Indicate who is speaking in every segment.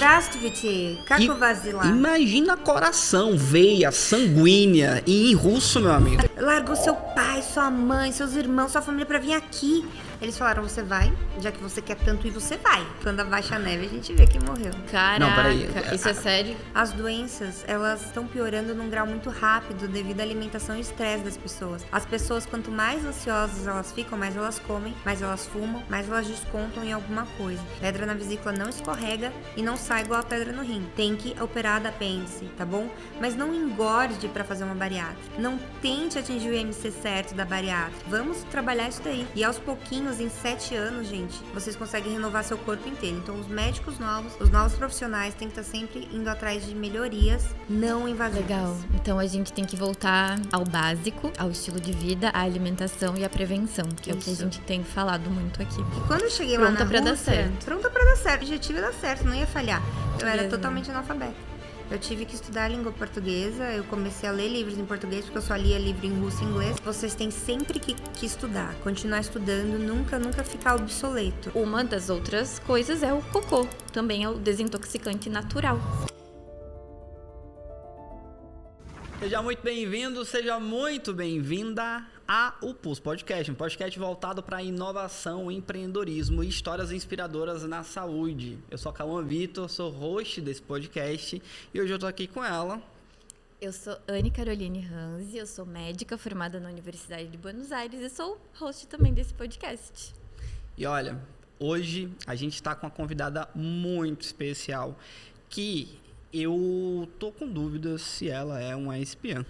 Speaker 1: Здравствуйте, как у вас дела?
Speaker 2: Imagina coração, veia, sanguínea e em russo, meu amigo.
Speaker 1: Largou seu pai, sua mãe, seus irmãos, sua família pra vir aqui. Eles falaram, você vai, já que você quer tanto ir, você vai. Quando abaixa a neve, a gente vê quem morreu.
Speaker 3: Caraca,
Speaker 2: Não, peraí.
Speaker 3: isso é sério?
Speaker 1: As doenças, elas estão piorando num grau muito rápido devido à alimentação e estresse das pessoas. As pessoas, quanto mais ansiosas elas ficam, mais elas comem, mais elas fumam, mais elas descontam em alguma coisa. Pedra na vesícula não escorrega e não sai igual a pedra no rim. Tem que operar da apêndice, tá bom? Mas não engorde pra fazer uma bariátrica. Não tente atingir o IMC certo da bariátrica. Vamos trabalhar isso daí. E aos pouquinhos, em 7 anos, gente, vocês conseguem renovar seu corpo inteiro. Então, os médicos novos, os novos profissionais têm que estar sempre indo atrás de melhorias não invasivas.
Speaker 3: Legal. Então a gente tem que voltar ao básico, ao estilo de vida, à alimentação e à prevenção, que é o que a
Speaker 1: Isso.
Speaker 3: gente tem falado muito aqui.
Speaker 1: E quando eu cheguei
Speaker 3: Pronta
Speaker 1: lá na
Speaker 3: pra dar
Speaker 1: Rússia,
Speaker 3: certo.
Speaker 1: pronta pra dar certo. O objetivo é dar certo, não ia falhar. Eu era
Speaker 3: Beleza.
Speaker 1: totalmente analfabeta. Eu tive que estudar a língua portuguesa, eu comecei a ler livros em português, porque eu só lia livro em russo e inglês. Vocês têm sempre que estudar, continuar estudando, nunca ficar obsoleto.
Speaker 3: Uma das outras coisas é o cocô, também é o desintoxicante natural.
Speaker 2: Seja muito bem-vindo, seja muito bem-vinda a O Pulso Podcast, um podcast voltado para inovação, empreendedorismo e histórias inspiradoras na saúde. Eu sou Cauã Vitor, sou host desse podcast e hoje eu tô aqui com ela.
Speaker 3: Eu sou Anne Caroline Ranzi, eu sou médica formada na Universidade de Buenos Aires e sou host também desse podcast.
Speaker 2: E olha, hoje a gente está com uma convidada muito especial que eu tô com dúvidas se ela é uma espiã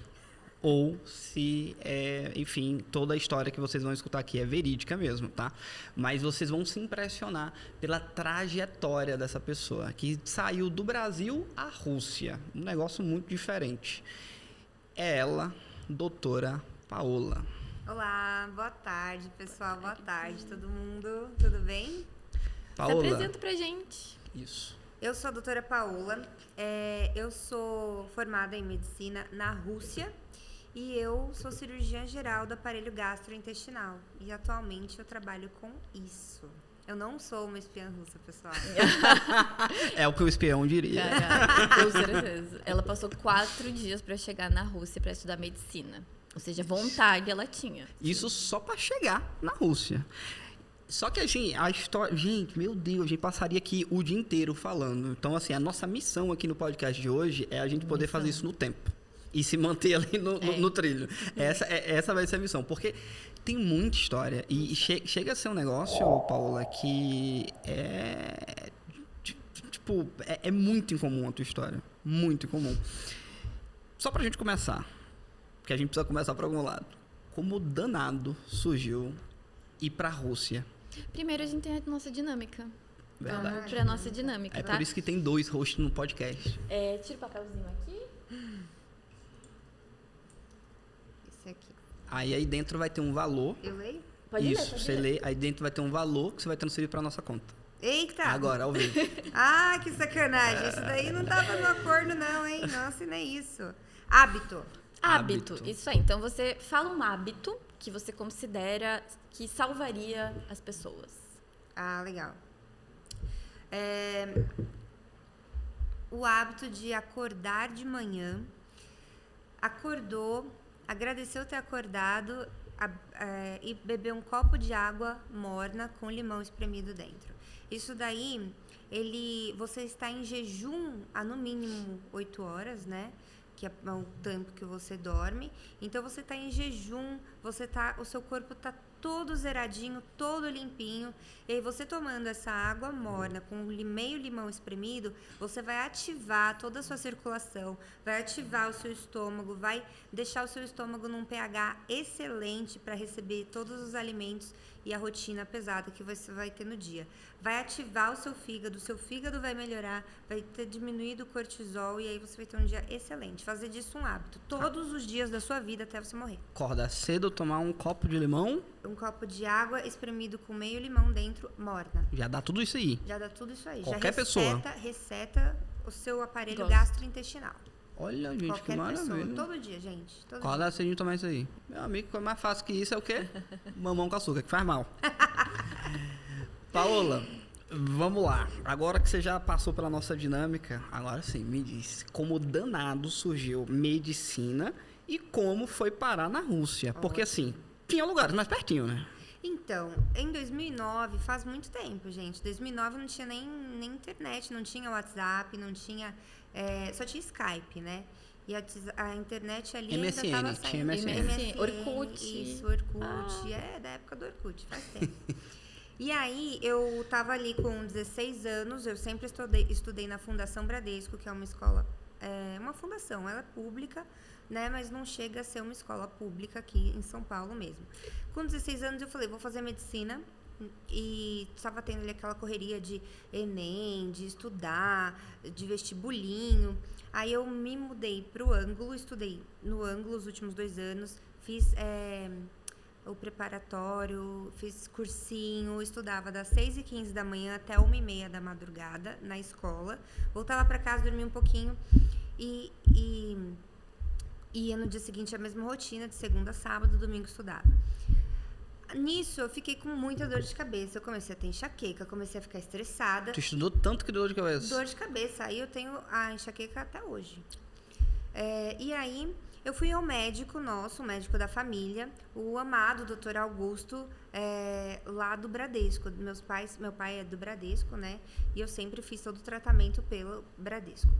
Speaker 2: ou se é, enfim, toda a história que vocês vão escutar aqui é verídica mesmo, tá? Mas vocês vão se impressionar pela trajetória dessa pessoa que saiu do Brasil à Rússia, um negócio muito diferente. É ela, doutora Paola.
Speaker 1: Olá, boa tarde, pessoal, boa tarde, todo mundo, tudo bem?
Speaker 2: Paola.
Speaker 3: Se apresenta pra gente.
Speaker 2: Isso.
Speaker 1: Eu sou a doutora Paola, eu sou formada em medicina na Rússia e eu sou cirurgiã geral do aparelho gastrointestinal e atualmente eu trabalho com isso. Eu não sou uma espiã russa, pessoal.
Speaker 2: É o que o espião diria.
Speaker 3: Caraca, com certeza. Ela passou 4 dias pra chegar na Rússia pra estudar medicina. Ou seja, vontade ela tinha.
Speaker 2: Isso só para chegar na Rússia. Só que assim, a história... Gente, meu Deus, a gente passaria aqui o dia inteiro falando. Então, assim, a nossa missão aqui no podcast de hoje é a gente poder fazer isso no tempo. E se manter ali no trilho. Essa vai ser a missão. Porque tem muita história. E chega a ser um negócio, Paola, que é... Tipo, é muito incomum a tua história. Muito incomum. Só pra gente começar. Porque a gente precisa começar por algum lado. Como danado surgiu ir pra Rússia?
Speaker 3: Primeiro a gente tem a nossa dinâmica.
Speaker 2: Verdade.
Speaker 3: Vamos pra nossa dinâmica,
Speaker 2: É
Speaker 3: tá?
Speaker 2: por isso que tem 2 hosts no podcast.
Speaker 3: Tira o papelzinho aqui.
Speaker 1: Esse aqui.
Speaker 2: Aí dentro vai ter um valor.
Speaker 1: Eu leio?
Speaker 3: Pode
Speaker 2: Isso,
Speaker 3: ler,
Speaker 2: você lê. Aí dentro vai ter um valor que você vai transferir pra nossa conta.
Speaker 1: Eita!
Speaker 2: Agora, ao vivo.
Speaker 1: Ah, que sacanagem. Isso daí não tava no acordo não, hein? Nossa, nem isso. Hábito.
Speaker 3: Hábito. Isso aí. Então você fala um hábito que você considera que salvaria as pessoas.
Speaker 1: Ah, legal. O hábito de acordar de manhã, acordou, agradeceu ter acordado e beber um copo de água morna com limão espremido dentro. Isso daí, você está em jejum há no mínimo 8 horas, né? Que é o tempo que você dorme. Então você está em jejum, o seu corpo está todo zeradinho, todo limpinho. E aí você tomando essa água morna com meio limão espremido, você vai ativar toda a sua circulação, vai ativar o seu estômago, vai deixar o seu estômago num pH excelente para receber todos os alimentos e a rotina pesada que você vai ter no dia. Vai ativar o seu fígado vai melhorar, vai ter diminuído o cortisol e aí você vai ter um dia excelente. Fazer disso um hábito, todos os dias da sua vida até você morrer.
Speaker 2: Acorda cedo, tomar um copo de limão.
Speaker 1: Um copo de água espremido com meio limão dentro, morna.
Speaker 2: Já dá tudo isso aí.
Speaker 1: Já dá tudo isso aí.
Speaker 2: Qualquer
Speaker 1: Já reseta o seu aparelho
Speaker 3: Gosto.
Speaker 1: gastrointestinal.
Speaker 2: Olha, gente, que
Speaker 1: Qualquer pessoa.
Speaker 2: maravilha.
Speaker 1: Todo dia, gente. Todo dia.
Speaker 2: Acorda cedo e tomar isso aí. Meu amigo, coisa mais fácil que isso é o quê? Mamão com açúcar, que faz mal. Paola, Vamos lá. Agora que você já passou pela nossa dinâmica, agora sim, me diz como danado surgiu medicina e como foi parar na Rússia. Porque assim, tinha lugares mais pertinho, né?
Speaker 1: Então, em 2009, faz muito tempo, gente. 2009 não tinha nem internet, não tinha WhatsApp, não tinha... só tinha Skype, né? E a internet ali
Speaker 2: MSN,
Speaker 1: ainda tava saindo.
Speaker 2: tinha MSN.
Speaker 3: Orkut.
Speaker 1: Isso, Orkut. Da época do Orkut, faz tempo. E aí, eu tava ali com 16 anos, eu sempre estudei na Fundação Bradesco, que é uma escola, uma fundação, ela é pública, né, mas não chega a ser uma escola pública aqui em São Paulo mesmo. Com 16 anos, eu falei, vou fazer medicina, e estava tendo ali aquela correria de Enem, de estudar, de vestibulinho. Aí eu me mudei para o Ângulo, estudei no Ângulo os últimos 2 anos, fiz... o preparatório, fiz cursinho, estudava das 6h15 da manhã até 1h30 da madrugada na escola. Voltava para casa, dormia um pouquinho e ia no dia seguinte a mesma rotina, de segunda a sábado, domingo estudava. Nisso, eu fiquei com muita dor de cabeça. Eu comecei a ter enxaqueca, comecei a ficar estressada.
Speaker 2: Tu estudou tanto que deu dor de cabeça?
Speaker 1: Dor de cabeça. Aí eu tenho a enxaqueca até hoje. E aí... eu fui ao médico nosso, o médico da família, o amado Dr. Augusto, lá do Bradesco. Meu pai é do Bradesco, né? E eu sempre fiz todo o tratamento pelo Bradesco.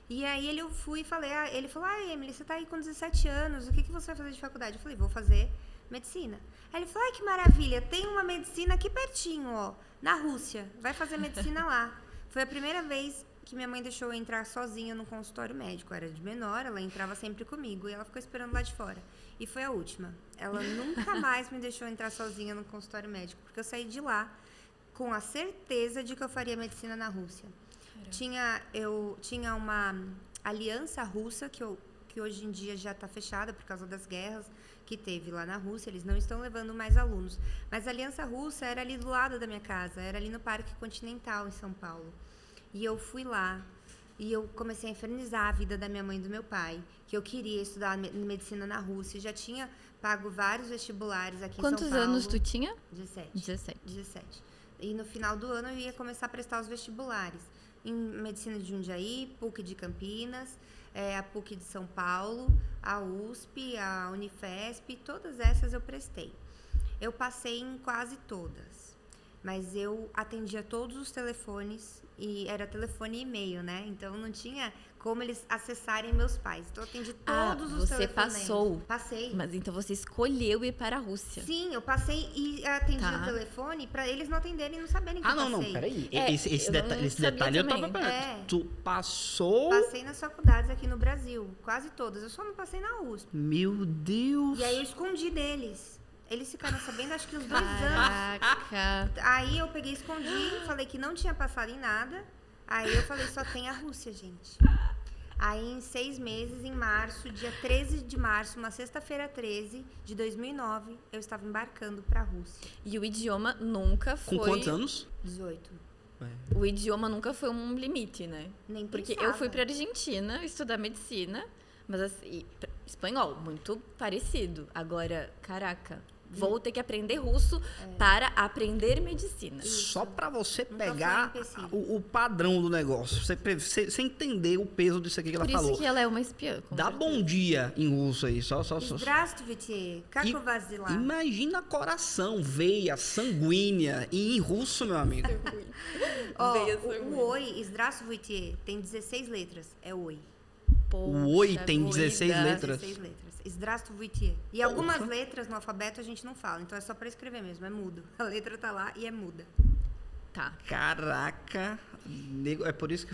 Speaker 1: E aí eu fui e falei, ele falou, Emily, você tá aí com 17 anos, o que você vai fazer de faculdade? Eu falei, vou fazer medicina. Aí ele falou, que maravilha, tem uma medicina aqui pertinho, ó, na Rússia, vai fazer medicina lá. Foi a primeira vez que minha mãe deixou eu entrar sozinha no consultório médico. Eu era de menor, ela entrava sempre comigo e ela ficou esperando lá de fora. E foi a última. Ela nunca mais me deixou entrar sozinha no consultório médico, porque eu saí de lá com a certeza de que eu faria medicina na Rússia. Eu tinha uma aliança russa, que hoje em dia já está fechada por causa das guerras que teve lá na Rússia. Eles não estão levando mais alunos. Mas a aliança russa era ali do lado da minha casa, era ali no Parque Continental, em São Paulo. E eu fui lá e eu comecei a infernizar a vida da minha mãe e do meu pai, que eu queria estudar medicina na Rússia. Já tinha pago vários vestibulares aqui em São Paulo.
Speaker 3: Quantos anos tu tinha?
Speaker 1: 17. E no final do ano eu ia começar a prestar os vestibulares. Em medicina de Jundiaí, PUC de Campinas, a PUC de São Paulo, a USP, a Unifesp, todas essas eu prestei. Eu passei em quase todas, mas eu atendia todos os telefones, e era telefone e e-mail, né? Então não tinha como eles acessarem meus pais. Então eu atendi todos os telefones.
Speaker 3: Você passou?
Speaker 1: Passei.
Speaker 3: Mas então você escolheu ir para a Rússia?
Speaker 1: Sim, eu passei e atendi o telefone para eles não atenderem e não saberem que eu passei.
Speaker 2: Não, peraí. Esse detalhe eu tava... Tu passou...
Speaker 1: Passei nas faculdades aqui no Brasil, quase todas. Eu só não passei na USP.
Speaker 2: Meu Deus!
Speaker 1: E aí eu escondi deles. Eles ficaram sabendo, acho que uns 2 anos.
Speaker 3: Caraca!
Speaker 1: Aí eu peguei e escondi, falei que não tinha passado em nada. Aí eu falei, só tem a Rússia, gente. Aí em 6 meses, em março, dia 13 de março, uma sexta-feira 13 de 2009, eu estava embarcando pra Rússia.
Speaker 3: E o idioma nunca foi...
Speaker 2: Com quantos anos?
Speaker 1: 18.
Speaker 3: O idioma nunca foi um limite, né?
Speaker 1: Nem
Speaker 3: Porque
Speaker 1: pensava.
Speaker 3: eu fui pra Argentina estudar medicina, mas assim, espanhol, muito parecido. Agora, caraca, vou ter que aprender russo para aprender medicina.
Speaker 2: Só pra você
Speaker 1: Nunca
Speaker 2: pegar
Speaker 1: foi um empecilho.
Speaker 2: o padrão do negócio. Você entender o peso disso aqui que ela
Speaker 3: Por
Speaker 2: falou.
Speaker 3: isso que ela é uma espiã. com
Speaker 2: Dá
Speaker 3: certeza.
Speaker 2: bom dia em russo aí. Só.
Speaker 1: Здравствуйте, как у вас дела?
Speaker 2: Imagina coração, veia, sanguínea. E em russo, meu amigo.
Speaker 1: Ó,
Speaker 3: Veia
Speaker 1: o
Speaker 3: sanguínea.
Speaker 1: oi, здравствуйте, tem 16 letras. É oi.
Speaker 2: O oi tem
Speaker 3: Poxa
Speaker 2: 16
Speaker 3: vida.
Speaker 2: letras.
Speaker 1: 16 letras. Здравствуйте. E algumas letras no alfabeto a gente não fala, então é só pra escrever mesmo, é mudo. A letra tá lá e é muda.
Speaker 3: Tá.
Speaker 2: Caraca. Nego, é por isso que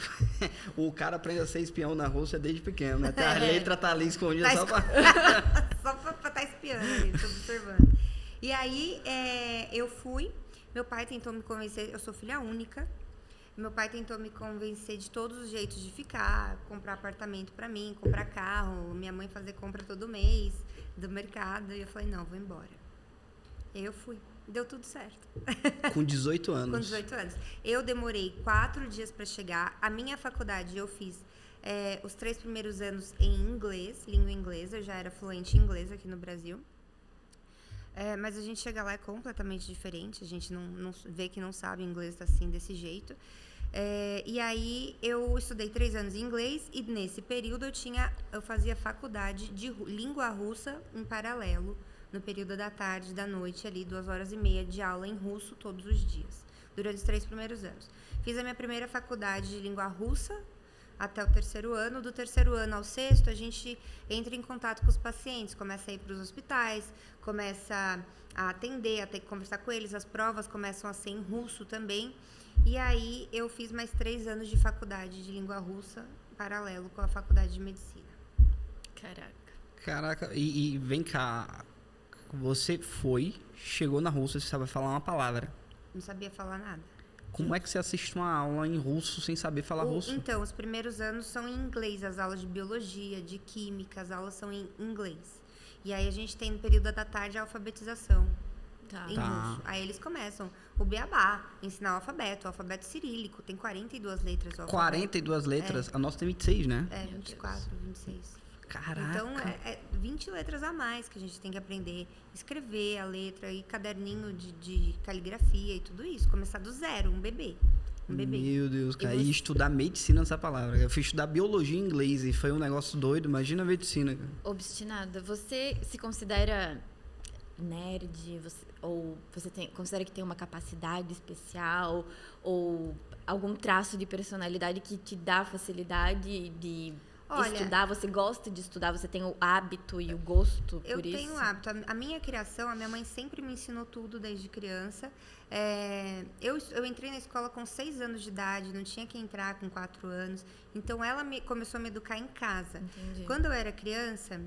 Speaker 2: o cara aprende a ser espião na Rússia desde pequeno, né? A letra tá ali escondida
Speaker 1: Tá
Speaker 2: só pra...
Speaker 1: Só pra estar espiando ali, tô observando. E aí, eu fui, meu pai tentou me convencer, eu sou filha única, meu pai tentou me convencer de todos os jeitos de ficar, comprar apartamento pra mim, comprar carro, minha mãe fazer compra todo mês do mercado, e eu falei, não, vou embora. E aí eu fui, deu tudo certo.
Speaker 2: Com 18 anos.
Speaker 1: Com 18 anos. Eu demorei 4 dias pra chegar, a minha faculdade eu fiz os 3 primeiros anos em inglês, língua inglesa, eu já era fluente em inglês aqui no Brasil. Mas a gente chega lá é completamente diferente. A gente não vê que não sabe inglês assim, desse jeito. E aí eu estudei 3 anos em inglês e nesse período eu fazia faculdade de língua russa em paralelo, no período da tarde, da noite, ali 2h30 de aula em russo todos os dias, durante os 3 primeiros anos. Fiz a minha primeira faculdade de língua russa até o 3º ano. Do 3º ano ao 6º, a gente entra em contato com os pacientes, começa a ir para os hospitais, começa a atender, a ter que conversar com eles, as provas começam a ser em russo também. E aí eu fiz mais 3 anos de faculdade de língua russa, paralelo com a faculdade de medicina.
Speaker 2: Caraca, e vem cá, você chegou na Rússia, você sabe falar uma palavra.
Speaker 1: Não sabia falar nada.
Speaker 2: Como é que você assiste uma aula em russo sem saber falar russo?
Speaker 1: Então, os primeiros anos são em inglês, as aulas de biologia, de química, as aulas são em inglês. E aí a gente tem no período da tarde a alfabetização em russo. Aí eles começam o beabá, ensinar o alfabeto cirílico, tem 42 letras o alfabeto.
Speaker 2: 42 letras? A nossa tem 26, né?
Speaker 1: 24, 26.
Speaker 2: Caraca.
Speaker 1: Então, 20 letras a mais que a gente tem que aprender. Escrever a letra e caderninho de caligrafia e tudo isso. Começar do zero, um bebê.
Speaker 2: Meu Deus, cara. E estudar medicina nessa palavra. Eu fui estudar biologia em inglês e foi um negócio doido. Imagina a medicina.
Speaker 3: Obstinada. Você se considera nerd? Ou você considera que tem uma capacidade especial? Ou algum traço de personalidade que te dá facilidade de estudar? Você gosta de estudar? Você tem o hábito e o gosto por isso?
Speaker 1: Eu tenho hábito. A minha criação, a minha mãe sempre me ensinou tudo desde criança. Eu entrei na escola com 6 anos de idade, não tinha que entrar com 4 anos. Então, ela começou a me educar em casa.
Speaker 3: Entendi.
Speaker 1: Quando eu era criança,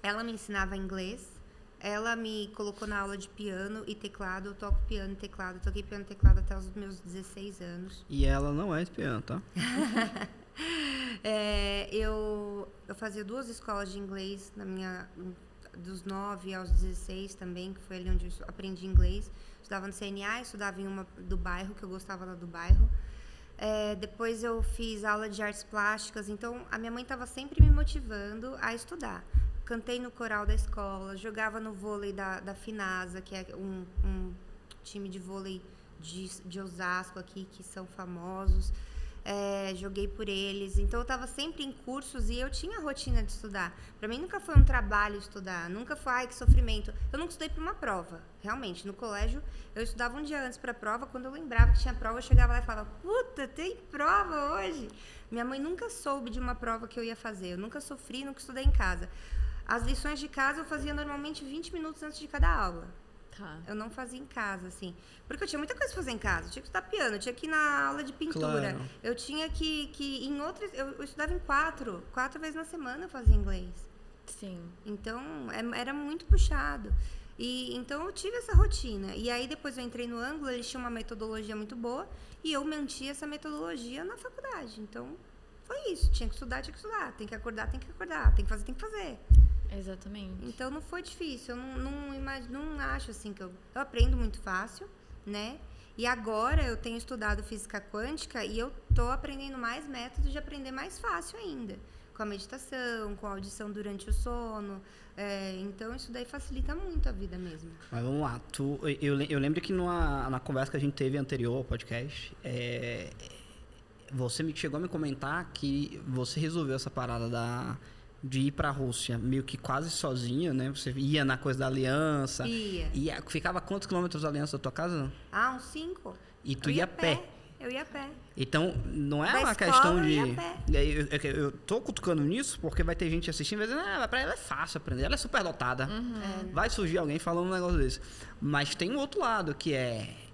Speaker 1: ela me ensinava inglês. Ela me colocou na aula de piano e teclado. Eu toco piano e teclado. Eu toquei piano e teclado até os meus 16 anos.
Speaker 2: E ela não é espiã, tá?
Speaker 1: Eu fazia 2 escolas de inglês dos 9 aos 16 também, que foi ali onde eu aprendi inglês. Estudava no CNA, estudava em uma do bairro, que eu gostava lá do bairro. Depois eu fiz aula de artes plásticas, então a minha mãe estava sempre me motivando a estudar. Cantei no coral da escola, jogava no vôlei da Finasa, que é um time de vôlei de Osasco aqui, que são famosos. Joguei por eles, então eu estava sempre em cursos e eu tinha a rotina de estudar. Para mim nunca foi um trabalho estudar, nunca foi, ai que sofrimento. Eu nunca estudei para uma prova, realmente. No colégio eu estudava um dia antes para a prova, quando eu lembrava que tinha prova eu chegava lá e falava, puta, tem prova hoje. Minha mãe nunca soube de uma prova que eu ia fazer, eu nunca sofri, nunca estudei em casa. As lições de casa eu fazia normalmente 20 minutos antes de cada aula. Eu não fazia em casa, assim. Porque eu tinha muita coisa pra fazer em casa. Eu tinha que estudar piano, eu tinha que ir na aula de pintura.
Speaker 2: Claro.
Speaker 1: Eu tinha que ir em outras... Eu estudava em 4 vezes na semana eu fazia inglês.
Speaker 3: Sim.
Speaker 1: Então, era muito puxado. Então, eu tive essa rotina. E aí, depois eu entrei no ângulo, eles tinham uma metodologia muito boa. E eu mantinha essa metodologia na faculdade. Então, foi isso. Tinha que estudar. Tem que acordar. Tem que fazer, tem que fazer.
Speaker 3: Exatamente.
Speaker 1: Então não foi difícil, eu não acho assim que eu aprendo muito fácil, né? E agora eu tenho estudado física quântica e eu tô aprendendo mais métodos de aprender mais fácil ainda, com a meditação, com a audição durante o sono. Então isso daí facilita muito a vida mesmo.
Speaker 2: Mas vamos lá, eu lembro que na conversa que a gente teve anterior ao podcast, você chegou a me comentar que você resolveu essa parada de ir pra Rússia meio que quase sozinha, né? Você ia na coisa da aliança. Ficava quantos quilômetros da aliança da tua casa?
Speaker 1: Uns 5.
Speaker 2: E tu ia a pé?
Speaker 1: Eu ia a pé.
Speaker 2: Então, não é
Speaker 1: da
Speaker 2: uma
Speaker 1: escola,
Speaker 2: questão de...
Speaker 1: eu ia a pé.
Speaker 2: Eu tô cutucando nisso porque vai ter gente assistindo e vai dizer, pra ela é fácil aprender, ela é super dotada. Vai surgir alguém falando um negócio desse. Mas tem um outro lado, que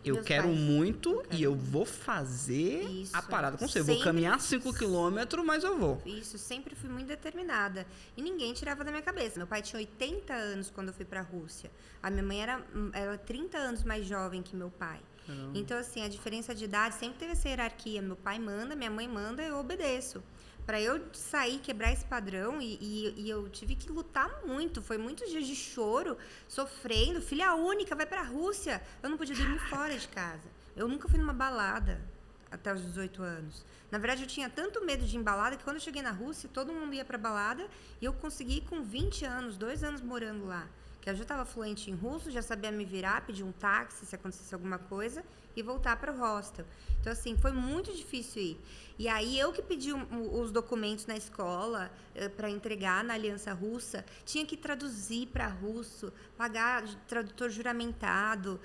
Speaker 2: eu quero muito e eu vou fazer a parada com você. Eu vou caminhar 5 quilômetros, mas eu vou.
Speaker 1: Isso, sempre fui muito determinada. E ninguém tirava da minha cabeça. Meu pai tinha 80 anos quando eu fui pra Rússia. A minha mãe era 30 anos mais jovem que meu pai. Caramba. Então, assim, a diferença de idade sempre teve essa hierarquia. Meu pai manda, minha mãe manda, eu obedeço. Para eu sair, quebrar esse padrão, e eu tive que lutar muito. Foi muitos dias de choro, sofrendo. Filha única, vai pra Rússia. Eu não podia dormir fora de casa. Eu nunca fui numa balada até os 18 anos. Na verdade, eu tinha tanto medo de ir em balada que quando eu cheguei na Rússia, todo mundo ia pra balada. E eu consegui ir com 20 anos, 2 anos morando lá. Que eu já estava fluente em russo, já sabia me virar, pedir um táxi se acontecesse alguma coisa e voltar para o hostel. Então, assim, foi muito difícil ir. E aí, eu que pedi os documentos na escola para entregar na Aliança Russa, tinha que traduzir para russo, pagar tradutor juramentado.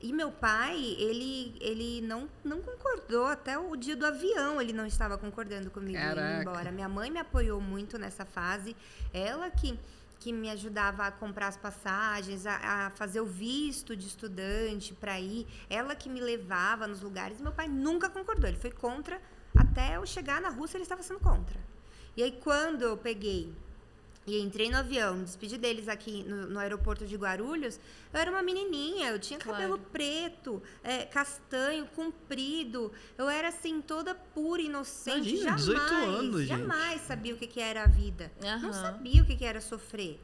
Speaker 1: E meu pai, ele não concordou, até o dia do avião ele não estava concordando comigo ir embora. Minha mãe me apoiou muito nessa fase, ela que me ajudava a comprar as passagens, a fazer o visto de estudante para ir, ela que me levava nos lugares. Meu pai nunca concordou, ele foi contra, até eu chegar na Rússia ele estava sendo contra. E aí quando eu peguei e entrei no avião, me despedi deles aqui no aeroporto de Guarulhos, eu era uma menininha, eu tinha cabelo preto, castanho, comprido, eu era assim, toda pura, inocente.
Speaker 2: Imagina, 18 anos,
Speaker 1: jamais sabia o que era a vida. Não sabia o que era sofrer.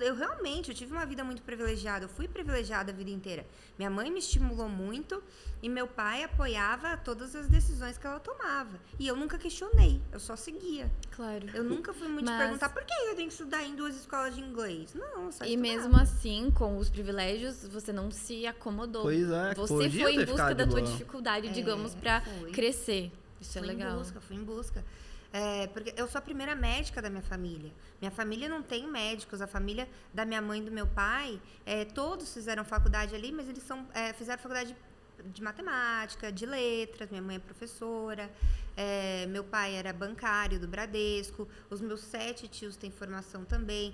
Speaker 1: Eu realmente tive uma vida muito privilegiada, eu fui privilegiada a vida inteira. Minha mãe me estimulou muito e meu pai apoiava todas as decisões que ela tomava. E eu nunca questionei, eu só seguia.
Speaker 3: Claro.
Speaker 1: Eu nunca fui muito perguntar por que eu tenho que estudar em 2 escolas de inglês. Não, só
Speaker 3: E
Speaker 1: estudava.
Speaker 3: mesmo assim, com os privilégios, você não se acomodou.
Speaker 2: Pois é,
Speaker 3: você foi em busca da tua dificuldade, digamos, pra crescer. Isso é legal.
Speaker 1: Fui em busca. Porque eu sou a primeira médica da minha família. Minha família não tem médicos. A família da minha mãe e do meu pai, todos fizeram faculdade ali, mas eles fizeram faculdade de matemática, de letras. Minha mãe é professora. Meu pai era bancário do Bradesco. Os meus 7 tios têm formação também.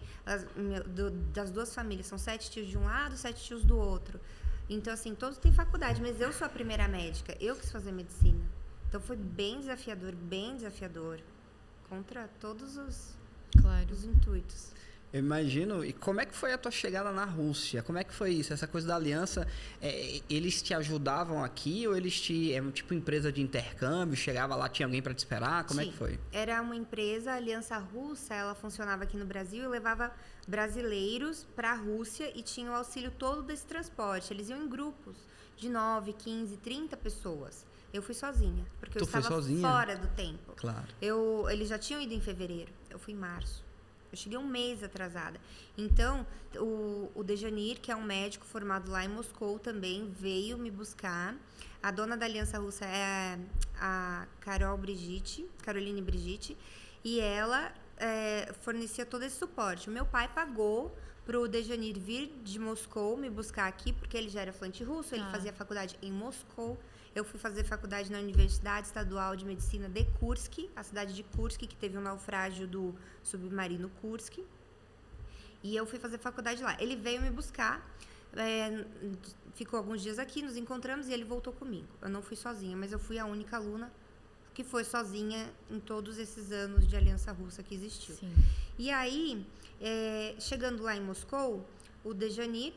Speaker 1: Das 2 famílias, são 7 tios de um lado, 7 tios do outro. Então, assim, todos têm faculdade, mas eu sou a primeira médica. Eu quis fazer medicina. Então, foi bem desafiador, contra todos os intuitos.
Speaker 2: Eu imagino. E como é que foi a tua chegada na Rússia? Como é que foi isso? Essa coisa da aliança, eles te ajudavam aqui ou eles tipo empresa de intercâmbio? Chegava lá, tinha alguém para te esperar? Como é que foi?
Speaker 1: Era uma empresa, a Aliança Russa, ela funcionava aqui no Brasil e levava brasileiros para a Rússia e tinha o auxílio todo desse transporte. Eles iam em grupos de 9, 15, 30 pessoas. Eu fui sozinha, porque eu estava fora do tempo.
Speaker 2: Claro.
Speaker 1: Eles já tinham ido em fevereiro, eu fui em março. Eu cheguei um mês atrasada. Então, o Dejanir, que é um médico formado lá em Moscou também, veio me buscar. A dona da Aliança Russa é a Caroline Brigitte, e ela fornecia todo esse suporte. O meu pai pagou para o Dejanir vir de Moscou me buscar aqui, porque ele já era fluente russo, ele fazia faculdade em Moscou. Eu fui fazer faculdade na Universidade Estadual de Medicina de Kursk, a cidade de Kursk, que teve um naufrágio do submarino Kursk. E eu fui fazer faculdade lá. Ele veio me buscar, ficou alguns dias aqui, nos encontramos e ele voltou comigo. Eu não fui sozinha, mas eu fui a única aluna que foi sozinha em todos esses anos de Aliança Russa que existiu.
Speaker 3: Sim.
Speaker 1: E aí, chegando lá em Moscou, o Dejanir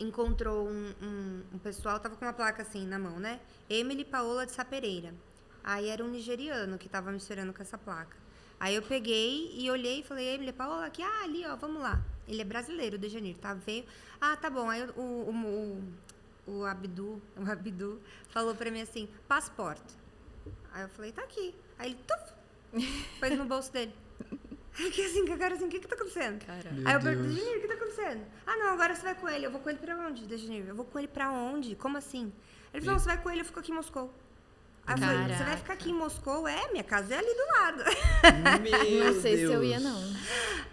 Speaker 1: encontrou um pessoal, tava com uma placa assim na mão, né? Emily Paola de Sá Pereira. Aí era um nigeriano que tava me esperando com essa placa. Aí eu peguei e olhei e falei, Emily Paola, aqui, ali, ó, vamos lá. Ele é brasileiro, o Dejanir, tá? Veio. Ah, tá bom. Aí o Abdu falou pra mim assim, passaporte. Aí eu falei, tá aqui. Aí ele, fez no bolso dele. Eu fiquei assim, com a cara assim, o que tá acontecendo? Aí eu perguntei, Dejanir, o que tá acontecendo? Ah, não, agora você vai com ele. Eu vou com ele pra onde, Dejanir? Eu vou com ele pra onde? Como assim? Ele falou, você vai com ele, eu fico aqui em Moscou. Aí eu falei, você vai ficar aqui em Moscou? Minha casa é ali do lado.
Speaker 3: Não sei se eu ia, não.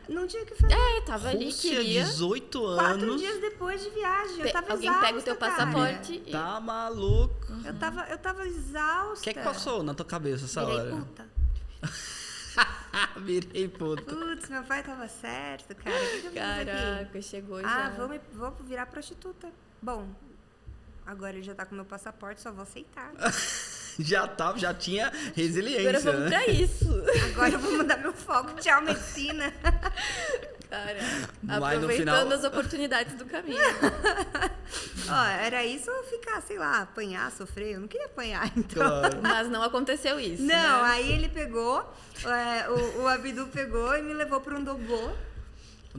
Speaker 1: Não tinha o que fazer.
Speaker 3: Tava ali,
Speaker 2: Rússia,
Speaker 3: queria.
Speaker 2: 18 anos.
Speaker 1: 4 dias depois de viagem, eu tava
Speaker 3: Alguém
Speaker 1: exausta,
Speaker 3: pega o teu
Speaker 1: cara.
Speaker 3: passaporte e...
Speaker 2: Tá maluco.
Speaker 1: Eu tava exausta.
Speaker 2: O que é que passou na tua cabeça essa hora?
Speaker 1: Virei puta.
Speaker 2: Virei puta.
Speaker 1: Putz, meu pai tava certo, cara. O que eu fiz aqui?
Speaker 3: Caraca, chegou já.
Speaker 1: Vou virar prostituta. Bom, agora ele já tá com meu passaporte, só vou aceitar.
Speaker 2: Já tinha resiliência.
Speaker 3: Agora vamos pra isso.
Speaker 1: Agora eu vou mudar meu foco. Tchau, medicina.
Speaker 3: Cara,
Speaker 2: Mas no
Speaker 3: aproveitando
Speaker 2: final-
Speaker 3: as oportunidades do caminho.
Speaker 1: Ó, era isso ou ficar, sei lá, apanhar, sofrer? Eu não queria apanhar, então.
Speaker 2: Claro.
Speaker 3: Mas não aconteceu isso,
Speaker 1: Não,
Speaker 3: né?
Speaker 1: aí ele pegou, o Abdu pegou e me levou para um doblô.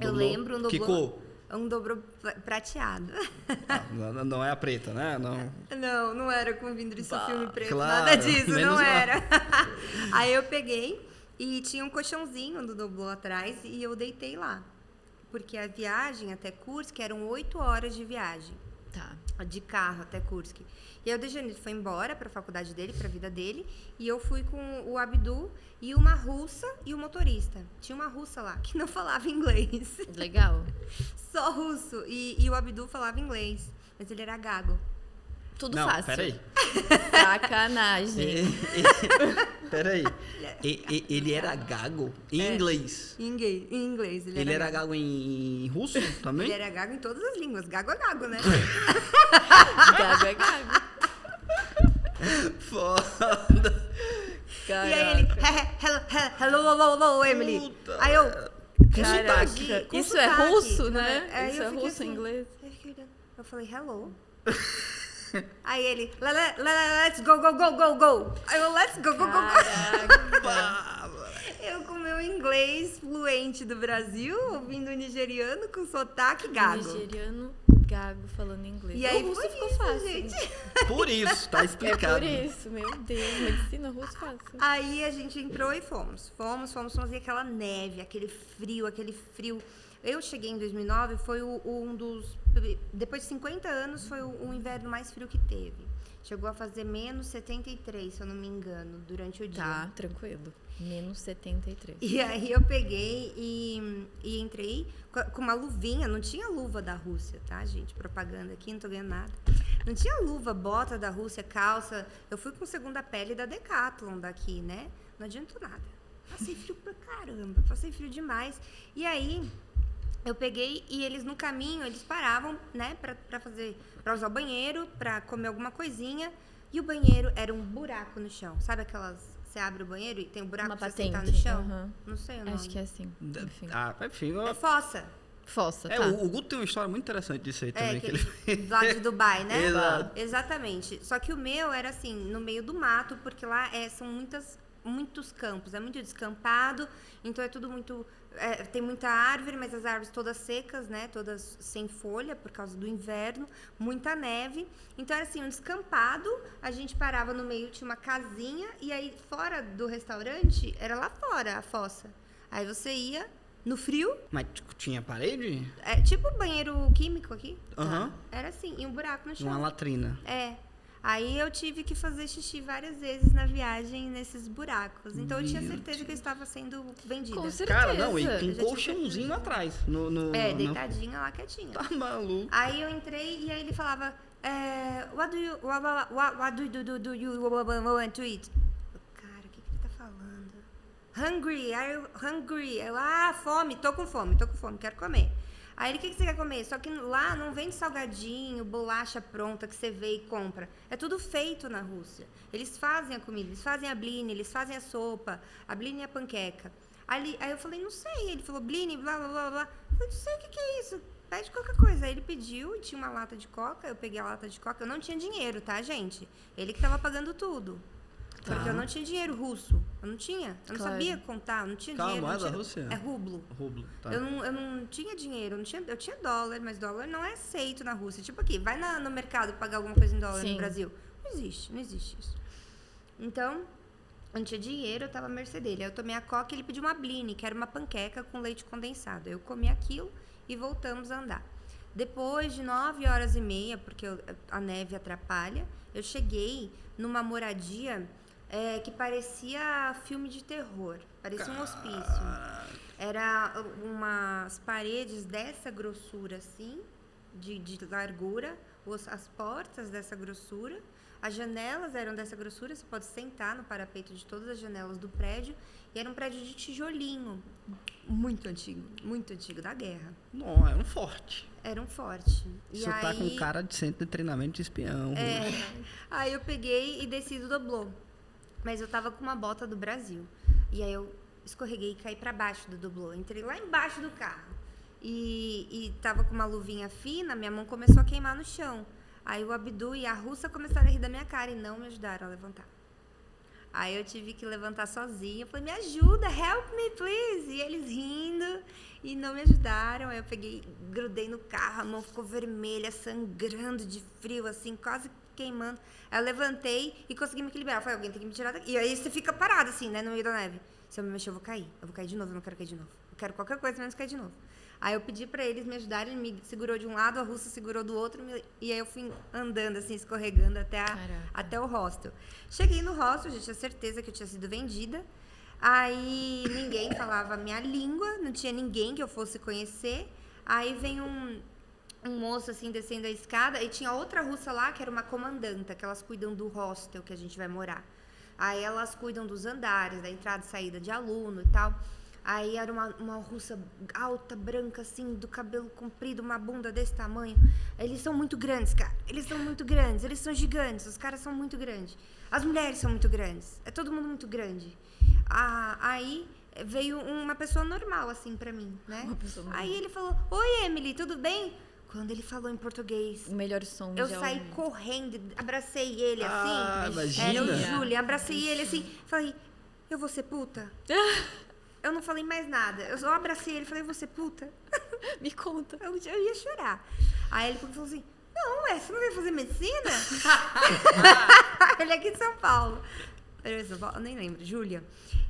Speaker 1: Eu lembro, um doblô.
Speaker 2: Que cor?
Speaker 1: Um doblô prateado.
Speaker 2: Não é a preta, né? Não.
Speaker 1: Não era com vidro
Speaker 3: Bah,
Speaker 1: filme preto,
Speaker 2: claro,
Speaker 1: nada disso,
Speaker 2: menos
Speaker 1: não
Speaker 2: mal.
Speaker 1: era. Aí eu peguei e tinha um colchãozinho do doblô atrás e eu deitei lá. porque a viagem até Kursk eram 8 horas de viagem.
Speaker 3: Tá.
Speaker 1: De carro até Kursk. E aí o Dejanir foi embora para a faculdade dele, para a vida dele, e eu fui com o Abdu e uma russa e o motorista. Tinha uma russa lá que não falava inglês.
Speaker 3: Legal.
Speaker 1: Só russo. E o Abdu falava inglês, mas ele era gago.
Speaker 3: Tudo
Speaker 2: Não,
Speaker 3: fácil.
Speaker 2: peraí.
Speaker 3: Sacanagem.
Speaker 2: Peraí. Ele era gago em inglês.
Speaker 1: Em inglês.
Speaker 2: Ele era gago em russo também?
Speaker 1: Ele era gago em todas as línguas. Gago é gago, né?
Speaker 3: Gago é gago.
Speaker 2: Foda.
Speaker 1: E aí ele, hello, Emily.
Speaker 2: Puta.
Speaker 1: Aí eu,
Speaker 3: Caraca,
Speaker 1: com
Speaker 3: isso é
Speaker 1: sotaque,
Speaker 3: russo, né?
Speaker 1: Aí
Speaker 3: Isso
Speaker 1: eu
Speaker 3: é
Speaker 1: fiquei
Speaker 3: russo em
Speaker 1: assim,
Speaker 3: inglês.
Speaker 1: Eu falei, hello. Aí ele, let's go. Aí eu, let's go.
Speaker 3: Caraca.
Speaker 1: Eu com meu inglês fluente do Brasil, ouvindo o nigeriano com sotaque gago.
Speaker 3: Nigeriano gago falando inglês.
Speaker 1: E aí
Speaker 3: o russo
Speaker 1: foi
Speaker 3: ficou
Speaker 1: isso,
Speaker 3: fácil.
Speaker 1: gente.
Speaker 2: Por isso, tá
Speaker 3: É
Speaker 2: explicado.
Speaker 3: por isso, meu Deus. Medicina russo fácil.
Speaker 1: Aí a gente entrou e fomos e aquela neve, aquele frio. Eu cheguei em 2009, foi um dos... Depois de 50 anos, foi o inverno mais frio que teve. Chegou a fazer menos 73, se eu não me engano, durante o dia.
Speaker 3: Tá, tranquilo. Menos 73.
Speaker 1: E aí eu peguei e entrei com uma luvinha. Não tinha luva da Rússia, tá, gente? Propaganda aqui, não tô ganhando nada. Não tinha luva, bota da Rússia, calça. Eu fui com segunda pele da Decathlon daqui, né? Não adiantou nada. Passei frio pra caramba, passei frio demais. E aí... eu peguei e eles no caminho, eles paravam, né, pra usar o banheiro, pra comer alguma coisinha. E o banheiro era um buraco no chão. Sabe aquelas, você abre o banheiro e tem um buraco
Speaker 3: Uma
Speaker 1: pra você
Speaker 3: patente.
Speaker 1: sentar no chão?
Speaker 3: Aham.
Speaker 1: Não sei o nome.
Speaker 3: Acho que é assim. Enfim.
Speaker 2: Enfim.
Speaker 1: É fossa.
Speaker 3: Fossa, tá.
Speaker 2: O Guto tem uma história muito interessante disso aí também.
Speaker 1: Aquele lá de Dubai, né?
Speaker 2: Exato.
Speaker 1: Exatamente. Só que o meu era assim, no meio do mato, porque lá são muitos campos, é muito descampado, então é tudo muito... tem muita árvore, mas as árvores todas secas, né? Todas sem folha, por causa do inverno, muita neve. Então era assim, um descampado, a gente parava no meio, tinha uma casinha, e aí fora do restaurante, era lá fora a fossa. Aí você ia no frio,
Speaker 2: Mas tinha parede?
Speaker 1: tipo banheiro químico aqui.
Speaker 2: Aham.
Speaker 1: Era assim, e um buraco no chão.
Speaker 2: Uma latrina.
Speaker 1: Aí eu tive que fazer xixi várias vezes na viagem nesses buracos. Então eu tinha certeza que eu estava sendo vendida.
Speaker 3: Com certeza.
Speaker 2: Cara, não, e
Speaker 1: Eu
Speaker 2: com
Speaker 1: já
Speaker 2: um
Speaker 1: tinha
Speaker 2: colchãozinho
Speaker 1: certeza.
Speaker 2: atrás.
Speaker 1: Deitadinha lá quietinha.
Speaker 2: Tá maluco.
Speaker 1: Aí eu entrei e aí ele falava, what do you want to eat? Cara, o que ele tá falando? Hungry, are you hungry? Eu, fome, tô com fome, quero comer. Aí ele, o que você quer comer? Só que lá não vende salgadinho, bolacha pronta que você vê e compra. É tudo feito na Rússia. Eles fazem a comida, eles fazem a blini, eles fazem a sopa, a blini e a panqueca. Aí eu falei, não sei. Ele falou, blini, blá, blá, blá, blá. Eu falei, não sei o que é isso. Pede qualquer coisa. Aí ele pediu e tinha uma lata de coca. Eu peguei a lata de coca. Eu não tinha dinheiro, tá, gente? Ele que tava pagando tudo.
Speaker 2: Tá.
Speaker 1: Porque eu não tinha dinheiro russo. Eu não tinha. Eu não
Speaker 3: Claro.
Speaker 1: sabia contar. Eu não tinha
Speaker 2: Qual a
Speaker 1: dinheiro.
Speaker 2: moeda
Speaker 1: não tinha...
Speaker 2: Rússia?
Speaker 1: É rublo.
Speaker 2: Rublo, tá.
Speaker 1: Eu não tinha dinheiro, eu tinha dólar, mas dólar não é aceito na Rússia. Tipo aqui, vai no mercado pagar alguma coisa em dólar
Speaker 3: Sim.
Speaker 1: no Brasil. Não existe isso. Então, eu não tinha dinheiro, eu tava à mercê dele. Aí eu tomei a coca e ele pediu uma blini, que era uma panqueca com leite condensado. Eu comi aquilo e voltamos a andar. Depois de 9h30, porque a neve atrapalha, eu cheguei numa moradia... que parecia filme de terror. Parecia um hospício. Era umas paredes dessa grossura, assim, de largura. As portas dessa grossura. As janelas eram dessa grossura. Você pode sentar no parapeito de todas as janelas do prédio. E era um prédio de tijolinho. Muito antigo, da guerra.
Speaker 2: Não, é um forte.
Speaker 1: Era um forte.
Speaker 2: Isso tá com cara de centro de treinamento de espião.
Speaker 1: Aí eu peguei e desci do doblô. Mas eu tava com uma bota do Brasil. E aí eu escorreguei e caí pra baixo do doblô. Entrei lá embaixo do carro. E tava com uma luvinha fina, minha mão começou a queimar no chão. Aí o Abdu e a russa começaram a rir da minha cara e não me ajudaram a levantar. Aí eu tive que levantar sozinha. Eu falei, me ajuda, help me, please. E eles rindo e não me ajudaram. Aí eu peguei, grudei no carro, a mão ficou vermelha, sangrando de frio, assim, quase queimando. Aí eu levantei e consegui me equilibrar. Eu falei, alguém tem que me tirar daqui. E aí você fica parado, assim, né, no meio da neve. Se eu me mexer, eu vou cair. Eu vou cair de novo, eu não quero cair de novo. Eu quero qualquer coisa menos cair de novo. Aí eu pedi pra eles me ajudarem, ele me segurou de um lado, a russa segurou do outro, e aí eu fui andando, assim, escorregando até o hostel. Cheguei no hostel, já tinha certeza que eu tinha sido vendida. Aí ninguém falava a minha língua, não tinha ninguém que eu fosse conhecer. Aí vem um moço, assim, descendo a escada, e tinha outra russa lá, que era uma comandanta, que elas cuidam do hostel que a gente vai morar. Aí elas cuidam dos andares, da entrada e saída de aluno e tal. Aí era uma russa alta, branca, assim, do cabelo comprido, uma bunda desse tamanho. Eles são muito grandes, cara. Eles são muito grandes, eles são gigantes, os caras são muito grandes. As mulheres são muito grandes, é todo mundo muito grande. Aí veio uma pessoa normal, assim, pra mim, né? Aí ele falou, oi, Emily, tudo bem? Quando ele falou em português,
Speaker 3: O melhor som
Speaker 1: eu
Speaker 3: já
Speaker 1: saí
Speaker 3: ouvi.
Speaker 1: correndo, abracei ele, assim.
Speaker 2: Imagina.
Speaker 1: Era o Júlio, abracei ele, assim, falei, eu vou ser puta? Eu não falei mais nada. Eu só abracei ele e falei, você puta?
Speaker 3: Me conta.
Speaker 1: Eu ia chorar. Aí ele falou assim, não, você não veio fazer medicina? Ele é aqui de São Paulo. Eu nem lembro, Júlia.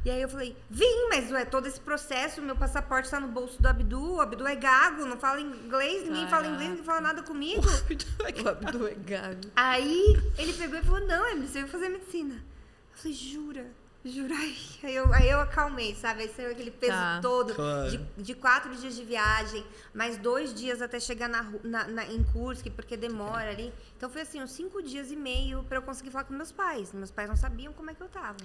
Speaker 1: E aí eu falei, vim, mas todo esse processo, meu passaporte tá no bolso do Abdu, o Abdu é gago, não fala inglês, ninguém fala inglês, ninguém fala nada comigo.
Speaker 3: O Abdu é gago.
Speaker 1: Aí ele pegou e falou, não, Emily, você veio fazer medicina. Eu falei, jura? Aí eu acalmei, sabe? Aí saiu aquele peso todo
Speaker 2: Claro.
Speaker 1: de 4 dias de viagem, mais 2 dias até chegar em Kursk, porque demora ali. Então foi assim, uns 5 dias e meio pra eu conseguir falar com meus pais. Meus pais não sabiam como é que eu tava.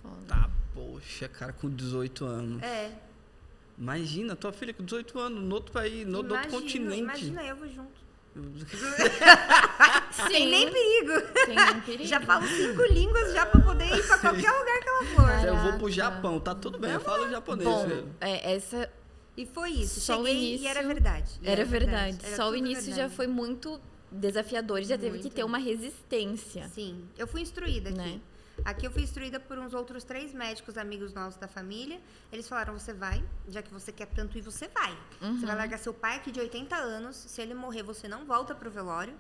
Speaker 3: Foda.
Speaker 2: Tá, poxa, cara, com 18 anos.
Speaker 1: É.
Speaker 2: Imagina, tua filha com 18 anos, no outro país, no outro continente.
Speaker 1: Imagina, eu vou junto.
Speaker 3: Sim.
Speaker 1: Tem nem perigo.
Speaker 3: Tem nem perigo.
Speaker 1: Já falo 5 línguas já pra poder ir pra qualquer lugar que ela for.
Speaker 2: Eu vou pro
Speaker 3: Caraca.
Speaker 2: Japão, tá tudo bem, eu falo japonês.
Speaker 3: Bom,
Speaker 2: velho.
Speaker 3: essa
Speaker 1: E foi isso.
Speaker 3: Só o
Speaker 1: Cheguei
Speaker 3: início
Speaker 1: e era verdade.
Speaker 3: era verdade.
Speaker 1: Era
Speaker 3: Só o
Speaker 1: tudo
Speaker 3: início já
Speaker 1: verdade.
Speaker 3: foi muito desafiador, já teve que
Speaker 1: Muito.
Speaker 3: ter uma resistência.
Speaker 1: Sim, eu fui instruída aqui.
Speaker 3: Né?
Speaker 1: Aqui eu fui instruída por uns outros 3 médicos amigos nossos da família. Eles falaram, você vai, já que você quer tanto ir, você vai. Você vai largar seu pai aqui de 80 anos. Se ele morrer, você não volta pro velório.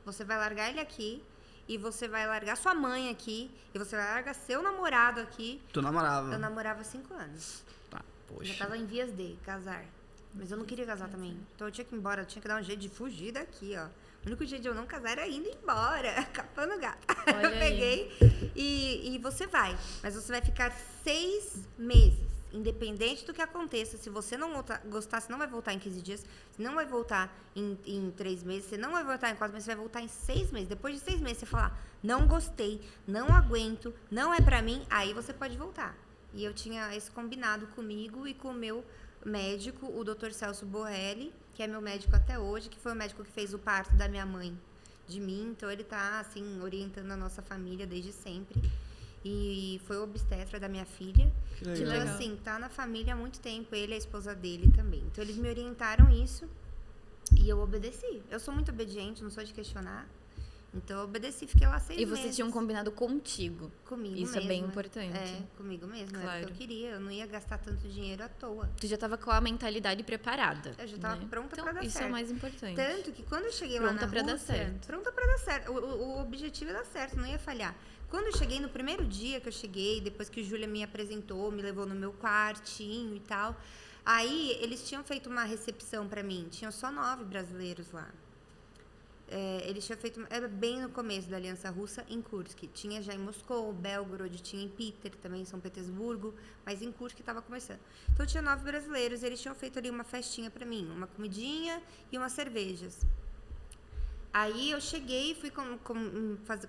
Speaker 1: Você vai largar ele aqui. E você vai largar sua mãe aqui. E você vai largar seu namorado aqui.
Speaker 2: Tu namorava?
Speaker 1: Eu namorava 5 anos.
Speaker 2: Tá,
Speaker 1: Já
Speaker 2: poxa.
Speaker 1: tava em vias de casar. Mas eu não queria casar também. Então eu tinha que ir embora. Eu tinha que dar um jeito de fugir daqui, ó. O único jeito de eu não casar era indo embora. Capando gato.
Speaker 3: Olha
Speaker 1: Eu
Speaker 3: aí.
Speaker 1: peguei e você vai. Mas você vai ficar 6 meses. Independente do que aconteça. Se você não gostar, você não vai voltar em 15 dias. Você não vai voltar em 3 meses. Você não vai voltar em 4 meses. Você vai voltar em 6 meses. Depois de 6 meses, você falar, não gostei, não aguento, não é pra mim. Aí você pode voltar. E eu tinha esse combinado comigo e com o meu médico, o Dr. Celso Borrelli, que é meu médico até hoje, que foi o médico que fez o parto da minha mãe, de mim. Então, ele tá, assim, orientando a nossa família desde sempre. E foi o obstetra da minha filha.
Speaker 2: Que
Speaker 1: Então,
Speaker 2: legal.
Speaker 3: legal.
Speaker 1: assim, tá na família há muito tempo. Ele e a esposa dele também. Então, eles me orientaram isso e eu obedeci. Eu sou muito obediente, não sou de questionar. Então, eu obedeci, fiquei lá 6
Speaker 3: E
Speaker 1: meses.
Speaker 3: você tinha um combinado contigo.
Speaker 1: Comigo
Speaker 3: Isso
Speaker 1: mesma.
Speaker 3: é bem importante.
Speaker 1: É, comigo mesmo. Era o
Speaker 3: Claro.
Speaker 1: que eu queria. Eu não ia gastar tanto dinheiro à toa.
Speaker 3: Tu já tava com a mentalidade preparada.
Speaker 1: Eu já tava
Speaker 3: né?
Speaker 1: pronta
Speaker 3: Então,
Speaker 1: pra dar
Speaker 3: isso
Speaker 1: certo.
Speaker 3: é o mais importante.
Speaker 1: Tanto que quando eu cheguei
Speaker 3: Pronta
Speaker 1: lá na
Speaker 3: pra dar
Speaker 1: Rússia,
Speaker 3: certo.
Speaker 1: pronta pra dar certo. O objetivo é dar certo, não ia falhar. Quando eu cheguei, no primeiro dia que eu cheguei, depois que o Júlia me apresentou, me levou no meu quartinho e tal, aí eles tinham feito uma recepção pra mim. Tinham só 9 brasileiros lá. Eles tinham feito, era bem no começo da Aliança Russa, em Kursk. Tinha já em Moscou, Belgorod, tinha em Peter, também em São Petersburgo, mas em Kursk estava começando. Então tinha 9 brasileiros, e eles tinham feito ali uma festinha pra mim, uma comidinha e umas cervejas. Aí eu cheguei, fui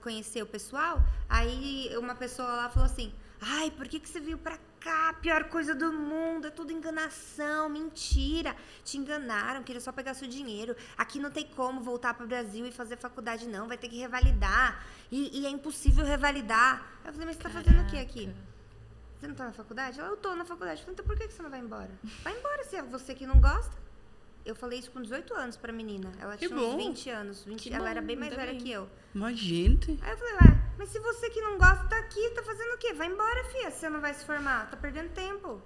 Speaker 1: conhecer o pessoal, aí uma pessoa lá falou assim, ai, por que você veio pra cá? Pior coisa do mundo, é tudo enganação, mentira. Te enganaram, queria só pegar seu dinheiro. Aqui não tem como voltar pro Brasil e fazer faculdade não, vai ter que revalidar. E é impossível revalidar. Aí eu falei, mas você tá fazendo o que aqui? Você não tá na faculdade? Ela, eu tô na faculdade. Eu falei, então por que você não vai embora? Vai embora, se é você que não gosta. Eu falei isso com 18 anos pra menina. Ela
Speaker 2: Que
Speaker 1: tinha
Speaker 2: bom.
Speaker 1: uns 20 anos.
Speaker 3: Que
Speaker 1: ela
Speaker 3: bom,
Speaker 1: era bem mais
Speaker 3: ainda
Speaker 1: velha
Speaker 3: bem.
Speaker 1: que eu.
Speaker 2: Mas, gente.
Speaker 1: Aí eu falei, ué, mas se você que não gosta tá aqui, tá fazendo o quê? Vai embora, filha, se você não vai se formar. Tá perdendo tempo.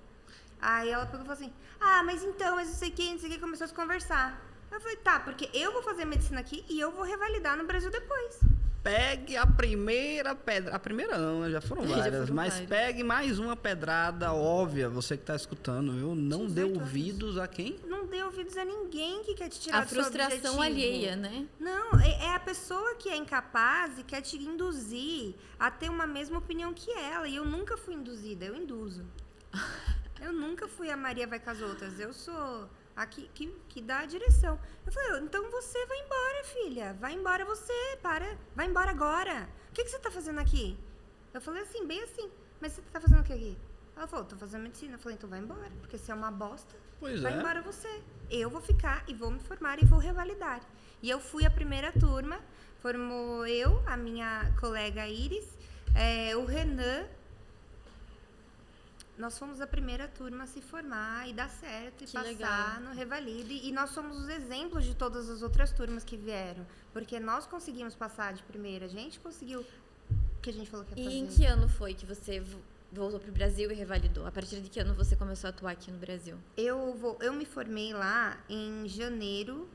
Speaker 1: Aí ela pegou e falou assim, mas então, mas não sei quem, começou a se conversar. Eu falei, tá, porque eu vou fazer medicina aqui e eu vou revalidar no Brasil depois.
Speaker 2: pegue a primeira pedra. A primeira não, né? Já foram
Speaker 3: Já
Speaker 2: várias.
Speaker 3: foram
Speaker 2: Mas
Speaker 3: várias.
Speaker 2: pegue mais uma pedrada óbvia, você que tá escutando, viu? Não
Speaker 1: Tinha
Speaker 2: dê
Speaker 1: 18
Speaker 2: ouvidos a quem?
Speaker 1: Não dê ouvidos a ninguém que quer te tirar
Speaker 3: A
Speaker 1: do seu
Speaker 3: frustração
Speaker 1: objetivo.
Speaker 3: alheia, né?
Speaker 1: Não, é a pessoa que é incapaz e quer te induzir a ter uma mesma opinião que ela. E eu nunca fui induzida, eu induzo. Eu nunca fui a Maria vai com as outras. Eu sou a que dá a direção. Eu falei, então você vai embora, filha. Vai embora você, vai embora agora. O que você tá fazendo aqui? Eu falei assim, bem assim. Mas você tá fazendo o que aqui? Ela falou, tô fazendo medicina. Eu falei, então vai embora, porque você é uma bosta.
Speaker 2: Pois
Speaker 1: Vai
Speaker 2: é.
Speaker 1: embora você. Eu vou ficar e vou me formar e vou revalidar. E eu fui a primeira turma. Formou eu, a minha colega Iris, o Renan. Nós fomos a primeira turma a se formar e dar certo e
Speaker 3: Que
Speaker 1: passar
Speaker 3: legal.
Speaker 1: no Revalide. E nós somos os exemplos de todas as outras turmas que vieram. Porque nós conseguimos passar de primeira. A gente conseguiu o que a gente falou que ia fazer.
Speaker 3: E em que ano foi que você voltou pro Brasil e revalidou? A partir de que ano você começou a atuar aqui no Brasil?
Speaker 1: Eu me formei lá em janeiro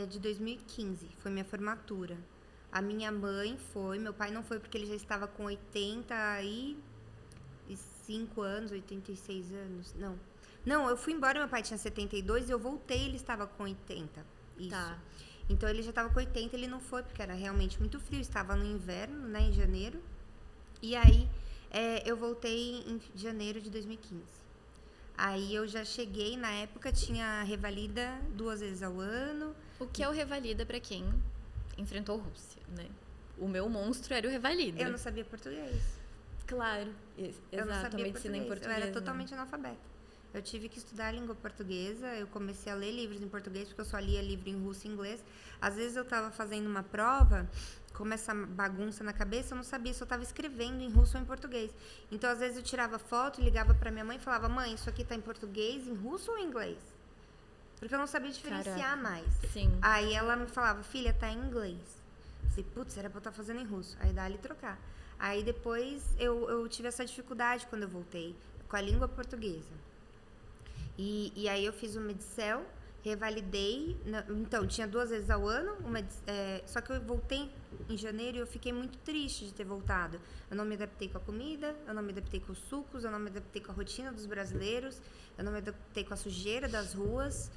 Speaker 1: de 2015. Foi minha formatura. A minha mãe foi, meu pai não foi porque ele já estava com 85 anos, 86 anos. Não, eu fui embora, meu pai tinha 72 e eu voltei, ele estava com 80. Isso.
Speaker 3: Tá.
Speaker 1: Então ele já estava com 80, ele não foi porque era realmente muito frio, estava no inverno, né, em janeiro. E aí eu voltei em janeiro de 2015. Aí eu já cheguei, na época tinha revalida 2 vezes ao ano.
Speaker 3: O que é o Revalida pra quem enfrentou a Rússia, né? O meu monstro era o Revalida.
Speaker 1: Eu não sabia português.
Speaker 3: Claro,
Speaker 1: Eu não
Speaker 3: exato, a
Speaker 1: sabia
Speaker 3: medicina em
Speaker 1: português.
Speaker 3: português.
Speaker 1: Eu era
Speaker 3: né?
Speaker 1: totalmente analfabeta. Eu tive que estudar a língua portuguesa, eu comecei a ler livros em português, porque eu só lia livro em russo e inglês. Às vezes eu estava fazendo uma prova, como essa bagunça na cabeça, eu não sabia se eu estava escrevendo em russo ou em português. Então, às vezes eu tirava foto, ligava para minha mãe e falava, mãe, isso aqui está em português, em russo ou em inglês? Porque eu não sabia diferenciar
Speaker 3: Caraca.
Speaker 1: mais.
Speaker 3: Sim.
Speaker 1: Aí ela me falava, filha, tá em inglês. Eu falei, putz, era pra eu estar fazendo em russo. Aí dá-lhe trocar. Aí depois eu tive essa dificuldade quando eu voltei, com a língua portuguesa. E aí eu fiz o Medicel, revalidei. Então, tinha 2 vezes ao ano, só que eu voltei em janeiro e eu fiquei muito triste de ter voltado. Eu não me adaptei com a comida, eu não me adaptei com os sucos, eu não me adaptei com a rotina dos brasileiros, eu não me adaptei com a sujeira das ruas.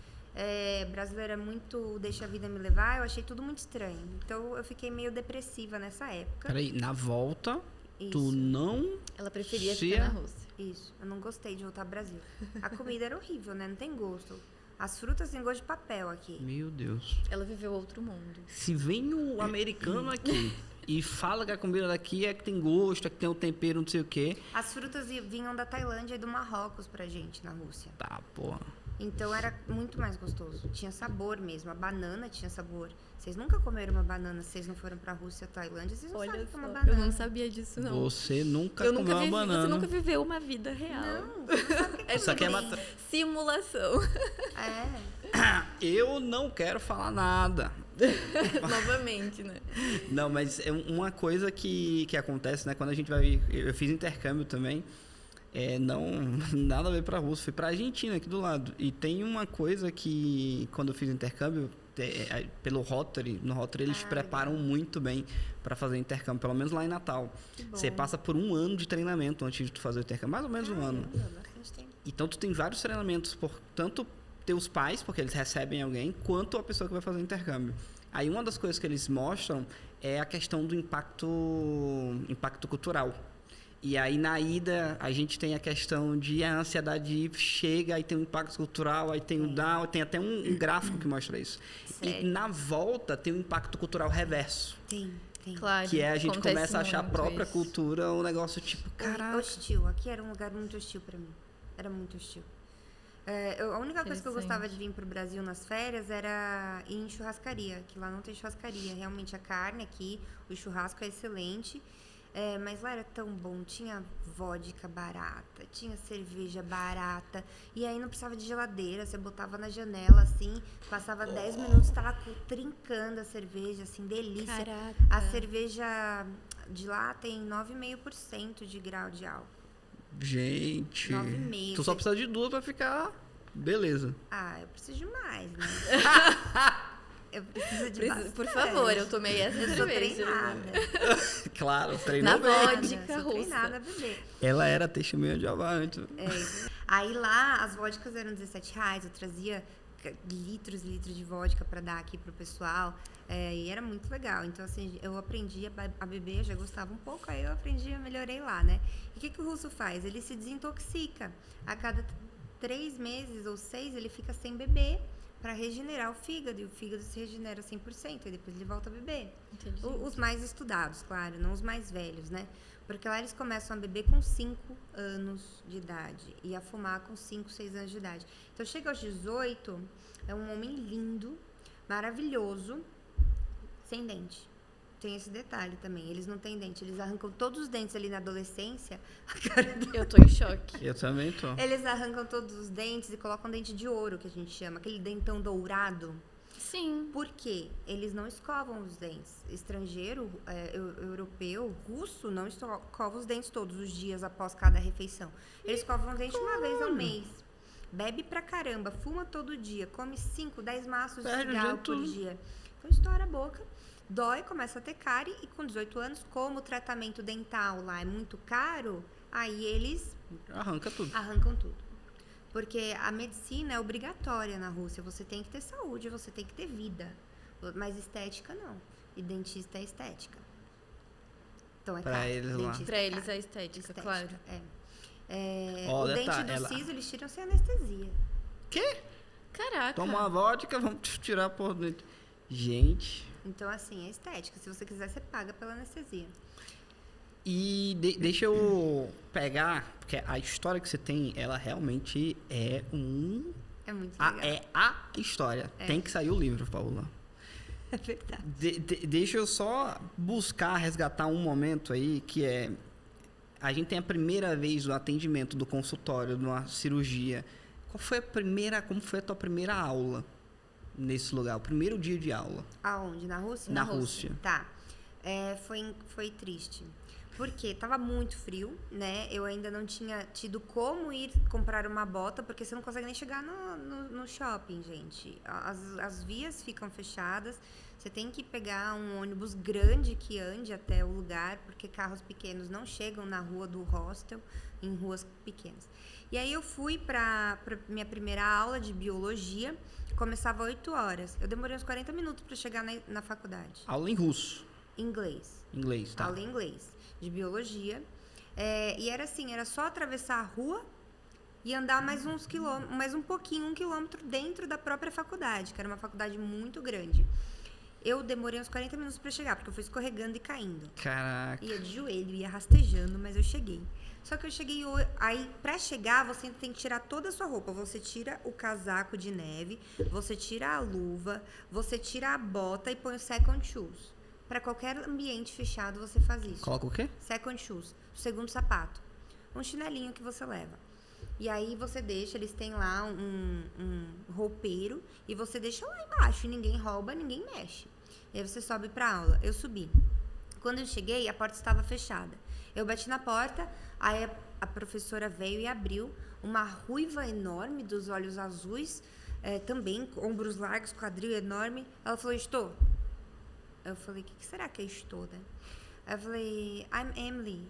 Speaker 1: Brasileiro é muito deixa a vida me levar, eu achei tudo muito estranho. Então eu fiquei meio depressiva nessa época.
Speaker 2: Peraí, na volta, tu
Speaker 1: Isso.
Speaker 2: não...
Speaker 3: Ela preferia
Speaker 2: Se
Speaker 3: ficar
Speaker 2: é-
Speaker 3: na Rússia.
Speaker 1: Isso, eu não gostei de voltar ao Brasil. A comida era horrível, né? Não tem gosto. As frutas têm gosto de papel aqui.
Speaker 2: Meu Deus.
Speaker 3: Ela viveu outro mundo.
Speaker 2: Se vem um americano aqui e fala que a comida daqui é que tem gosto, é que tem o tempero, não sei o quê.
Speaker 1: As frutas vinham da Tailândia e do Marrocos pra gente na Rússia.
Speaker 2: Tá, porra.
Speaker 1: Então era muito mais gostoso. Tinha sabor mesmo. A banana tinha sabor. Vocês nunca comeram uma banana se vocês não foram pra Rússia ou Tailândia? Vocês não sabem o que é uma banana.
Speaker 3: eu não sabia disso, não.
Speaker 2: Você nunca
Speaker 3: Eu
Speaker 2: comeu
Speaker 3: nunca
Speaker 2: uma
Speaker 3: vivi,
Speaker 2: banana.
Speaker 3: Você nunca viveu uma vida real.
Speaker 1: Não, você não sabe o que é
Speaker 2: Isso aqui é
Speaker 1: comer.
Speaker 3: Simulação.
Speaker 2: Eu não quero falar nada.
Speaker 3: Novamente, né?
Speaker 2: Não, mas é uma coisa que acontece, né? Quando a gente vai... Eu fiz intercâmbio também. Não, nada a ver pra Rússia. Fui pra Argentina, aqui do lado. E tem uma coisa que, quando eu fiz intercâmbio, pelo Rotary, no Rotary eles preparam muito bem para fazer intercâmbio, pelo menos lá em Natal. Você passa por 1 ano de treinamento antes de tu fazer o intercâmbio, mais ou menos 1 ano.
Speaker 1: Bastante tempo.
Speaker 2: Então tu tem vários treinamentos, por tanto teus pais, porque eles recebem alguém, quanto a pessoa que vai fazer o intercâmbio. Aí uma das coisas que eles mostram é a questão do impacto cultural. E aí na ida a gente tem a questão de a ansiedade chega, aí tem um impacto cultural, aí tem o down, tem até um gráfico que mostra isso.
Speaker 1: Sério?
Speaker 2: E na volta tem um impacto cultural reverso,
Speaker 1: Tem.
Speaker 3: Claro.
Speaker 2: que é a gente
Speaker 3: acontece
Speaker 2: começa a achar a
Speaker 3: muito
Speaker 2: própria
Speaker 3: isso.
Speaker 2: cultura um negócio tipo, caraca.
Speaker 1: Hostil. Aqui era um lugar muito hostil pra mim. Era muito hostil. A única coisa que eu gostava de vir pro Brasil nas férias era ir em churrascaria, que lá não tem churrascaria. Realmente a carne aqui, o churrasco é excelente. Mas lá era tão bom, tinha vodka barata, tinha cerveja barata, e aí não precisava de geladeira, você botava na janela assim, passava 10 minutos, tava trincando a cerveja, assim, delícia.
Speaker 3: Caraca.
Speaker 1: A cerveja de lá tem 9,5% de grau de álcool.
Speaker 2: Gente,
Speaker 1: 9,5.
Speaker 2: tu só precisa de 2 pra ficar beleza.
Speaker 1: Eu preciso de mais, né? Eu preciso de
Speaker 3: Por
Speaker 1: bastante.
Speaker 3: favor, eu tomei essa
Speaker 1: Eu sou
Speaker 3: cerveja.
Speaker 1: treinada.
Speaker 2: Claro, treinou
Speaker 3: Na
Speaker 2: bem.
Speaker 3: vodka
Speaker 1: Sou
Speaker 3: russa.
Speaker 1: treinada a beber.
Speaker 2: Ela era testemunha de Jeová antes.
Speaker 1: Aí lá, as vodkas eram R$17, eu trazia litros e litros de vodka para dar aqui pro pessoal, e era muito legal. Então, assim, eu aprendi a beber, eu já gostava um pouco, aí eu aprendi, eu melhorei lá, né? E o que o russo faz? Ele se desintoxica. A cada 3 meses ou 6, ele fica sem beber para regenerar o fígado, e o fígado se regenera 100%, e depois ele volta a beber.
Speaker 3: Entendi.
Speaker 1: Os mais estudados, claro, não os mais velhos, né? Porque lá eles começam a beber com 5 anos de idade e a fumar com 5, 6 anos de idade. Então, chega aos 18, é um homem lindo, maravilhoso, sem dente. Tem esse detalhe também, eles não têm dente, eles arrancam todos os dentes ali na adolescência.
Speaker 3: Eu tô em choque.
Speaker 2: Eu também tô.
Speaker 1: Eles arrancam todos os dentes e colocam dente de ouro, que a gente chama, aquele dentão dourado.
Speaker 3: Sim.
Speaker 1: Por quê? Eles não escovam os dentes. Estrangeiro, europeu, russo, não escova os dentes todos os dias após cada refeição. Eles escovam os dentes uma vez ao mês. Bebe pra caramba, fuma todo dia, come 5, 10 maços de
Speaker 2: Perde o
Speaker 1: cigarro
Speaker 2: jeito
Speaker 1: por
Speaker 2: tudo.
Speaker 1: dia. Então estoura a boca, dói, começa a ter cárie, e com 18 anos, como o tratamento dental lá é muito caro, aí eles
Speaker 2: Arranca tudo.
Speaker 1: arrancam tudo. Porque a medicina é obrigatória na Rússia. Você tem que ter saúde, você tem que ter vida. Mas estética, não. E dentista é estética. Então é
Speaker 2: Pra
Speaker 1: caro.
Speaker 2: eles lá.
Speaker 1: Dentista
Speaker 3: Pra
Speaker 1: é
Speaker 3: eles
Speaker 1: caro.
Speaker 3: é estética, claro.
Speaker 2: Ó,
Speaker 1: O
Speaker 2: detalhe,
Speaker 1: dente do
Speaker 2: ela-
Speaker 1: siso, eles tiram sem anestesia.
Speaker 2: Quê?
Speaker 3: Caraca.
Speaker 2: Toma uma vodka, vamos tirar por dentro. Gente.
Speaker 1: Então, assim, é estética. Se você quiser, você paga pela anestesia.
Speaker 2: E deixa eu pegar, porque a história que você tem, ela realmente é
Speaker 1: É muito legal.
Speaker 2: é a história. Tem que sair o livro, Paula.
Speaker 1: É verdade.
Speaker 2: Deixa eu só buscar resgatar um momento aí que é... A gente tem a primeira vez do atendimento do consultório, de uma cirurgia. Como foi a tua primeira aula nesse lugar? O primeiro dia de aula?
Speaker 1: Aonde? Na Rússia?
Speaker 2: Na Rússia.
Speaker 1: Tá. Foi triste. Porque tava muito frio, né? Eu ainda não tinha tido como ir comprar uma bota, porque você não consegue nem chegar no shopping, gente. As vias ficam fechadas. Você tem que pegar um ônibus grande que ande até o lugar, porque carros pequenos não chegam na rua do hostel, em ruas pequenas. E aí eu fui pra minha primeira aula de biologia, começava às 8 horas. Eu demorei uns 40 minutos para chegar na faculdade.
Speaker 2: Aula em russo.
Speaker 1: Inglês.
Speaker 2: Inglês, tá?
Speaker 1: Aula em inglês, de biologia. E era assim, era só atravessar a rua e andar mais uns quilômetros, mais um pouquinho, 1 quilômetro dentro da própria faculdade, que era uma faculdade muito grande. Eu demorei uns 40 minutos para chegar, porque eu fui escorregando e caindo.
Speaker 2: Caraca.
Speaker 1: Ia de joelho, ia rastejando, mas eu cheguei. Só que eu cheguei... Aí, pra chegar, você tem que tirar toda a sua roupa. Você tira o casaco de neve, você tira a luva, você tira a bota e põe o second shoes. Pra qualquer ambiente fechado, você faz isso.
Speaker 2: Coloca o quê?
Speaker 1: Second shoes, o segundo sapato. Um chinelinho que você leva. E aí você deixa, eles têm lá um roupeiro, e você deixa lá embaixo. E ninguém rouba, ninguém mexe. E aí você sobe pra aula. Eu subi. Quando eu cheguei, a porta estava fechada. Eu bati na porta, aí a professora veio e abriu. Uma ruiva enorme, dos olhos azuis, também, ombros largos, quadril enorme. Ela falou, estou. Eu falei, o que será que é estou, né? Eu falei, I'm Emily.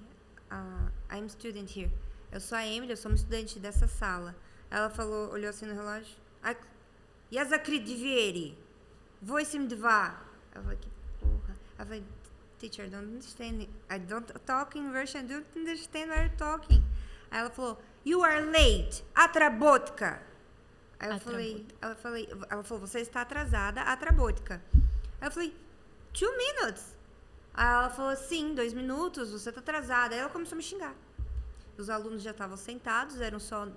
Speaker 1: I'm student here. Eu sou a Emily, eu sou uma estudante dessa sala. Ela falou, olhou assim no relógio. Я закрыть двери. 8:02. Eu falei, que porra. Eu falei, teacher, I don't understand. I don't talk in Russian. I don't understand what you're talking. Aí ela falou, you are late. Atrabotka. Aí ela falou, você está atrasada, atrabotka. Aí eu falei, 2 minutes. Aí ela falou, sim, 2 minutos, você está atrasada. Aí ela começou a me xingar. Os alunos já estavam sentados, eram só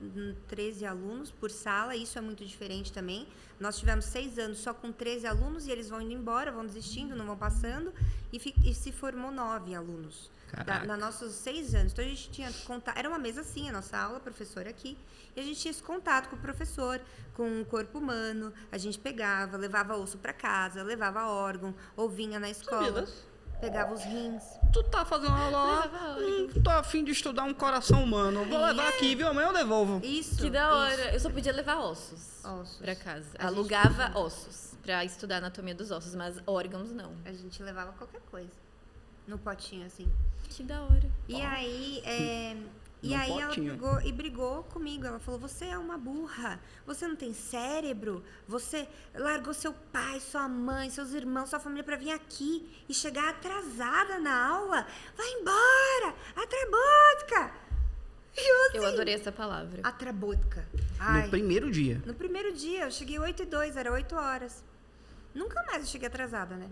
Speaker 1: 13 alunos por sala, isso é muito diferente também. Nós tivemos 6 anos só com 13 alunos e eles vão indo embora, vão desistindo, não vão passando, e se formou 9 alunos. Na nossos 6 anos. Então a gente tinha contato, era uma mesa assim, a nossa aula, a professora aqui, e a gente tinha esse contato com o professor, com o corpo humano, a gente pegava, levava osso para casa, levava órgão, ou vinha na escola. pegava os rins.
Speaker 2: Tu tá fazendo aula lá,
Speaker 3: Levava órgão.
Speaker 2: tô a fim de estudar um coração humano. Vou levar aqui, viu? Amanhã eu devolvo.
Speaker 1: Isso.
Speaker 3: Que da hora.
Speaker 1: isso.
Speaker 3: Eu só podia levar ossos,
Speaker 1: Ossos.
Speaker 3: pra casa.
Speaker 1: A gente
Speaker 3: Alugava
Speaker 1: podia.
Speaker 3: ossos pra estudar a anatomia dos ossos, mas órgãos não.
Speaker 1: A gente levava qualquer coisa. No potinho, assim.
Speaker 3: Que da hora.
Speaker 1: E aí,
Speaker 2: No
Speaker 1: ela
Speaker 2: potinho.
Speaker 1: pegou e brigou comigo. Ela falou, você é uma burra. Você não tem cérebro. Você largou seu pai, sua mãe, seus irmãos, sua família pra vir aqui e chegar atrasada na aula. Vai embora! Atrabotka!
Speaker 3: Eu adorei essa palavra.
Speaker 1: Atrabotka.
Speaker 2: No
Speaker 1: Ai.
Speaker 2: primeiro dia.
Speaker 1: No primeiro dia, eu cheguei 8h02, era 8 horas. Nunca mais eu cheguei atrasada, né?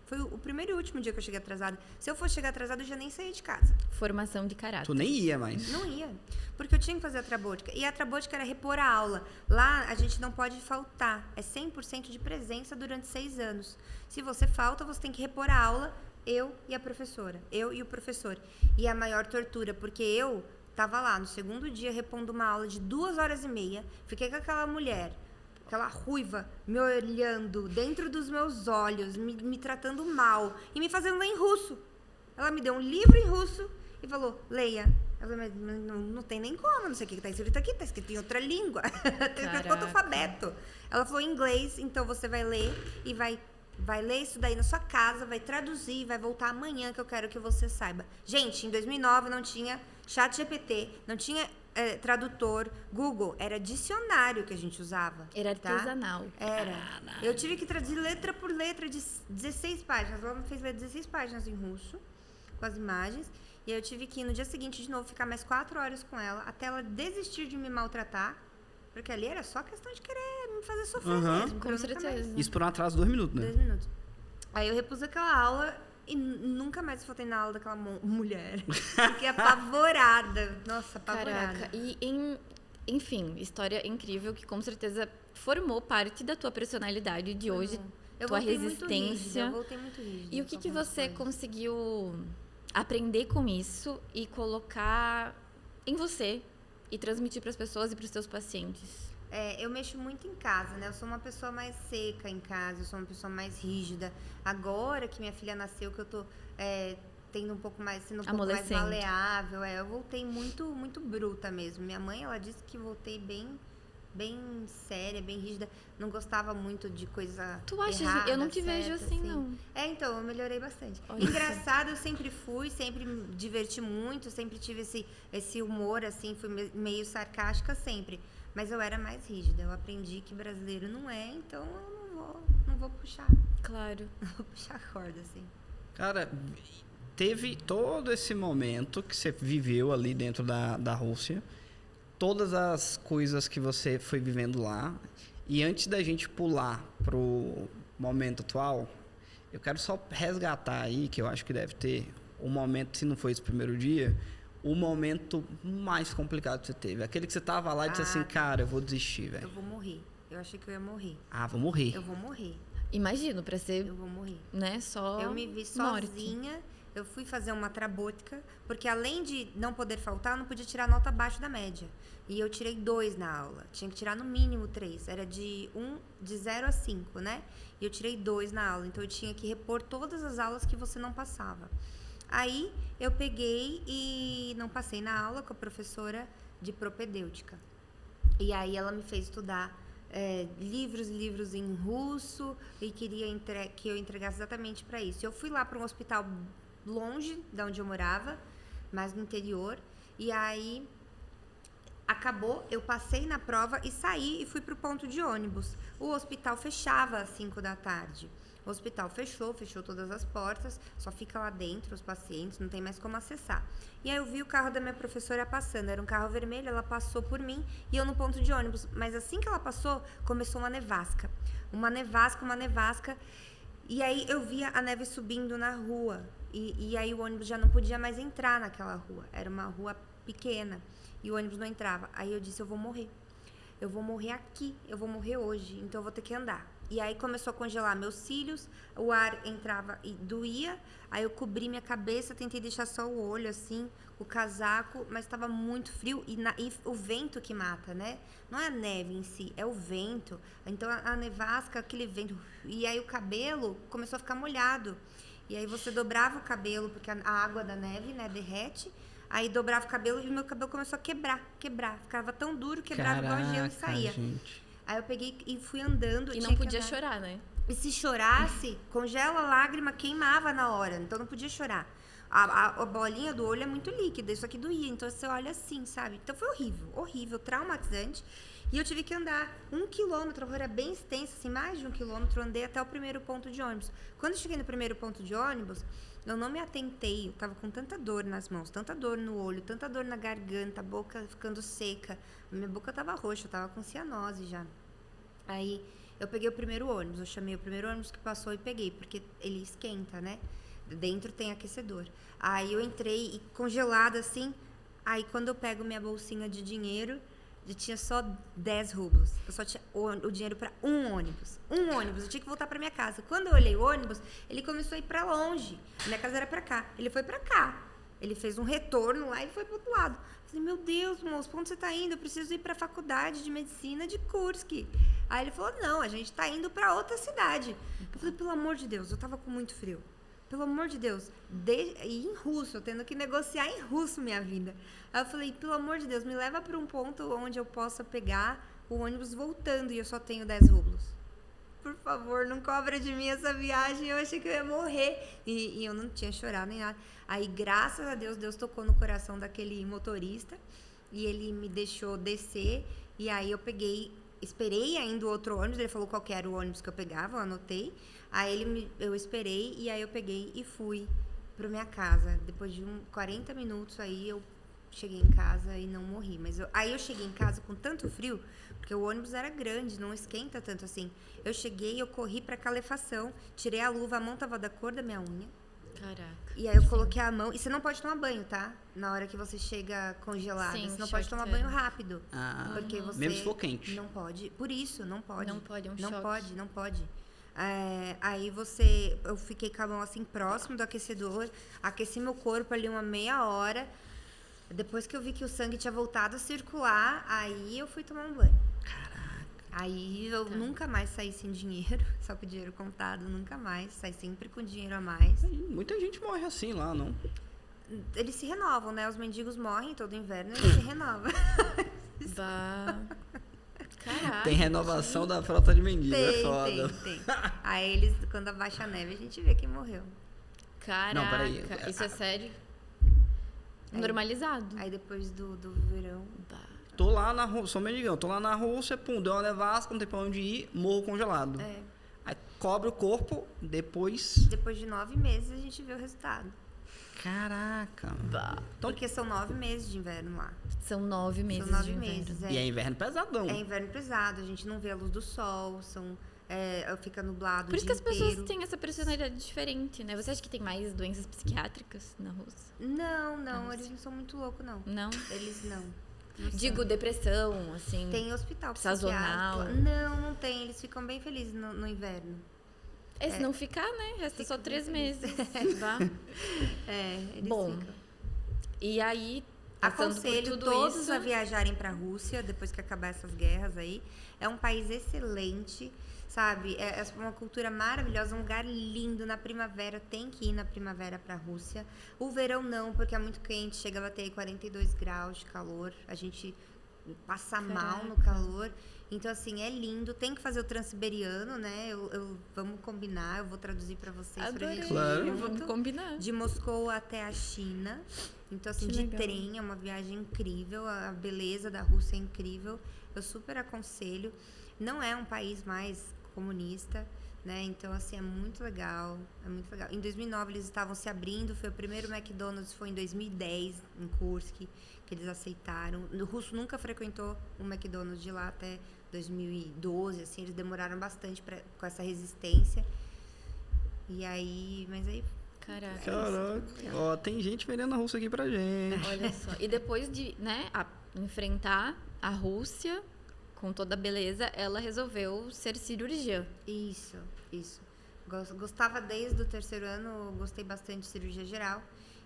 Speaker 1: Foi o primeiro e último dia que eu cheguei atrasada. Se eu fosse chegar atrasada, eu já nem saía de casa.
Speaker 3: Formação de caráter.
Speaker 2: Tu nem ia mais.
Speaker 1: Não ia. Porque eu tinha que fazer a trabótica. E a trabótica era repor a aula. Lá, a gente não pode faltar. É 100% de presença durante 6 anos. Se você falta, você tem que repor a aula, eu e a professora. Eu e o professor. E a maior tortura, porque eu tava lá no segundo dia repondo uma aula de 2h30. Fiquei com aquela mulher, aquela ruiva, me olhando dentro dos meus olhos, me tratando mal e me fazendo ler em russo. Ela me deu um livro em russo e falou, leia. Eu falei, mas não tem nem como, não sei o que tá escrito aqui, tá escrito em outra língua. Tá escrito em outro alfabeto. Ela falou em inglês, então você vai ler e vai ler isso daí na sua casa, vai traduzir, vai voltar amanhã que eu quero que você saiba. Gente, em 2009 não tinha ChatGPT, não tinha tradutor, Google, era dicionário que a gente usava.
Speaker 3: Era
Speaker 1: tá?
Speaker 3: artesanal.
Speaker 1: Era. Eu tive que traduzir letra por letra de 16 páginas. Ela me fez ler 16 páginas em russo, com as imagens. E aí eu tive que ir no dia seguinte de novo, ficar mais 4 horas com ela, até ela desistir de me maltratar. Porque ali era só questão de querer me fazer sofrer
Speaker 2: Aham.
Speaker 1: mesmo. pra
Speaker 3: Com
Speaker 1: eu nunca
Speaker 3: certeza.
Speaker 2: Isso por um atraso de 2 minutos, né?
Speaker 1: 2 minutos. Aí eu repus aquela aula e nunca mais faltei na aula daquela mulher. Fiquei apavorada. Nossa, apavorada.
Speaker 3: Caraca. Enfim, história incrível que com certeza formou parte da tua personalidade de hoje,
Speaker 1: Eu
Speaker 3: tua
Speaker 1: voltei muito rígida,
Speaker 3: resistência.
Speaker 1: eu voltei muito rígida.
Speaker 3: E o que
Speaker 1: com algumas
Speaker 3: você
Speaker 1: coisas.
Speaker 3: conseguiu aprender com isso e colocar em você e transmitir para as pessoas e para os teus pacientes?
Speaker 1: Eu mexo muito em casa, né? Eu sou uma pessoa mais seca em casa, eu sou uma pessoa mais rígida. Agora que minha filha nasceu, que eu tô sendo um pouco mais
Speaker 3: Amolecendo.
Speaker 1: maleável, eu voltei muito, muito bruta mesmo. Minha mãe, ela disse que voltei bem séria, bem rígida. Não gostava muito de coisa
Speaker 3: Tu acha?
Speaker 1: errada,
Speaker 3: Eu não te vejo
Speaker 1: certa,
Speaker 3: assim, não.
Speaker 1: Então, eu melhorei bastante.
Speaker 3: Olha
Speaker 1: Engraçado, eu sempre fui, sempre me diverti muito, sempre tive esse humor, assim, fui meio sarcástica sempre. Mas eu era mais rígida. Eu aprendi que brasileiro não é, então eu não vou puxar.
Speaker 3: Claro.
Speaker 1: Não vou puxar a corda, assim.
Speaker 2: Cara, teve todo esse momento que você viveu ali dentro da Rússia, todas as coisas que você foi vivendo lá, e antes da gente pular pro momento atual, eu quero só resgatar aí, que eu acho que deve ter um momento, se não foi esse primeiro dia, o momento mais complicado que você teve. Aquele que você tava lá e disse assim, cara, eu vou desistir,
Speaker 1: Eu
Speaker 2: velho.
Speaker 1: vou morrer. Eu achei que eu ia morrer.
Speaker 2: Ah, vou morrer.
Speaker 1: Eu vou morrer.
Speaker 3: Imagino, para ser,
Speaker 1: Eu vou morrer.
Speaker 3: né, só
Speaker 1: Eu me vi
Speaker 3: morte.
Speaker 1: sozinha. Eu fui fazer uma trabótica, porque além de não poder faltar, eu não podia tirar nota abaixo da média. E eu tirei 2 na aula. Tinha que tirar no mínimo 3. Era de 0 a 5, né? E eu tirei 2 na aula. Então eu tinha que repor todas as aulas que você não passava. Aí eu peguei e não passei na aula com a professora de propedêutica. E aí ela me fez estudar livros em russo e queria que eu entregasse exatamente para isso. Eu fui lá para um hospital longe da onde eu morava, mais no interior, e aí acabou, eu passei na prova e saí e fui pro ponto de ônibus. O hospital fechava às 5 da tarde. O hospital fechou todas as portas, só fica lá dentro os pacientes, não tem mais como acessar. E aí eu vi o carro da minha professora passando, era um carro vermelho, ela passou por mim e eu no ponto de ônibus. Mas assim que ela passou, começou uma nevasca. Uma nevasca. E aí eu via a neve subindo na rua. E aí o ônibus já não podia mais entrar naquela rua. Era uma rua pequena e o ônibus não entrava. Aí eu disse, eu vou morrer. Eu vou morrer aqui, eu vou morrer hoje, então eu vou ter que andar. E aí começou a congelar meus cílios, o ar entrava e doía, aí eu cobri minha cabeça, tentei deixar só o olho assim, o casaco, mas estava muito frio e o vento que mata, né? Não é a neve em si, é o vento. Então a nevasca, aquele vento, e aí o cabelo começou a ficar molhado. E aí você dobrava o cabelo, porque a água da neve, né, derrete. Aí dobrava o cabelo e o meu cabelo começou a quebrar. Ficava tão duro, quebrava igual gelo e saía.
Speaker 2: Gente.
Speaker 1: Aí eu peguei e fui andando.
Speaker 3: E
Speaker 1: tinha
Speaker 3: não
Speaker 1: que
Speaker 3: podia
Speaker 1: andar.
Speaker 3: chorar, né?
Speaker 1: E se chorasse, congela a lágrima, queimava na hora. Então não podia chorar. A bolinha do olho é muito líquida, isso aqui doía. Então você olha assim, sabe? Então foi horrível, traumatizante. E eu tive que andar 1 quilômetro, a rua era bem extensa, assim, mais de 1 quilômetro. Eu andei até o primeiro ponto de ônibus. Quando eu cheguei no primeiro ponto de ônibus, eu não me atentei. Eu tava com tanta dor nas mãos, tanta dor no olho, tanta dor na garganta, a boca ficando seca. Minha boca tava roxa, eu tava com cianose já. Aí eu peguei o primeiro ônibus, eu chamei o primeiro ônibus que passou e peguei, porque ele esquenta, né? Dentro tem aquecedor. Aí eu entrei e congelada assim. Aí quando eu pego minha bolsinha de dinheiro, já tinha só 10 rublos. Eu só tinha o dinheiro para um ônibus. Eu tinha que voltar para minha casa. Quando eu olhei o ônibus, ele começou a ir para longe. Minha casa era para cá. Ele foi para cá. Ele fez um retorno lá e foi pro outro lado. Eu falei, meu Deus, moço, pra onde você tá indo? Eu preciso ir pra faculdade de medicina de Kursk. Aí ele falou, não, a gente tá indo pra outra cidade. Eu falei, pelo amor de Deus, eu tava com muito frio. Pelo amor de Deus. E em russo, eu tendo que negociar em russo minha vida. Aí eu falei, pelo amor de Deus, me leva pra um ponto onde eu possa pegar o ônibus voltando e eu só tenho 10 rublos. Por favor, não cobra de mim essa viagem, eu achei que eu ia morrer. E eu não tinha chorado nem nada. Aí, graças a Deus, Deus tocou no coração daquele motorista e ele me deixou descer. E aí eu peguei, esperei ainda o outro ônibus, ele falou qual que era o ônibus que eu pegava, eu anotei. Aí eu esperei e aí eu peguei e fui pra minha casa. Depois de 40 minutos aí eu cheguei em casa e não morri. Mas aí eu cheguei em casa com tanto frio, porque o ônibus era grande, não esquenta tanto assim. Eu cheguei, eu corri pra calefação, tirei a luva, a mão tava da cor da minha unha.
Speaker 3: Caraca.
Speaker 1: E aí eu coloquei a mão. E você não pode tomar banho, tá? Na hora que você chega congelada.
Speaker 3: Sim,
Speaker 1: você não pode tomar
Speaker 3: choque
Speaker 1: banho
Speaker 3: térmico.
Speaker 1: rápido. Porque você.
Speaker 2: Mesmo se for quente.
Speaker 1: Não pode. Por isso, não pode.
Speaker 3: Não pode, é um
Speaker 1: Não
Speaker 3: choque.
Speaker 1: Não pode. Aí eu fiquei com a mão assim próximo do aquecedor, aqueci meu corpo ali uma meia hora. Depois que eu vi que o sangue tinha voltado a circular, aí eu fui tomar um banho.
Speaker 2: Caraca.
Speaker 1: Aí eu nunca mais saí sem dinheiro, só com dinheiro contado, nunca mais. Saí sempre com dinheiro a mais.
Speaker 2: Muita gente morre assim lá, não?
Speaker 1: Eles se renovam, né? Os mendigos morrem todo inverno, eles se renovam.
Speaker 3: Bah. Caraca.
Speaker 2: Tem renovação da frota de mendigo, é foda.
Speaker 1: Tem. Aí eles, quando abaixa a neve, a gente vê quem morreu.
Speaker 3: Caraca.
Speaker 2: Não, peraí.
Speaker 3: Isso é sério? Normalizado.
Speaker 1: Aí depois do verão...
Speaker 3: Bah.
Speaker 2: Tô lá na Rússia, sou mendigão, tô lá na Rússia, pum, deu uma nevasca, não tem pra onde ir, morro congelado. Aí cobre o corpo, depois...
Speaker 1: Depois de 9 meses a gente vê o resultado.
Speaker 2: Caraca.
Speaker 3: Bah.
Speaker 2: Então,
Speaker 1: Porque são 9 meses de inverno lá.
Speaker 3: São 9 meses
Speaker 1: São 9
Speaker 3: de inverno.
Speaker 1: meses,
Speaker 2: e é inverno pesadão.
Speaker 1: É inverno pesado, a gente não vê a luz do sol, fica nublado
Speaker 3: Por isso
Speaker 1: o
Speaker 3: que as
Speaker 1: dia
Speaker 3: pessoas
Speaker 1: inteiro.
Speaker 3: têm essa personalidade diferente, né? Você acha que tem mais doenças psiquiátricas na Rússia?
Speaker 1: Não, eles não são muito loucos, não.
Speaker 3: Não?
Speaker 1: Eles não.
Speaker 3: Digo, depressão, assim.
Speaker 1: Tem hospital
Speaker 3: Sazonal.
Speaker 1: psiquiátrico. Não tem. Eles ficam bem felizes no inverno.
Speaker 3: Se não ficar, né? Resta só 3
Speaker 1: bem
Speaker 3: meses. Vá.
Speaker 1: Eles
Speaker 3: Bom,
Speaker 1: ficam.
Speaker 3: E aí, passando por
Speaker 1: Aconselho
Speaker 3: tudo
Speaker 1: todos
Speaker 3: isso...
Speaker 1: a viajarem para a Rússia depois que acabar essas guerras aí. É um país excelente, sabe? É uma cultura maravilhosa, um lugar lindo. Na primavera, tem que ir na primavera para a Rússia. O verão não, porque é muito quente, chega a bater 42 graus de calor. A gente passa mal no calor. Então, assim, é lindo. Tem que fazer o Transiberiano, né? Vamos combinar, eu vou traduzir para vocês.
Speaker 3: Adorei.
Speaker 1: Pra gente
Speaker 2: Claro.
Speaker 3: Vamos combinar.
Speaker 1: de Moscou até a China. Então, assim,
Speaker 3: Que
Speaker 1: de
Speaker 3: legal.
Speaker 1: trem, é uma viagem incrível. A beleza da Rússia é incrível. Eu super aconselho. Não é um país mais comunista, né? Então, assim, é muito legal. É muito legal. Em 2009, eles estavam se abrindo. Foi o primeiro McDonald's, foi em 2010, em Kursk, que eles aceitaram. O russo nunca frequentou o McDonald's de lá até 2012, assim. Eles demoraram bastante com essa resistência. E aí... Mas aí...
Speaker 3: Caraca.
Speaker 2: Caraca. Ó, tem gente vendendo a Rússia aqui pra gente.
Speaker 3: Olha só. E depois de, né, enfrentar a Rússia com toda a beleza, ela resolveu ser cirurgiã.
Speaker 1: Isso. Gostava desde o 3º ano, gostei bastante de cirurgia geral.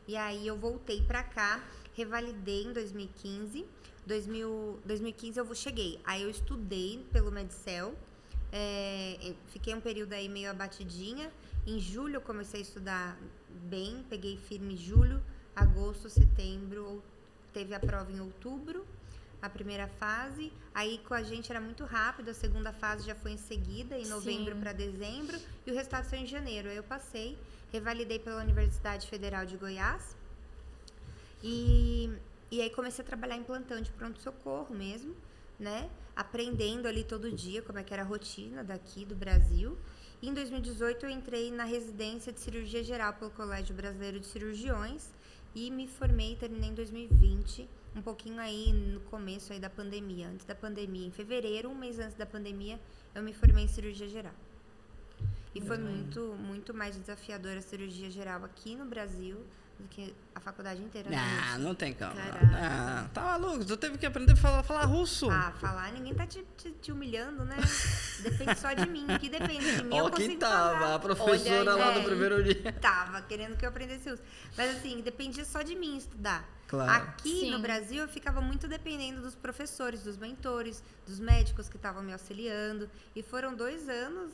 Speaker 1: E aí eu voltei pra cá, revalidei em 2015. 2015 eu cheguei. Aí eu estudei pelo Medicel, Fiquei um período aí meio abatidinha. Em julho eu comecei a estudar bem, peguei firme julho, agosto, setembro, teve a prova em outubro, a primeira fase. Aí com a gente era muito rápido, a segunda fase já foi em seguida, em novembro para dezembro, e o restante foi em janeiro. Aí eu passei, revalidei pela Universidade Federal de Goiás, e aí comecei a trabalhar em plantão de pronto-socorro mesmo, né? Aprendendo ali todo dia como é que era a rotina daqui do Brasil. E em 2018 eu entrei na residência de cirurgia geral pelo Colégio Brasileiro de Cirurgiões e me formei e terminei em 2020, um pouquinho aí no começo aí da pandemia, antes da pandemia, em fevereiro, um mês antes da pandemia, eu me formei em cirurgia geral. E foi muito mais desafiadora a cirurgia geral aqui no Brasil do que a faculdade inteira.
Speaker 2: Não tem como.
Speaker 3: Caraca.
Speaker 2: Tá maluco, tu teve que aprender a falar russo.
Speaker 1: Falar, ninguém tá te humilhando, né? Depende só de mim. O que depende de mim, eu
Speaker 2: Ó,
Speaker 1: consigo
Speaker 2: quem tava,
Speaker 1: falar.
Speaker 2: a professora lá no primeiro dia.
Speaker 1: Tava querendo que eu aprendesse russo. Mas assim, dependia só de mim estudar.
Speaker 2: Claro.
Speaker 1: Aqui no Brasil, eu ficava muito dependendo dos professores, dos mentores, dos médicos que estavam me auxiliando. E foram 2 anos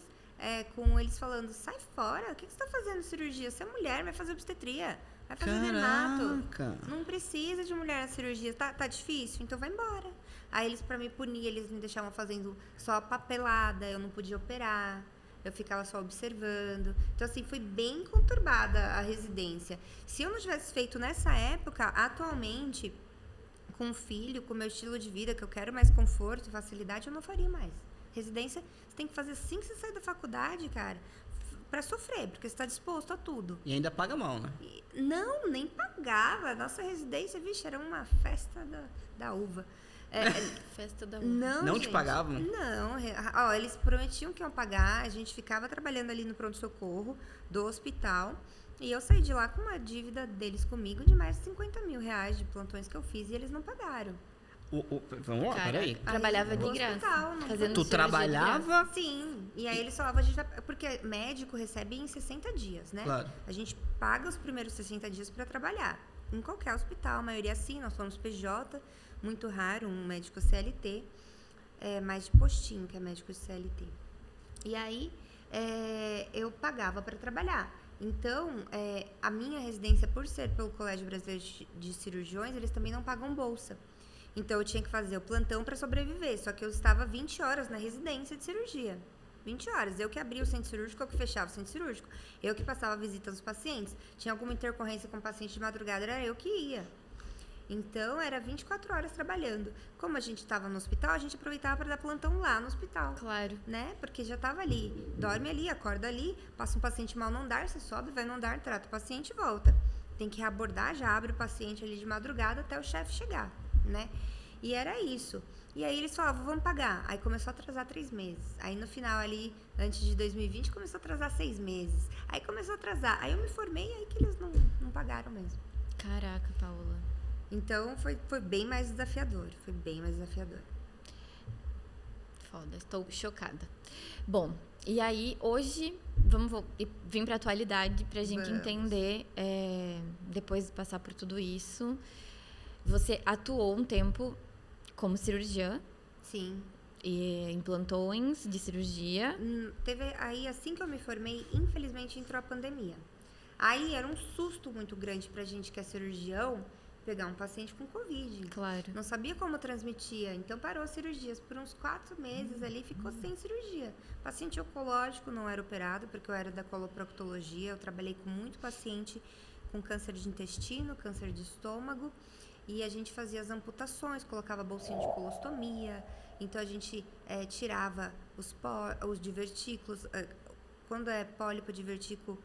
Speaker 1: com eles falando, sai fora, o que você tá fazendo cirurgia? Você é mulher, vai fazer obstetria. Vai fazer dermato. Não precisa de mulher na cirurgia. Tá difícil? Então vai embora. Aí eles, pra me punir, eles me deixavam fazendo só papelada. Eu não podia operar. Eu ficava só observando. Então, assim, foi bem conturbada a residência. Se eu não tivesse feito nessa época, atualmente, com um filho, com o meu estilo de vida, que eu quero mais conforto e facilidade, eu não faria mais. Residência, você tem que fazer assim que você sair da faculdade, cara. Pra sofrer, porque você tá disposto a tudo.
Speaker 2: E ainda paga mal, né?
Speaker 1: Não, nem pagava. Nossa residência, vixe, era uma festa da uva.
Speaker 3: Festa da uva.
Speaker 2: Não
Speaker 1: gente,
Speaker 2: te pagavam?
Speaker 1: Não. Eles prometiam que iam pagar. A gente ficava trabalhando ali no pronto-socorro do hospital. E eu saí de lá com uma dívida deles comigo de mais de 50 mil reais de plantões que eu fiz. E eles não pagaram.
Speaker 2: Vamos lá, peraí.
Speaker 3: Trabalhava de graça.
Speaker 2: Tu trabalhava?
Speaker 1: Sim. E aí eles falavam, porque médico recebe em 60 dias, né?
Speaker 2: Claro.
Speaker 1: A gente paga os primeiros 60 dias para trabalhar. Em qualquer hospital, a maioria sim, nós somos PJ, muito raro, um médico CLT, mais de postinho, que é médico de CLT. E aí, eu pagava para trabalhar. Então, a minha residência, por ser pelo Colégio Brasileiro de Cirurgiões, eles também não pagam bolsa. Então, eu tinha que fazer o plantão para sobreviver. Só que eu estava 20 horas na residência de cirurgia. 20 horas. Eu que abria o centro cirúrgico, eu que fechava o centro cirúrgico. Eu que passava a visita aos pacientes. Tinha alguma intercorrência com o paciente de madrugada, era eu que ia. Então, era 24 horas trabalhando. Como a gente estava no hospital, a gente aproveitava para dar plantão lá no hospital.
Speaker 3: Claro.
Speaker 1: Né? Porque já estava ali. Dorme ali, acorda ali, passa um paciente mal no andar, você sobe, vai no andar, trata o paciente e volta. Tem que reabordar, já abre o paciente ali de madrugada até o chefe chegar, né? E era isso. E aí eles falavam, vamos pagar. Aí começou a atrasar 3 meses. Aí no final ali, antes de 2020, começou a atrasar 6 meses. Aí começou a atrasar. Aí eu me formei, aí que eles não pagaram mesmo.
Speaker 3: Caraca, Paola.
Speaker 1: Então foi bem mais desafiador. Foi bem mais desafiador.
Speaker 3: Foda, estou chocada. Bom, e aí hoje, vir pra atualidade pra gente entender, depois de passar por tudo isso. Você atuou um tempo como cirurgiã.
Speaker 1: Sim.
Speaker 3: E em plantões de cirurgia.
Speaker 1: Aí, assim que eu me formei, infelizmente entrou a pandemia. Aí era um susto muito grande pra gente que é cirurgião pegar um paciente com Covid.
Speaker 3: Claro.
Speaker 1: Não sabia como transmitia, então parou as cirurgias. Por uns 4 meses ali ficou sem cirurgia. Paciente oncológico não era operado, porque eu era da coloproctologia. Eu trabalhei com muito paciente com câncer de intestino, câncer de estômago. E a gente fazia as amputações, colocava bolsinha de colostomia. Então, a gente tirava os divertículos. Quando é pólipo divertículo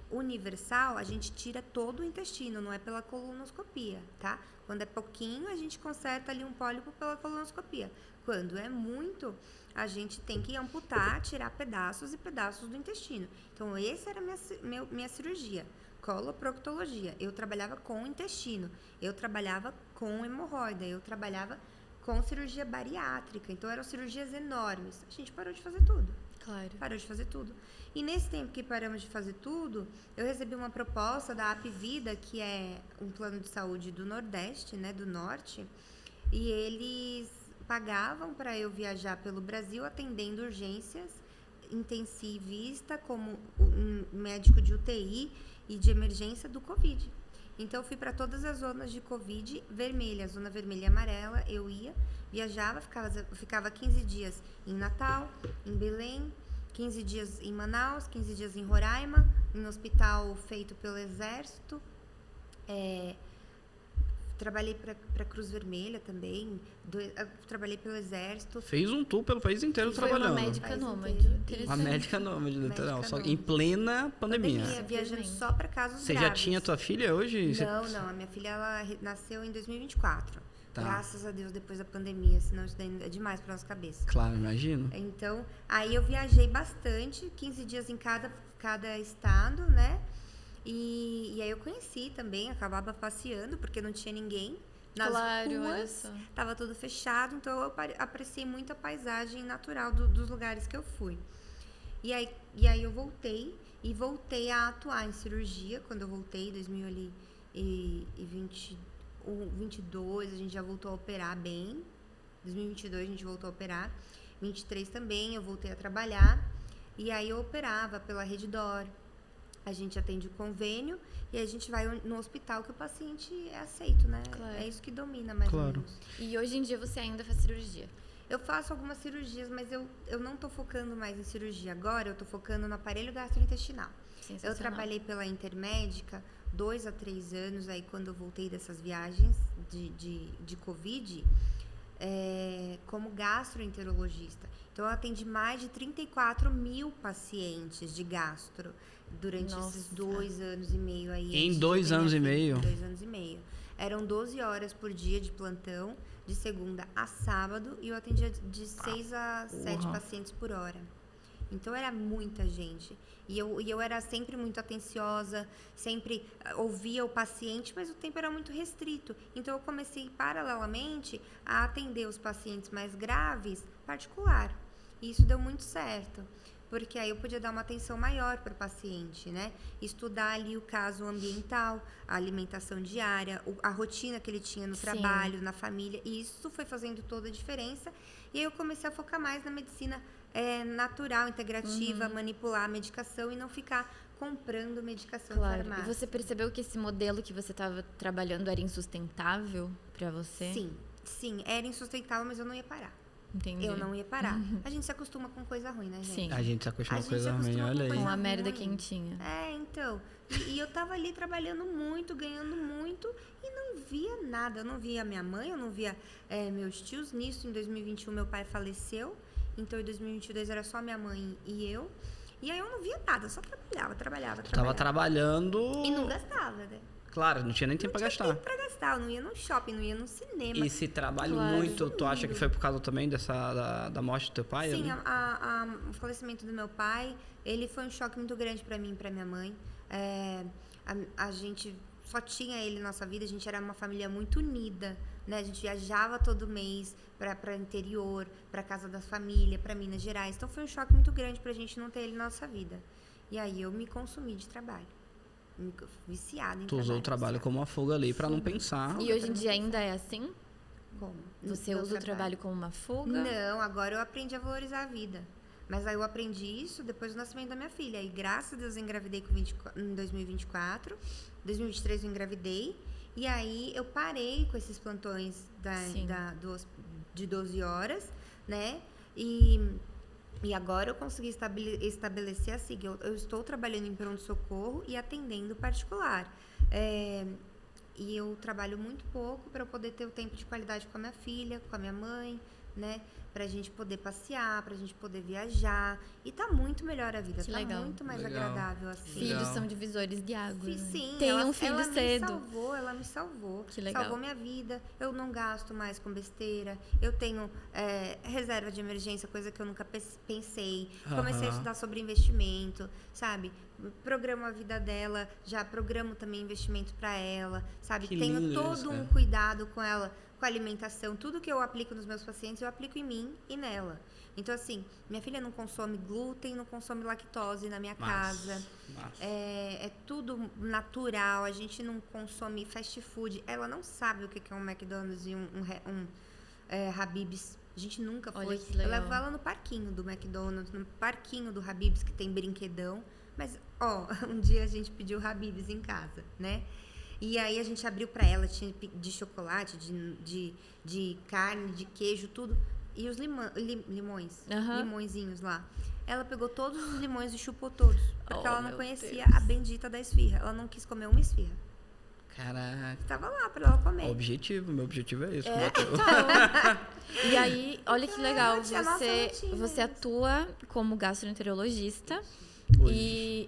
Speaker 1: universal, a gente tira todo o intestino, não é pela colonoscopia, tá? Quando é pouquinho, a gente conserta ali um pólipo pela colonoscopia. Quando é muito, a gente tem que amputar, tirar pedaços e pedaços do intestino. Então, essa era a minha cirurgia. Coloproctologia. Eu trabalhava com intestino, eu trabalhava com hemorroida, eu trabalhava com cirurgia bariátrica. Então, eram cirurgias enormes. A gente parou de fazer tudo.
Speaker 3: Claro.
Speaker 1: Parou de fazer tudo. E nesse tempo que paramos de fazer tudo, eu recebi uma proposta da Apvida, que é um plano de saúde do Nordeste, né, do Norte, e eles pagavam para eu viajar pelo Brasil atendendo urgências, intensivista, como um médico de UTI e de emergência do Covid. Então, eu fui para todas as zonas de Covid vermelha, zona vermelha e amarela. Eu ia, viajava, ficava 15 dias em Natal, em Belém, 15 dias em Manaus, 15 dias em Roraima, em um hospital feito pelo Exército. Trabalhei para Cruz Vermelha também, trabalhei pelo Exército.
Speaker 2: Fez um tour pelo país inteiro
Speaker 3: Foi
Speaker 2: trabalhando.
Speaker 3: uma médica nômade.
Speaker 2: Uma
Speaker 3: Interessante.
Speaker 2: médica nômade, literal.
Speaker 1: Médica
Speaker 2: Só que
Speaker 1: nômade.
Speaker 2: em plena pandemia.
Speaker 1: Viajando só para casos
Speaker 2: Você
Speaker 1: graves.
Speaker 2: já tinha tua filha hoje?
Speaker 1: Não, a minha filha ela nasceu em 2024.
Speaker 2: Tá.
Speaker 1: Graças a Deus, depois da pandemia, senão isso daí é demais para nossa cabeça.
Speaker 2: Claro, imagino.
Speaker 1: Então, aí eu viajei bastante, 15 dias em cada estado, né? E aí eu conheci também, acabava passeando, porque não tinha ninguém nas
Speaker 3: Claro, olha
Speaker 1: ruas,
Speaker 3: só.
Speaker 1: tava tudo fechado, então eu apreciei muito a paisagem natural dos lugares que eu fui. E aí eu voltei a atuar em cirurgia, quando eu voltei em 2022, a gente já voltou a operar bem, 2022 a gente voltou a operar, 2023 também eu voltei a trabalhar, e aí eu operava pela Redditor. A gente atende o convênio e a gente vai no hospital que o paciente é aceito, né?
Speaker 3: Claro.
Speaker 1: É isso que domina mais ou
Speaker 2: Claro.
Speaker 1: menos.
Speaker 3: E hoje em dia você ainda faz cirurgia?
Speaker 1: Eu faço algumas cirurgias, mas eu não tô focando mais em cirurgia agora, eu tô focando no aparelho gastrointestinal. Eu
Speaker 3: Sensacional.
Speaker 1: trabalhei pela Intermédica 2 a 3 anos, aí quando eu voltei dessas viagens de Covid, como gastroenterologista. Então, eu atendi mais de 34 mil pacientes de gastro durante esses 2 anos e meio aí.
Speaker 2: Em
Speaker 1: antes de
Speaker 2: 2
Speaker 1: ter
Speaker 2: anos e
Speaker 1: minha filha.
Speaker 2: meio?
Speaker 1: 2 anos e meio. Eram 12 horas por dia de plantão, de segunda a sábado, e eu atendia de 6 a 7 pacientes por hora. Então, era muita gente. E eu era sempre muito atenciosa, sempre ouvia o paciente, mas o tempo era muito restrito. Então, eu comecei, paralelamente, a atender os pacientes mais graves particular. E isso deu muito certo, porque aí eu podia dar uma atenção maior para o paciente, né? Estudar ali o caso ambiental, a alimentação diária, a rotina que ele tinha no
Speaker 3: Sim.
Speaker 1: trabalho, na família. E isso foi fazendo toda a diferença. E aí eu comecei a focar mais na medicina natural, integrativa, manipular a medicação e não ficar comprando medicação em
Speaker 3: Claro. E
Speaker 1: farmácia.
Speaker 3: você percebeu que esse modelo que você estava trabalhando era insustentável para você?
Speaker 1: Sim, era insustentável, mas eu não ia parar.
Speaker 3: Entendi.
Speaker 1: Eu não ia parar. A gente se acostuma com coisa ruim, né, gente?
Speaker 3: Sim.
Speaker 2: A gente se acostuma
Speaker 1: A
Speaker 2: com coisa
Speaker 1: gente se
Speaker 2: ruim,
Speaker 1: acostuma
Speaker 2: olha
Speaker 1: com
Speaker 2: aí.
Speaker 3: Com a
Speaker 1: ruim.
Speaker 3: merda quentinha.
Speaker 1: Então. E eu tava ali trabalhando muito, ganhando muito e não via nada. Eu não via minha mãe, eu não via meus tios. Nisso, em 2021, meu pai faleceu. Então, em 2022, era só minha mãe e eu. E aí, eu não via nada, eu só trabalhava.
Speaker 2: Tava trabalhando...
Speaker 1: E não gastava, né?
Speaker 2: Claro, não tinha nem tempo pra gastar.
Speaker 1: Não tinha tempo pra gastar, eu não ia no shopping, não ia no cinema.
Speaker 2: E esse trabalho
Speaker 3: Claro.
Speaker 2: muito, tu acha que foi por causa também da morte do teu pai?
Speaker 1: Sim,
Speaker 2: ali?
Speaker 1: o falecimento do meu pai, ele foi um choque muito grande pra mim e pra minha mãe. A gente só tinha ele na nossa vida, a gente era uma família muito unida, né? A gente viajava todo mês para interior, para casa da família, para Minas Gerais. Então foi um choque muito grande pra gente não ter ele na nossa vida. E aí eu me consumi de trabalho. Viciada em
Speaker 2: Tu
Speaker 1: trabalho.
Speaker 2: usou o trabalho
Speaker 1: viciada.
Speaker 2: como uma fuga ali pra não pensar.
Speaker 3: E hoje em dia ainda é assim?
Speaker 1: Como?
Speaker 3: Você
Speaker 1: No
Speaker 3: usa o trabalho como uma fuga?
Speaker 1: Não, agora eu aprendi a valorizar a vida. Mas aí eu aprendi isso depois do nascimento da minha filha. E graças a Deus eu engravidei em 2024. 2023 eu engravidei. E aí eu parei com esses plantões de 12 horas, né? E agora eu consegui estabelecer assim, eu estou trabalhando em pronto-socorro e atendendo particular. E eu trabalho muito pouco para eu poder ter o tempo de qualidade com a minha filha, com a minha mãe, né? Pra gente poder passear, pra gente poder viajar. E tá muito melhor a vida,
Speaker 3: Que
Speaker 1: tá
Speaker 3: legal.
Speaker 1: muito mais
Speaker 2: Legal.
Speaker 1: agradável assim.
Speaker 3: Filhos
Speaker 2: Legal.
Speaker 3: são divisores de água. Né?
Speaker 1: Sim,
Speaker 3: Tenha um filho cedo.
Speaker 1: Ela me salvou.
Speaker 3: Que legal.
Speaker 1: Salvou minha vida. Eu não gasto mais com besteira. Eu tenho reserva de emergência, coisa que eu nunca pensei. Comecei a estudar sobre investimento, sabe? Programo a vida dela, já programo também investimento para ela, sabe?
Speaker 2: Que
Speaker 1: Tenho
Speaker 2: lindo
Speaker 1: todo
Speaker 2: isso,
Speaker 1: um
Speaker 2: né?
Speaker 1: cuidado com ela, com a alimentação. Tudo que eu aplico nos meus pacientes, eu aplico em mim e nela. Então, assim, minha filha não consome glúten, não consome lactose na minha casa.
Speaker 2: Massa.
Speaker 1: É tudo natural, a gente não consome fast food. Ela não sabe o que é um McDonald's e um Habib's. A gente nunca
Speaker 3: Olha
Speaker 1: foi.
Speaker 3: que
Speaker 1: Eu
Speaker 3: legal.
Speaker 1: levo ela no parquinho do McDonald's, no parquinho do Habib's, que tem brinquedão. Mas, ó, um dia a gente pediu Habib's em casa, né? E aí a gente abriu pra ela, tinha de chocolate, de carne, de queijo, tudo. E os limões, limõezinhos lá. Ela pegou todos os limões e chupou todos. Porque ela não
Speaker 3: meu
Speaker 1: conhecia
Speaker 3: Deus.
Speaker 1: a bendita da esfirra. Ela não quis comer uma esfirra.
Speaker 2: Caraca.
Speaker 1: Tava lá pra ela comer.
Speaker 2: Meu objetivo é esse.
Speaker 3: E aí, olha que legal,
Speaker 1: tia, nossa, não tinha
Speaker 3: você
Speaker 1: isso.
Speaker 3: atua como gastroenterologista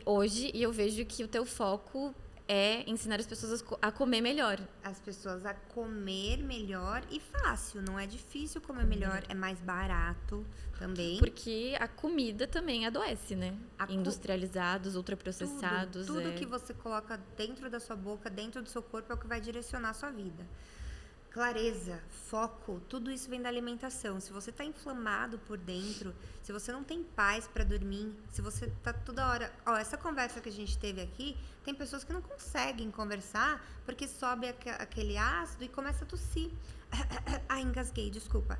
Speaker 2: Hoje.
Speaker 3: e eu vejo que o teu foco é ensinar as pessoas a comer melhor.
Speaker 1: As pessoas a comer melhor e fácil. Não é difícil comer melhor, é mais barato também.
Speaker 3: Porque a comida também adoece, né?
Speaker 1: A
Speaker 3: Industrializados, ultraprocessados.
Speaker 1: Tudo que você coloca dentro da sua boca, dentro do seu corpo, é o que vai direcionar a sua vida. Clareza, foco, tudo isso vem da alimentação. Se você está inflamado por dentro, se você não tem paz para dormir, se você tá toda hora... Ó, essa conversa que a gente teve aqui, tem pessoas que não conseguem conversar porque sobe aquele ácido e começa a tossir. Engasguei, desculpa.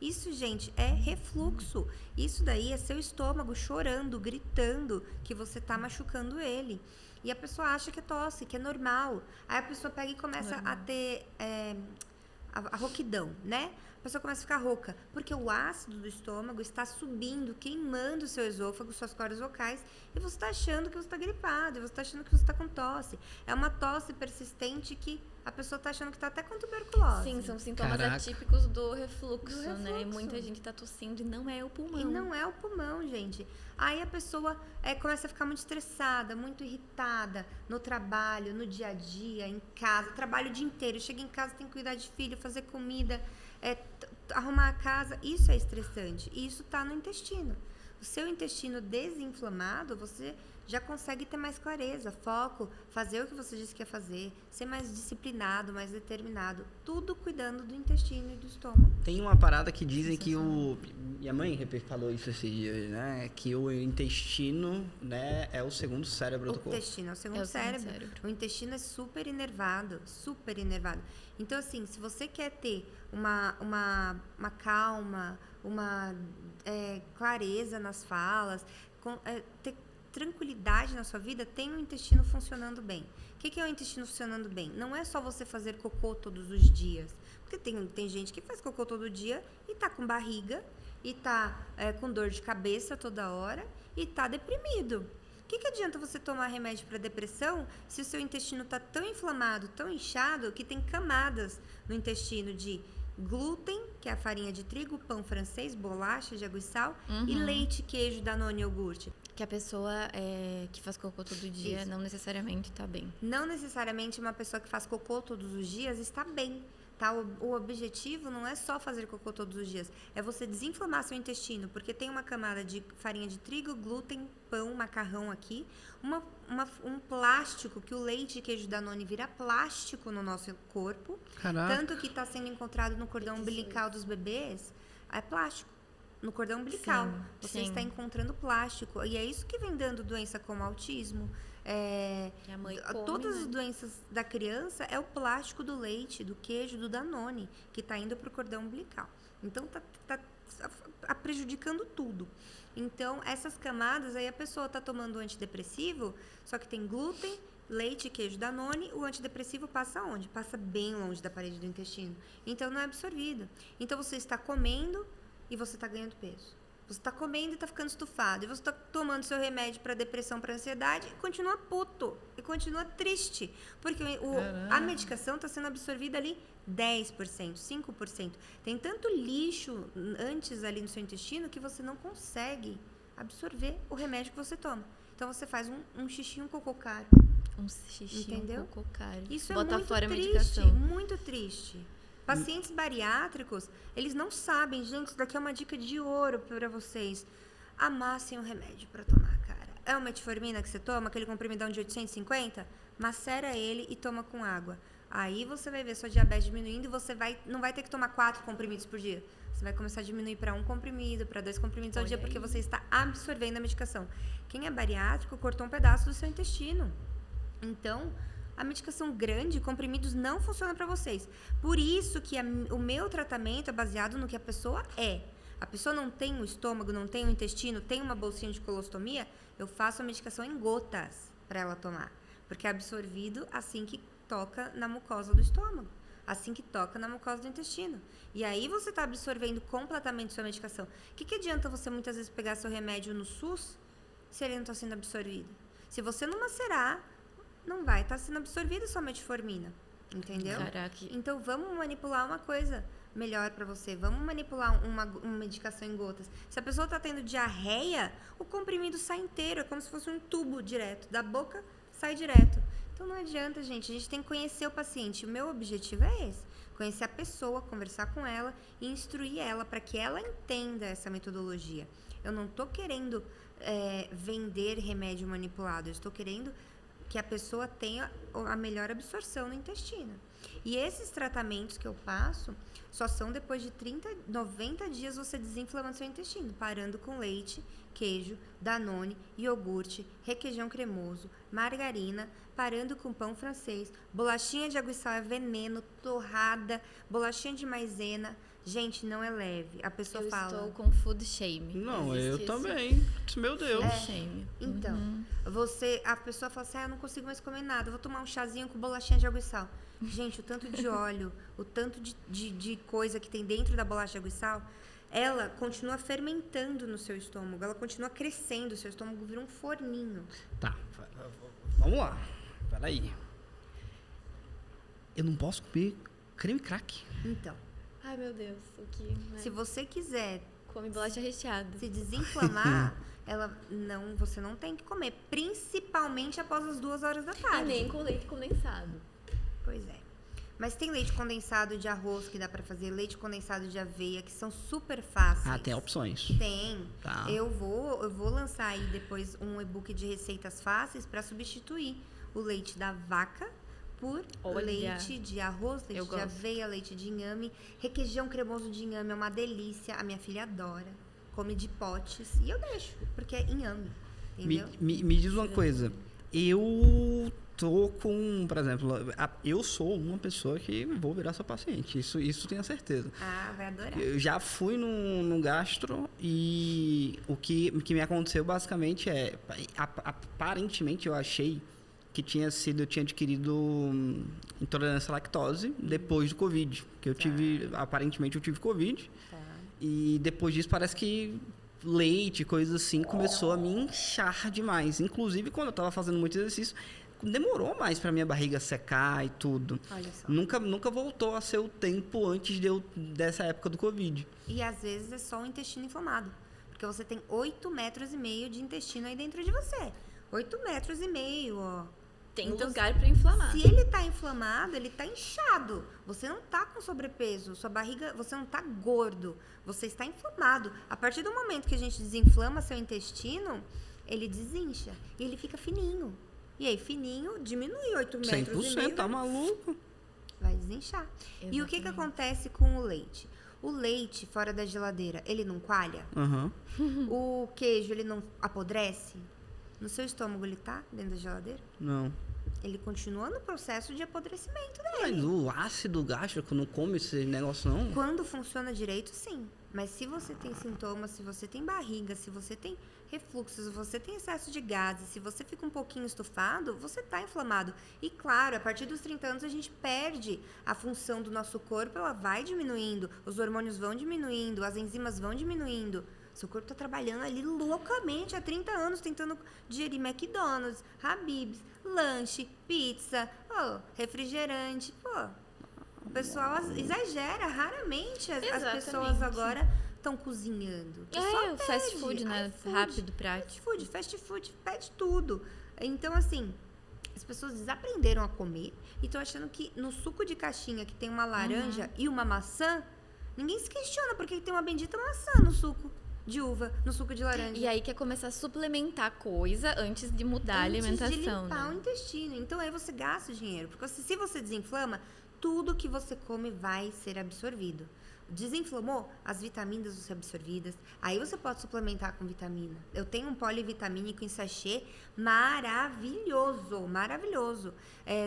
Speaker 1: Isso, gente, é refluxo. Isso daí é seu estômago chorando, gritando que você tá machucando ele. E a pessoa acha que é tosse, que é normal. Aí a pessoa pega e começa a ter a rouquidão, né? A pessoa começa a ficar rouca, porque o ácido do estômago está subindo, queimando o seu esôfago, suas cordas vocais, e você está achando que você está gripado, e você está achando que você está com tosse. É uma tosse persistente que a pessoa está achando que está até com tuberculose.
Speaker 3: Sim, são sintomas
Speaker 2: Caraca.
Speaker 3: atípicos do refluxo, né? E
Speaker 1: refluxo.
Speaker 3: muita gente tá tossindo e não é o pulmão.
Speaker 1: E não é o pulmão, gente. Aí a pessoa começa a ficar muito estressada, muito irritada no trabalho, no dia a dia, em casa. Trabalho o dia inteiro. Chega em casa, tem que cuidar de filho, fazer comida, arrumar a casa. Isso é estressante. E isso tá no intestino. O seu intestino desinflamado, você já consegue ter mais clareza, foco, fazer o que você disse que ia fazer, ser mais disciplinado, mais determinado. Tudo cuidando do intestino e do estômago.
Speaker 2: Tem uma parada que dizem que minha mãe falou isso esses dias, né? Que o intestino, né, é o segundo cérebro do corpo.
Speaker 1: O intestino é o segundo cérebro. O intestino é super inervado, super inervado. Então, assim, se você quer ter uma calma, uma clareza nas falas, ter tranquilidade na sua vida, tem o intestino funcionando bem. O que é o intestino funcionando bem? Não é só você fazer cocô todos os dias. Porque tem gente que faz cocô todo dia e tá com barriga, e tá com dor de cabeça toda hora, e tá deprimido. O que adianta você tomar remédio para depressão se o seu intestino tá tão inflamado, tão inchado, que tem camadas no intestino de glúten, que é a farinha de trigo, pão francês, bolacha de água e sal, e leite, queijo, Danone, iogurte.
Speaker 3: Que a pessoa que faz cocô todo dia não necessariamente tá bem.
Speaker 1: Não necessariamente uma pessoa que faz cocô todos os dias está bem. Tá? O objetivo não é só fazer cocô todos os dias, é você desinflamar seu intestino, porque tem uma camada de farinha de trigo, glúten, pão, macarrão aqui, um plástico, que o leite e queijo Danone vira plástico no nosso corpo.
Speaker 2: Caraca.
Speaker 1: Tanto que está sendo encontrado no cordão umbilical dos bebês, é plástico. No cordão umbilical, você está encontrando plástico. E é isso que vem dando doença como autismo.
Speaker 3: Que a mãe come,
Speaker 1: Todas
Speaker 3: né?
Speaker 1: as doenças da criança é o plástico do leite, do queijo, do Danone, que está indo para o cordão umbilical. Então, tá prejudicando tudo. Então, essas camadas, aí a pessoa está tomando antidepressivo, só que tem glúten, leite, queijo, Danone, o antidepressivo passa onde? Passa bem longe da parede do intestino. Então, não é absorvido. Então, você está comendo e você está ganhando peso. Você está comendo e está ficando estufado. E você está tomando seu remédio para depressão, para ansiedade e continua puto. E continua triste. Porque a medicação está sendo absorvida ali 10%, 5%. Tem tanto lixo antes ali no seu intestino que você não consegue absorver o remédio que você toma. Então, você faz um xixi, um cocô caro.
Speaker 3: Um xixi,
Speaker 1: Entendeu?
Speaker 3: um cocô caro.
Speaker 1: Isso
Speaker 3: Bota
Speaker 1: é muito
Speaker 3: fora a
Speaker 1: triste,
Speaker 3: medicação.
Speaker 1: muito triste. Pacientes bariátricos, eles não sabem, gente, isso daqui é uma dica de ouro para vocês. Amassem o remédio para tomar, cara. É uma metformina que você toma, aquele comprimidão de 850? Macera ele e toma com água. Aí você vai ver sua diabetes diminuindo e você não vai ter que tomar 4 comprimidos por dia. Você vai começar a diminuir para 1 comprimido, para 2 comprimidos ao dia, porque você está absorvendo a medicação. Quem é bariátrico cortou um pedaço do seu intestino. Então, A medicação grande, comprimidos, não funciona para vocês. Por isso que o meu tratamento é baseado no que a pessoa é. A pessoa não tem o estômago, não tem o intestino, tem uma bolsinha de colostomia, eu faço a medicação em gotas para ela tomar. Porque é absorvido assim que toca na mucosa do estômago. Assim que toca na mucosa do intestino. E aí você está absorvendo completamente sua medicação. O que adianta você muitas vezes pegar seu remédio no SUS se ele não está sendo absorvido? Se você não macerar, não vai estar sendo absorvida sua metformina. Entendeu?
Speaker 3: Caraca.
Speaker 1: Então vamos manipular uma coisa melhor para você. Vamos manipular uma medicação em gotas. Se a pessoa está tendo diarreia, o comprimido sai inteiro. É como se fosse um tubo direto. Da boca sai direto. Então não adianta, gente. A gente tem que conhecer o paciente. O meu objetivo é esse. Conhecer a pessoa, conversar com ela e instruir ela para que ela entenda essa metodologia. Eu não estou querendo vender remédio manipulado. Eu estou querendo que a pessoa tenha a melhor absorção no intestino. E esses tratamentos que eu passo só são depois de 90 dias você desinflamando seu intestino, parando com leite, queijo, danone, iogurte, requeijão cremoso, margarina, parando com pão francês, bolachinha de água e sal é veneno, torrada, bolachinha de maisena. Gente, não é leve. A pessoa fala...
Speaker 3: Eu estou com food shame.
Speaker 2: Não,
Speaker 3: Existe
Speaker 2: eu
Speaker 3: isso?
Speaker 2: também. Meu Deus.
Speaker 3: Food shame.
Speaker 1: Então, a pessoa fala assim, eu não consigo mais comer nada, eu vou tomar um chazinho com bolachinha de água e sal. Gente, o tanto de óleo, o tanto de coisa que tem dentro da bolacha de água e sal, ela continua fermentando no seu estômago, ela continua crescendo, o seu estômago vira um forninho.
Speaker 2: Tá, vamos lá. Peraí. Eu não posso comer creme crack.
Speaker 1: Então,
Speaker 3: Ai, meu Deus. O que...
Speaker 1: se você quiser
Speaker 3: Come bolacha recheada.
Speaker 1: se desinflamar, você não tem que comer, principalmente após as 2 horas da
Speaker 3: E
Speaker 1: tarde.
Speaker 3: nem com leite condensado.
Speaker 1: Pois é. Mas tem leite condensado de arroz que dá pra fazer, leite condensado de aveia, que são super fáceis.
Speaker 2: Ah, tem opções.
Speaker 1: Tem.
Speaker 2: Tá.
Speaker 1: Eu vou lançar aí depois um e-book de receitas fáceis para substituir o leite da vaca por
Speaker 3: Olha.
Speaker 1: leite de arroz, leite
Speaker 3: Eu
Speaker 1: de
Speaker 3: gosto.
Speaker 1: aveia, leite de inhame. Requeijão cremoso de inhame é uma delícia. A minha filha adora. Come de potes. E eu deixo, porque é inhame. Entendeu?
Speaker 2: Me diz uma coisa. Eu tô com, por exemplo, eu sou uma pessoa que vou virar sua paciente. Isso tenho certeza.
Speaker 1: Ah, vai adorar.
Speaker 2: Eu já fui no gastro e o que me aconteceu basicamente aparentemente eu achei que eu tinha adquirido intolerância à lactose depois do Covid. Que eu aparentemente eu tive Covid.
Speaker 1: Tá.
Speaker 2: E depois disso parece que leite, coisas assim, começou a me inchar demais. Inclusive, quando eu tava fazendo muito exercício, demorou mais pra minha barriga secar e tudo.
Speaker 1: Olha só.
Speaker 2: Nunca voltou a ser o tempo antes dessa época do Covid.
Speaker 1: E às vezes é só o intestino inflamado. Porque você tem 8,5 metros de intestino aí dentro de você. 8,5 metros, ó.
Speaker 3: Tem
Speaker 1: Então,
Speaker 3: lugar pra inflamar.
Speaker 1: Se ele tá inflamado, ele tá inchado. Você não tá com sobrepeso, sua barriga, você não tá gordo, você está inflamado. A partir do momento que a gente desinflama seu intestino, ele desincha e ele fica fininho. E aí, fininho, diminui 8,5 metros.
Speaker 2: 100%, tá maluco?
Speaker 1: Vai desinchar. E o que
Speaker 3: Exatamente.
Speaker 1: acontece com o leite? O leite, fora da geladeira, ele não coalha?
Speaker 2: Aham.
Speaker 1: O queijo, ele não apodrece? No seu estômago, ele tá dentro da geladeira?
Speaker 2: Não.
Speaker 1: Ele continua no processo de apodrecimento
Speaker 2: Mas
Speaker 1: dele.
Speaker 2: o ácido gástrico não come esse negócio, não?
Speaker 1: Quando funciona direito, sim. Mas se você tem sintomas, se você tem barriga, se você tem refluxo, se você tem excesso de gases, se você fica um pouquinho estufado, você tá inflamado. E claro, a partir dos 30 anos a gente perde a função do nosso corpo, ela vai diminuindo, os hormônios vão diminuindo, as enzimas vão diminuindo. Seu corpo tá trabalhando ali loucamente há 30 anos, tentando digerir McDonald's, Habib's, lanche, pizza, refrigerante. O pessoal exagera, raramente as
Speaker 3: Exatamente.
Speaker 1: pessoas agora estão cozinhando. Só
Speaker 3: O fast
Speaker 1: pede
Speaker 3: food, né?
Speaker 1: iFood,
Speaker 3: Rápido, prático.
Speaker 1: Fast food, pede tudo. Então, assim, as pessoas desaprenderam a comer e estão achando que no suco de caixinha que tem uma laranja e uma maçã, ninguém se questiona porque tem uma bendita maçã no suco de uva, no suco de laranja.
Speaker 3: E aí quer começar a suplementar coisa antes de mudar a alimentação,
Speaker 1: Antes de limpar o
Speaker 3: né?
Speaker 1: intestino. Então, aí você gasta dinheiro. Porque se você desinflama, tudo que você come vai ser absorvido. Desinflamou, as vitaminas vão ser absorvidas. Aí você pode suplementar com vitamina. Eu tenho um polivitamínico em sachê maravilhoso, maravilhoso.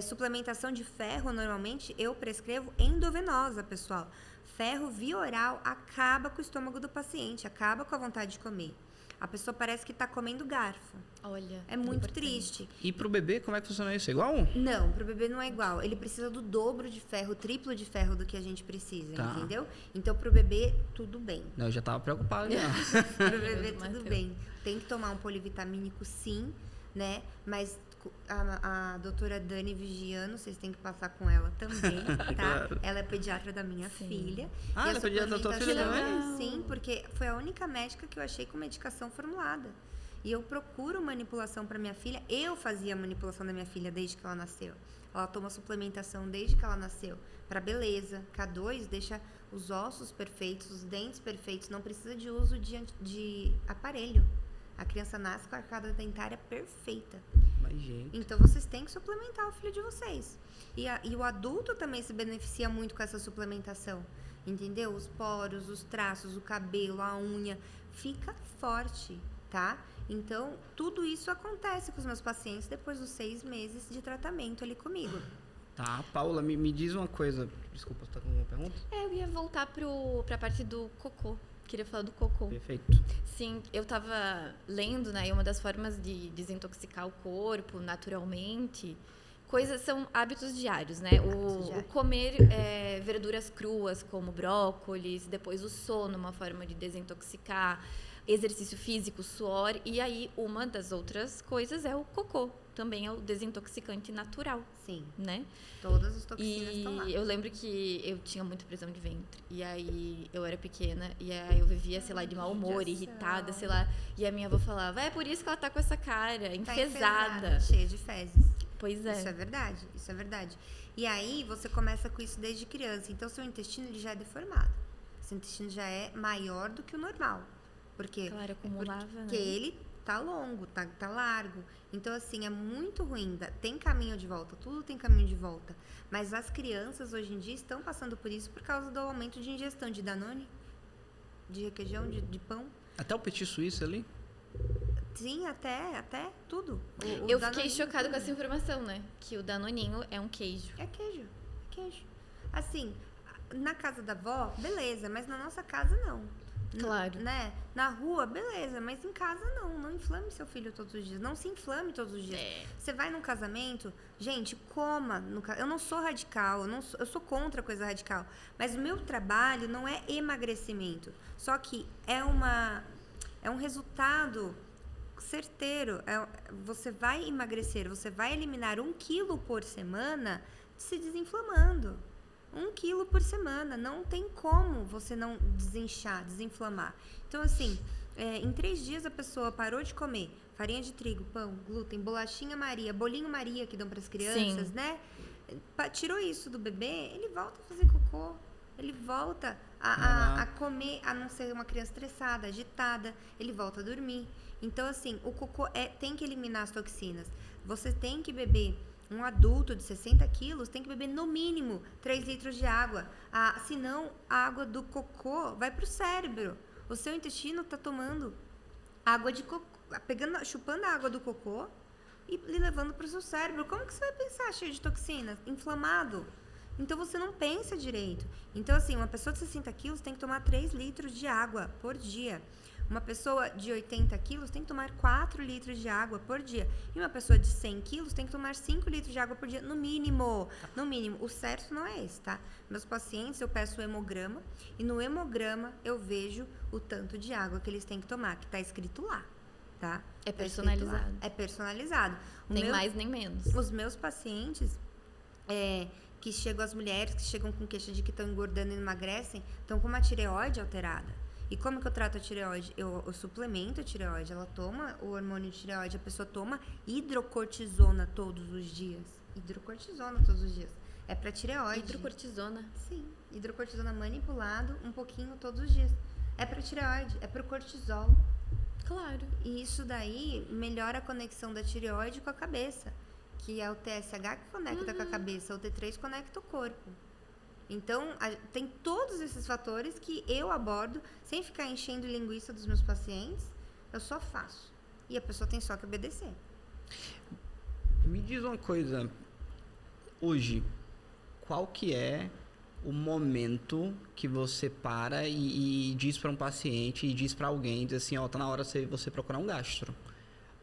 Speaker 1: Suplementação de ferro, normalmente, eu prescrevo endovenosa, pessoal. Ferro via oral acaba com o estômago do paciente, acaba com a vontade de comer. A pessoa parece que está comendo garfo.
Speaker 3: Olha,
Speaker 1: É muito
Speaker 3: importante.
Speaker 1: triste.
Speaker 2: E pro bebê, como é que funciona isso? É igual?
Speaker 1: Não, pro bebê não é igual. Ele precisa do dobro de ferro, triplo de ferro do que a gente precisa,
Speaker 2: Tá.
Speaker 1: entendeu? Então, pro bebê, tudo bem.
Speaker 2: Não, eu já tava preocupado já.
Speaker 1: Pro bebê,
Speaker 3: Deus,
Speaker 1: tudo
Speaker 3: Mateus.
Speaker 1: bem. Tem que tomar um polivitamínico, sim, né? Mas a doutora Dani Vigiano, vocês têm que passar com ela também, tá?
Speaker 2: Claro.
Speaker 1: Ela é pediatra da minha
Speaker 3: Sim.
Speaker 1: filha.
Speaker 2: Ah,
Speaker 1: E a
Speaker 2: ela é pediatra da tua filha
Speaker 1: suplementação-
Speaker 3: também?
Speaker 1: Sim, porque foi a única médica que eu achei com medicação formulada. E eu procuro manipulação para minha filha. Eu fazia a manipulação da minha filha desde que ela nasceu. Ela toma suplementação desde que ela nasceu. Para beleza. K2 deixa os ossos perfeitos, os dentes perfeitos. Não precisa de uso de aparelho. A criança nasce com a arcada dentária perfeita.
Speaker 2: Mas, gente...
Speaker 1: Então, vocês têm que suplementar o filho de vocês. E o adulto também se beneficia muito com essa suplementação. Entendeu? Os poros, os traços, o cabelo, a unha. Fica forte, tá? Então, tudo isso acontece com os meus pacientes depois dos 6 meses de tratamento ali comigo.
Speaker 2: Tá, Paula, me diz uma coisa. Desculpa, você tá com alguma pergunta?
Speaker 3: Eu ia voltar pra parte do cocô. Queria falar do cocô.
Speaker 2: Perfeito.
Speaker 3: Sim, eu tava lendo, né? E uma das formas de desintoxicar o corpo naturalmente, são hábitos diários, né? O comer verduras cruas, como brócolis, depois o sono, uma forma de desintoxicar, exercício físico, suor, e aí uma das outras coisas é o cocô, também é o desintoxicante natural,
Speaker 1: Sim,
Speaker 3: né?
Speaker 1: todas as toxinas estão lá.
Speaker 3: E eu lembro que eu tinha muita prisão de ventre. E aí eu era pequena. E aí eu vivia, sei lá, de mau humor,
Speaker 1: judiação.
Speaker 3: irritada, sei lá. E a minha avó falava, é por isso que ela tá com essa cara,
Speaker 1: Tá
Speaker 3: enfesada.
Speaker 1: cheia de fezes.
Speaker 3: Pois é.
Speaker 1: Isso é verdade, isso é verdade. E aí você começa com isso desde criança. Então seu intestino ele já é deformado. Seu intestino já é maior do que o normal. Porque,
Speaker 3: Claro, acumulava,
Speaker 1: porque
Speaker 3: né?
Speaker 1: ele tá longo, tá largo. Então, assim, é muito ruim. Tem caminho de volta, tudo tem caminho de volta. Mas as crianças hoje em dia estão passando por isso por causa do aumento de ingestão de Danone, de requeijão, de pão.
Speaker 2: Até o petit suíço ali?
Speaker 1: Sim, até tudo. O
Speaker 3: Eu fiquei
Speaker 1: Danoninho
Speaker 3: chocada com
Speaker 1: tudo.
Speaker 3: essa informação, né? Que o Danoninho é um queijo.
Speaker 1: É queijo. Assim, na casa da avó, beleza, mas na nossa casa não.
Speaker 3: Claro.
Speaker 1: Né? Na rua, beleza, mas em casa não. Não inflame seu filho todos os dias. Não se inflame todos os dias. Você vai num casamento, gente, coma. Eu não sou radical, eu sou contra coisa radical. Mas o meu trabalho não é emagrecimento. Só que é um resultado certeiro. Você vai emagrecer, você vai eliminar 1 quilo por semana se desinflamando. 1 quilo por semana. Não tem como você não desinchar, desinflamar. Então, assim, em 3 dias a pessoa parou de comer farinha de trigo, pão, glúten, bolachinha Maria, bolinho Maria que dão para as crianças,
Speaker 3: Sim.
Speaker 1: né? Tirou isso do bebê, ele volta a fazer cocô. Ele volta a comer, a não ser uma criança estressada, agitada. Ele volta a dormir. Então, assim, o cocô tem que eliminar as toxinas. Você tem que beber. Um adulto de 60 quilos tem que beber no mínimo 3 litros de água. Senão, a água do cocô vai para o cérebro. O seu intestino está tomando água de cocô, chupando a água do cocô e levando para o seu cérebro. Como que você vai pensar cheio de toxinas? Inflamado. Então, você não pensa direito. Então, assim, uma pessoa de 60 quilos tem que tomar 3 litros de água por dia. Uma pessoa de 80 quilos tem que tomar 4 litros de água por dia. E uma pessoa de 100 quilos tem que tomar 5 litros de água por dia, no mínimo. No mínimo. O certo não é esse, tá? Meus pacientes, eu peço o hemograma. E no hemograma, eu vejo o tanto de água que eles têm que tomar. Que tá escrito lá, tá?
Speaker 3: É
Speaker 1: Tá escrito lá.
Speaker 3: personalizado.
Speaker 1: É personalizado.
Speaker 3: Nem mais, nem menos.
Speaker 1: Os meus pacientes... que chegam, as mulheres que chegam com queixa de que estão engordando e emagrecem, estão com uma tireoide alterada. E como que eu trato a tireoide? Eu suplemento a tireoide, ela toma o hormônio de tireoide, a pessoa toma hidrocortisona todos os dias. Hidrocortisona todos os dias. É pra tireoide.
Speaker 3: Hidrocortisona.
Speaker 1: Sim, hidrocortisona manipulado um pouquinho todos os dias. É pra tireoide, é pro cortisol.
Speaker 3: Claro.
Speaker 1: E isso daí melhora a conexão da tireoide com a cabeça. Que é o TSH que conecta com a cabeça, o T3 conecta o corpo. Então, tem todos esses fatores que eu abordo sem ficar enchendo linguiça dos meus pacientes. Eu só faço. E a pessoa tem só que obedecer.
Speaker 2: Me diz uma coisa. Hoje, qual que é o momento que você para e diz para um paciente e diz para alguém, diz assim, ó, tá na hora de você procurar um gastro?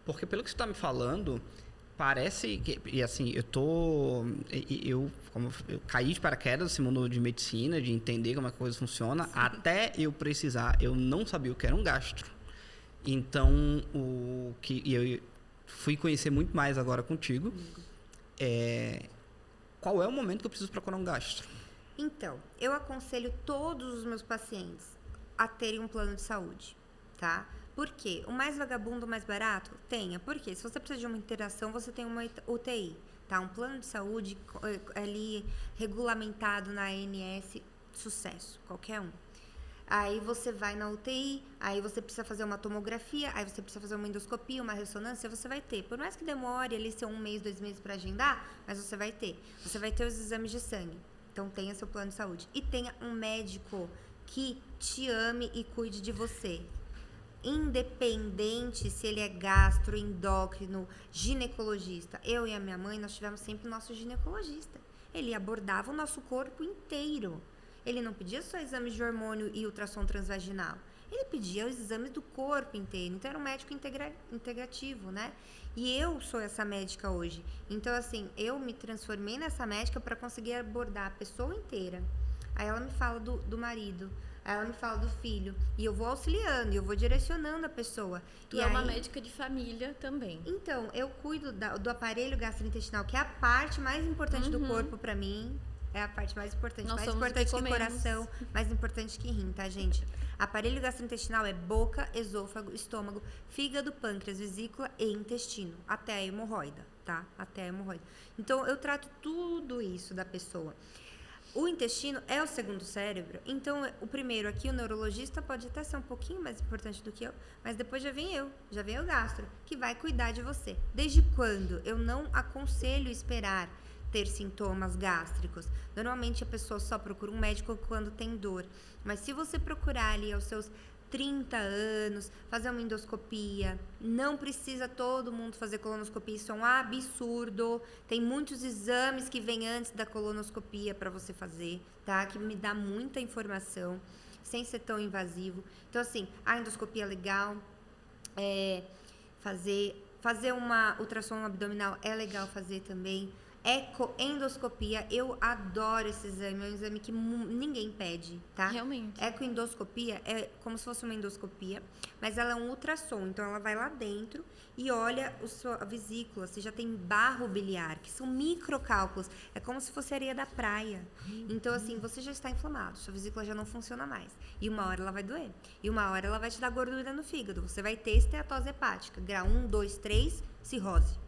Speaker 2: Porque pelo que você tá me falando, parece que, e assim, eu caí de paraquedas nesse mundo de medicina, de entender como a coisa funciona, sim, até eu precisar, eu não sabia o que era um gastro. Então, eu fui conhecer muito mais agora contigo. Qual é o momento que eu preciso procurar um gastro?
Speaker 1: Então, eu aconselho todos os meus pacientes a terem um plano de saúde, tá? Por quê? O mais vagabundo, o mais barato? Tenha. Por quê? Se você precisa de uma internação, você tem uma UTI, tá? Um plano de saúde ali regulamentado na ANS, sucesso, qualquer um. Aí você vai na UTI, aí você precisa fazer uma tomografia, aí você precisa fazer uma endoscopia, uma ressonância, você vai ter. Por mais que demore ali ser 1 mês, 2 meses para agendar, mas você vai ter. Você vai ter os exames de sangue. Então, tenha seu plano de saúde. E tenha um médico que te ame e cuide de você. Independente se ele é gastro, endócrino, ginecologista. Eu e a minha mãe, nós tivemos sempre o nosso ginecologista. Ele abordava o nosso corpo inteiro. Ele não pedia só exames de hormônio e ultrassom transvaginal. Ele pedia os exames do corpo inteiro. Então, era um médico integrativo, né? E eu sou essa médica hoje. Então, assim, eu me transformei nessa médica para conseguir abordar a pessoa inteira. Aí ela me fala do marido, aí ela me fala do filho. E eu vou auxiliando, eu vou direcionando a pessoa.
Speaker 3: Tu é uma médica de família também.
Speaker 1: Então, eu cuido do aparelho gastrointestinal, que é a parte mais importante do corpo para mim. É a parte mais importante.
Speaker 3: Nós
Speaker 1: mais importante que coração, mais importante que rim, tá, gente? Aparelho gastrointestinal é boca, esôfago, estômago, fígado, pâncreas, vesícula e intestino. Até a hemorroida, tá? Até a hemorroida. Então, eu trato tudo isso da pessoa. O intestino é o segundo cérebro. Então, o primeiro aqui, o neurologista, pode até ser um pouquinho mais importante do que eu, mas depois já vem o gastro, que vai cuidar de você. Desde quando? Eu não aconselho esperar ter sintomas gástricos. Normalmente a pessoa só procura um médico quando tem dor. Mas se você procurar ali aos seus 30 anos, fazer uma endoscopia, não precisa todo mundo fazer colonoscopia, isso é um absurdo. Tem muitos exames que vêm antes da colonoscopia para você fazer, tá? Que me dá muita informação, sem ser tão invasivo. Então, assim, a endoscopia é legal, fazer uma ultrassom abdominal é legal fazer também. Ecoendoscopia, eu adoro esse exame, é um exame que ninguém pede, tá?
Speaker 3: Realmente.
Speaker 1: Ecoendoscopia é como se fosse uma endoscopia, mas ela é um ultrassom, então ela vai lá dentro e olha a vesícula, se já tem barro biliar, que são microcálculos, é como se fosse areia da praia. Então, assim, você já está inflamado, sua vesícula já não funciona mais, e uma hora ela vai doer, e uma hora ela vai te dar gordura no fígado, você vai ter esteatose hepática, grau 1, 2, 3, cirrose.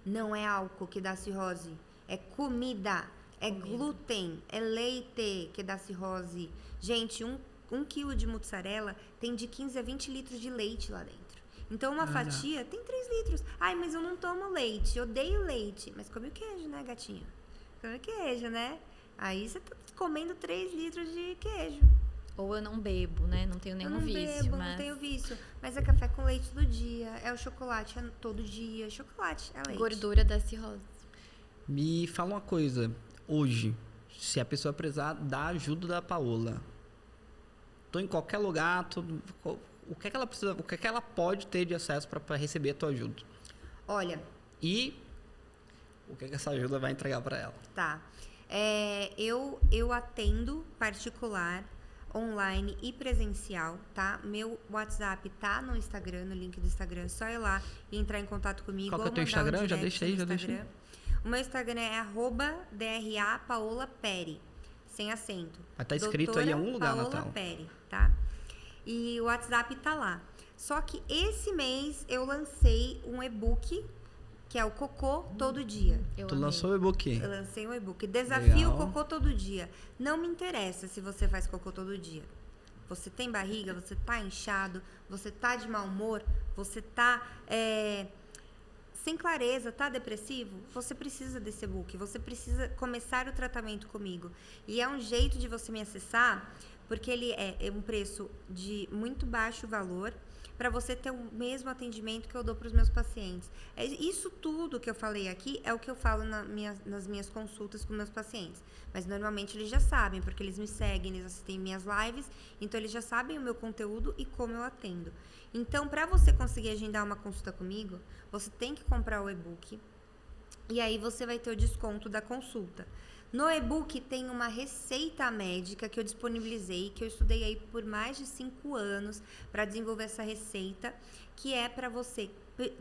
Speaker 1: Não é álcool que dá cirrose, é comida, é glúten, é leite que dá cirrose. Gente, um quilo de mussarela tem de 15 a 20 litros de leite lá dentro. Então, uma fatia tem 3 litros. Ai, mas eu não tomo leite, eu odeio leite. Mas come o queijo, né, gatinho? Come o queijo, né? Aí você tá comendo 3 litros de queijo.
Speaker 3: Ou eu não bebo, né? Não tenho nenhum vício.
Speaker 1: Não tenho vício. Mas é café com leite todo dia. É o chocolate todo dia. Chocolate é leite.
Speaker 3: Gordura da cirrose.
Speaker 2: Me fala uma coisa. Hoje, se a pessoa precisar da ajuda da Paola, tô em qualquer lugar, o que é que ela precisa, o que é que ela pode ter de acesso para receber a tua ajuda?
Speaker 1: Olha.
Speaker 2: E o que é que essa ajuda vai entregar para ela?
Speaker 1: Tá. Eu atendo particular, online e presencial, tá? Meu WhatsApp tá no Instagram, no link do Instagram. É só ir lá e entrar em contato comigo.
Speaker 2: Qual que é o teu Instagram? Já deixa aí.
Speaker 1: O meu Instagram é @DRA_PaolaPeri, sem acento.
Speaker 2: Vai estar escrito aí em algum lugar,
Speaker 1: Paola
Speaker 2: Natal.
Speaker 1: Peri, tá? E o WhatsApp tá lá. Só que esse mês eu lancei um e-book, que é o Cocô Todo Dia.
Speaker 2: Tu lançou o e-book?
Speaker 1: Eu lancei um e-book. Desafio
Speaker 2: Legal.
Speaker 1: Cocô Todo Dia. Não me interessa se você faz cocô todo dia. Você tem barriga, você tá inchado, você tá de mau humor, você tá sem clareza, tá depressivo, você precisa desse e-book, você precisa começar o tratamento comigo. E é um jeito de você me acessar, porque ele é um preço de muito baixo valor, para você ter o mesmo atendimento que eu dou para os meus pacientes. Isso tudo que eu falei aqui é o que eu falo nas minhas consultas com meus pacientes. Mas normalmente eles já sabem, porque eles me seguem, eles assistem minhas lives, então eles já sabem o meu conteúdo e como eu atendo. Então, para você conseguir agendar uma consulta comigo, você tem que comprar o e-book e aí você vai ter o desconto da consulta. No e-book tem uma receita médica que eu disponibilizei, que eu estudei aí por mais de 5 anos para desenvolver essa receita, que é para você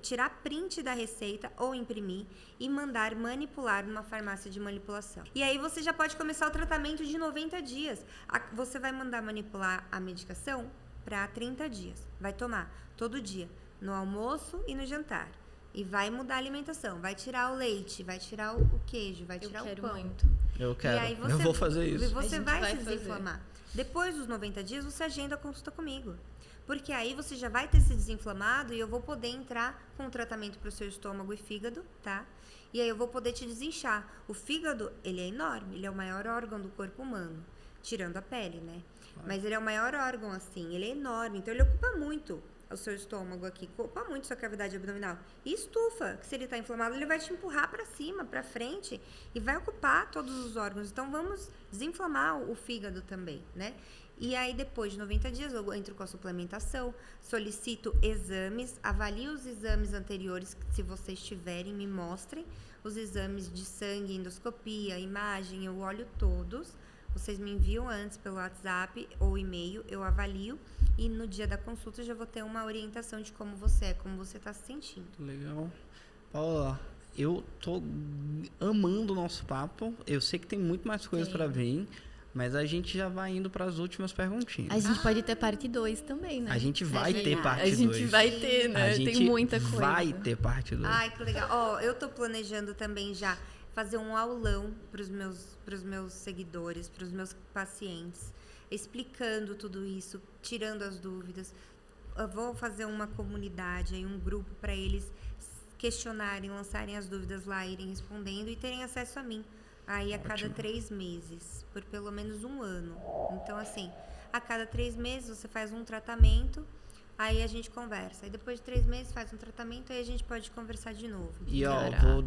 Speaker 1: tirar print da receita ou imprimir e mandar manipular numa farmácia de manipulação. E aí você já pode começar o tratamento de 90 dias. Você vai mandar manipular a medicação para 30 dias. Vai tomar todo dia, no almoço e no jantar. E vai mudar a alimentação, vai tirar o leite, vai tirar o queijo, vai tirar o pão.
Speaker 3: Muito.
Speaker 2: Eu quero.
Speaker 1: E aí
Speaker 2: Eu vou fazer isso.
Speaker 1: E você vai se
Speaker 3: fazer.
Speaker 1: desinflamar. Depois dos 90 dias, você agenda a consulta comigo. Porque aí você já vai ter se desinflamado e eu vou poder entrar com um tratamento para o seu estômago e fígado, tá? E aí eu vou poder te desinchar. O fígado, ele é enorme, ele é o maior órgão do corpo humano, tirando a pele, né? Mas ele é o maior órgão, assim, ele é enorme, então ele ocupa muito o seu estômago aqui, ocupa muito sua cavidade abdominal. E estufa, que se ele está inflamado, ele vai te empurrar para cima, para frente, e vai ocupar todos os órgãos. Então, vamos desinflamar o fígado também, né? E aí, depois de 90 dias, eu entro com a suplementação, solicito exames, avalio os exames anteriores, se vocês tiverem, me mostrem. Os exames de sangue, endoscopia, imagem, eu olho todos. Vocês me enviam antes pelo WhatsApp ou e-mail, eu avalio. E no dia da consulta, eu já vou ter uma orientação de como você é, como você está se sentindo.
Speaker 2: Legal. Paula, eu tô amando o nosso papo. Eu sei que tem muito mais coisas para vir. Mas a gente já vai indo para as últimas perguntinhas.
Speaker 3: A gente pode ter parte 2 também, né?
Speaker 2: A gente vai ter parte 2.
Speaker 3: A gente vai ter, né? Tem muita coisa.
Speaker 2: Vai ter parte 2.
Speaker 1: Ai, que legal. Ó, eu tô planejando também já fazer um aulão pros meus seguidores, pros meus pacientes, explicando tudo isso, tirando as dúvidas. Eu vou fazer uma comunidade, aí, um grupo para eles questionarem, lançarem as dúvidas lá, irem respondendo e terem acesso a mim. Aí a cada 3 meses, por pelo menos 1 ano. Então, assim, a cada 3 meses você faz um tratamento, aí a gente conversa. Aí depois de 3 meses faz um tratamento, aí a gente pode conversar de novo.
Speaker 2: E ó,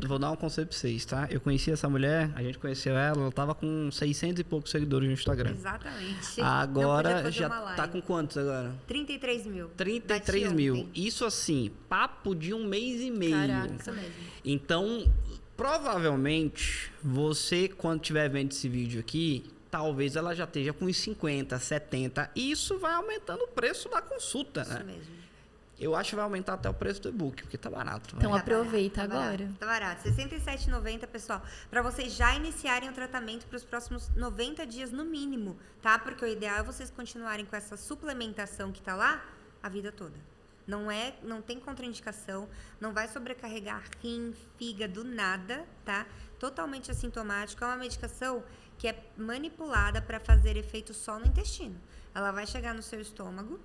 Speaker 2: vou dar um conselho pra vocês, tá? Eu conheci essa mulher, a gente conheceu ela tava com 600 e poucos seguidores no Instagram.
Speaker 1: Exatamente.
Speaker 2: Agora já tá com quantos agora?
Speaker 1: 33 mil.
Speaker 2: 33 mil. Isso assim, papo de 1 mês e meio.
Speaker 3: Caraca.
Speaker 1: Isso mesmo.
Speaker 2: Então, provavelmente, você, quando estiver vendo esse vídeo aqui, talvez ela já esteja com uns 50, 70. E isso vai aumentando o preço da consulta, né?
Speaker 1: Isso mesmo.
Speaker 2: Eu acho que vai aumentar até o preço do e-book, porque tá barato.
Speaker 3: Então
Speaker 2: né?
Speaker 3: aproveita
Speaker 1: Tá
Speaker 3: agora.
Speaker 1: Barato, tá barato. R$ 67,90, pessoal. Para vocês já iniciarem o tratamento para os próximos 90 dias no mínimo, tá? Porque o ideal é vocês continuarem com essa suplementação que tá lá a vida toda. Não tem contraindicação, não vai sobrecarregar rim, fígado, nada, tá? Totalmente assintomático. É uma medicação que é manipulada para fazer efeito só no intestino. Ela vai chegar no seu estômago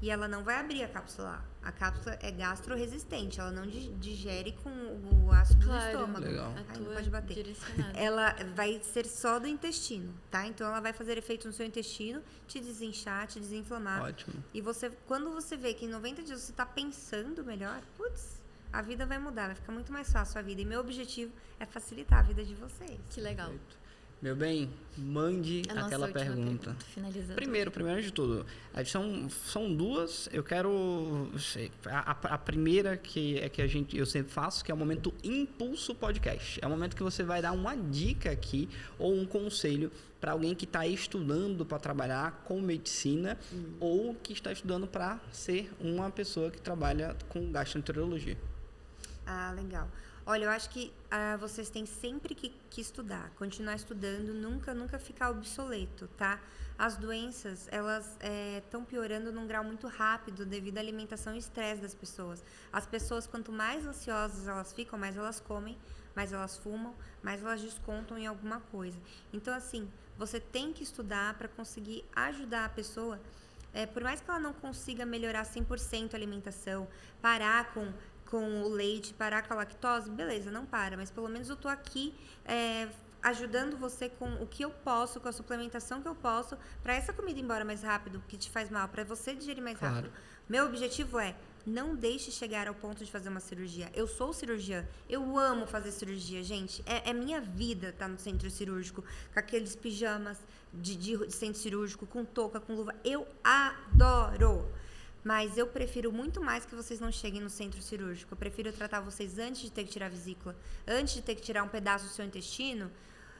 Speaker 1: e ela não vai abrir a cápsula lá. A cápsula é gastroresistente, ela não digere com o ácido do estômago.
Speaker 2: Legal.
Speaker 1: Aí não pode bater.
Speaker 3: Direcionada.
Speaker 1: Ela vai ser só do intestino, tá? Então ela vai fazer efeito no seu intestino, te desinchar, te desinflamar.
Speaker 2: Ótimo.
Speaker 1: E quando você vê que em 90 dias você tá pensando melhor, putz, a vida vai mudar, vai ficar muito mais fácil a vida. E meu objetivo é facilitar a vida de vocês.
Speaker 3: Que legal.
Speaker 2: Meu bem, mande
Speaker 3: A nossa
Speaker 2: aquela
Speaker 3: última
Speaker 2: pergunta.
Speaker 3: Finalizando.
Speaker 2: Primeiro de tudo, são duas. Eu quero. A primeira que eu sempre faço, que é o momento Impulso Podcast. É o momento que você vai dar uma dica aqui ou um conselho para alguém que está estudando para trabalhar com medicina ou que está estudando para ser uma pessoa que trabalha com gastroenterologia.
Speaker 1: Ah, legal. Olha, eu acho que vocês têm sempre que estudar, continuar estudando, nunca ficar obsoleto, tá? As doenças, elas estão piorando num grau muito rápido devido à alimentação e estresse das pessoas. As pessoas, quanto mais ansiosas elas ficam, mais elas comem, mais elas fumam, mais elas descontam em alguma coisa. Então, assim, você tem que estudar para conseguir ajudar a pessoa, por mais que ela não consiga melhorar 100% a alimentação, parar com com o leite, parar com a lactose, beleza, não para, mas pelo menos eu tô aqui ajudando você com o que eu posso, com a suplementação que eu posso, para essa comida ir embora mais rápido, que te faz mal, para você digerir mais
Speaker 2: Claro.
Speaker 1: rápido. Meu objetivo é não deixe chegar ao ponto de fazer uma cirurgia. Eu sou cirurgiã, eu amo fazer cirurgia, gente. É minha vida estar no centro cirúrgico, com aqueles pijamas de centro cirúrgico, com touca, com luva. Eu adoro! Mas eu prefiro muito mais que vocês não cheguem no centro cirúrgico. Eu prefiro tratar vocês antes de ter que tirar a vesícula, antes de ter que tirar um pedaço do seu intestino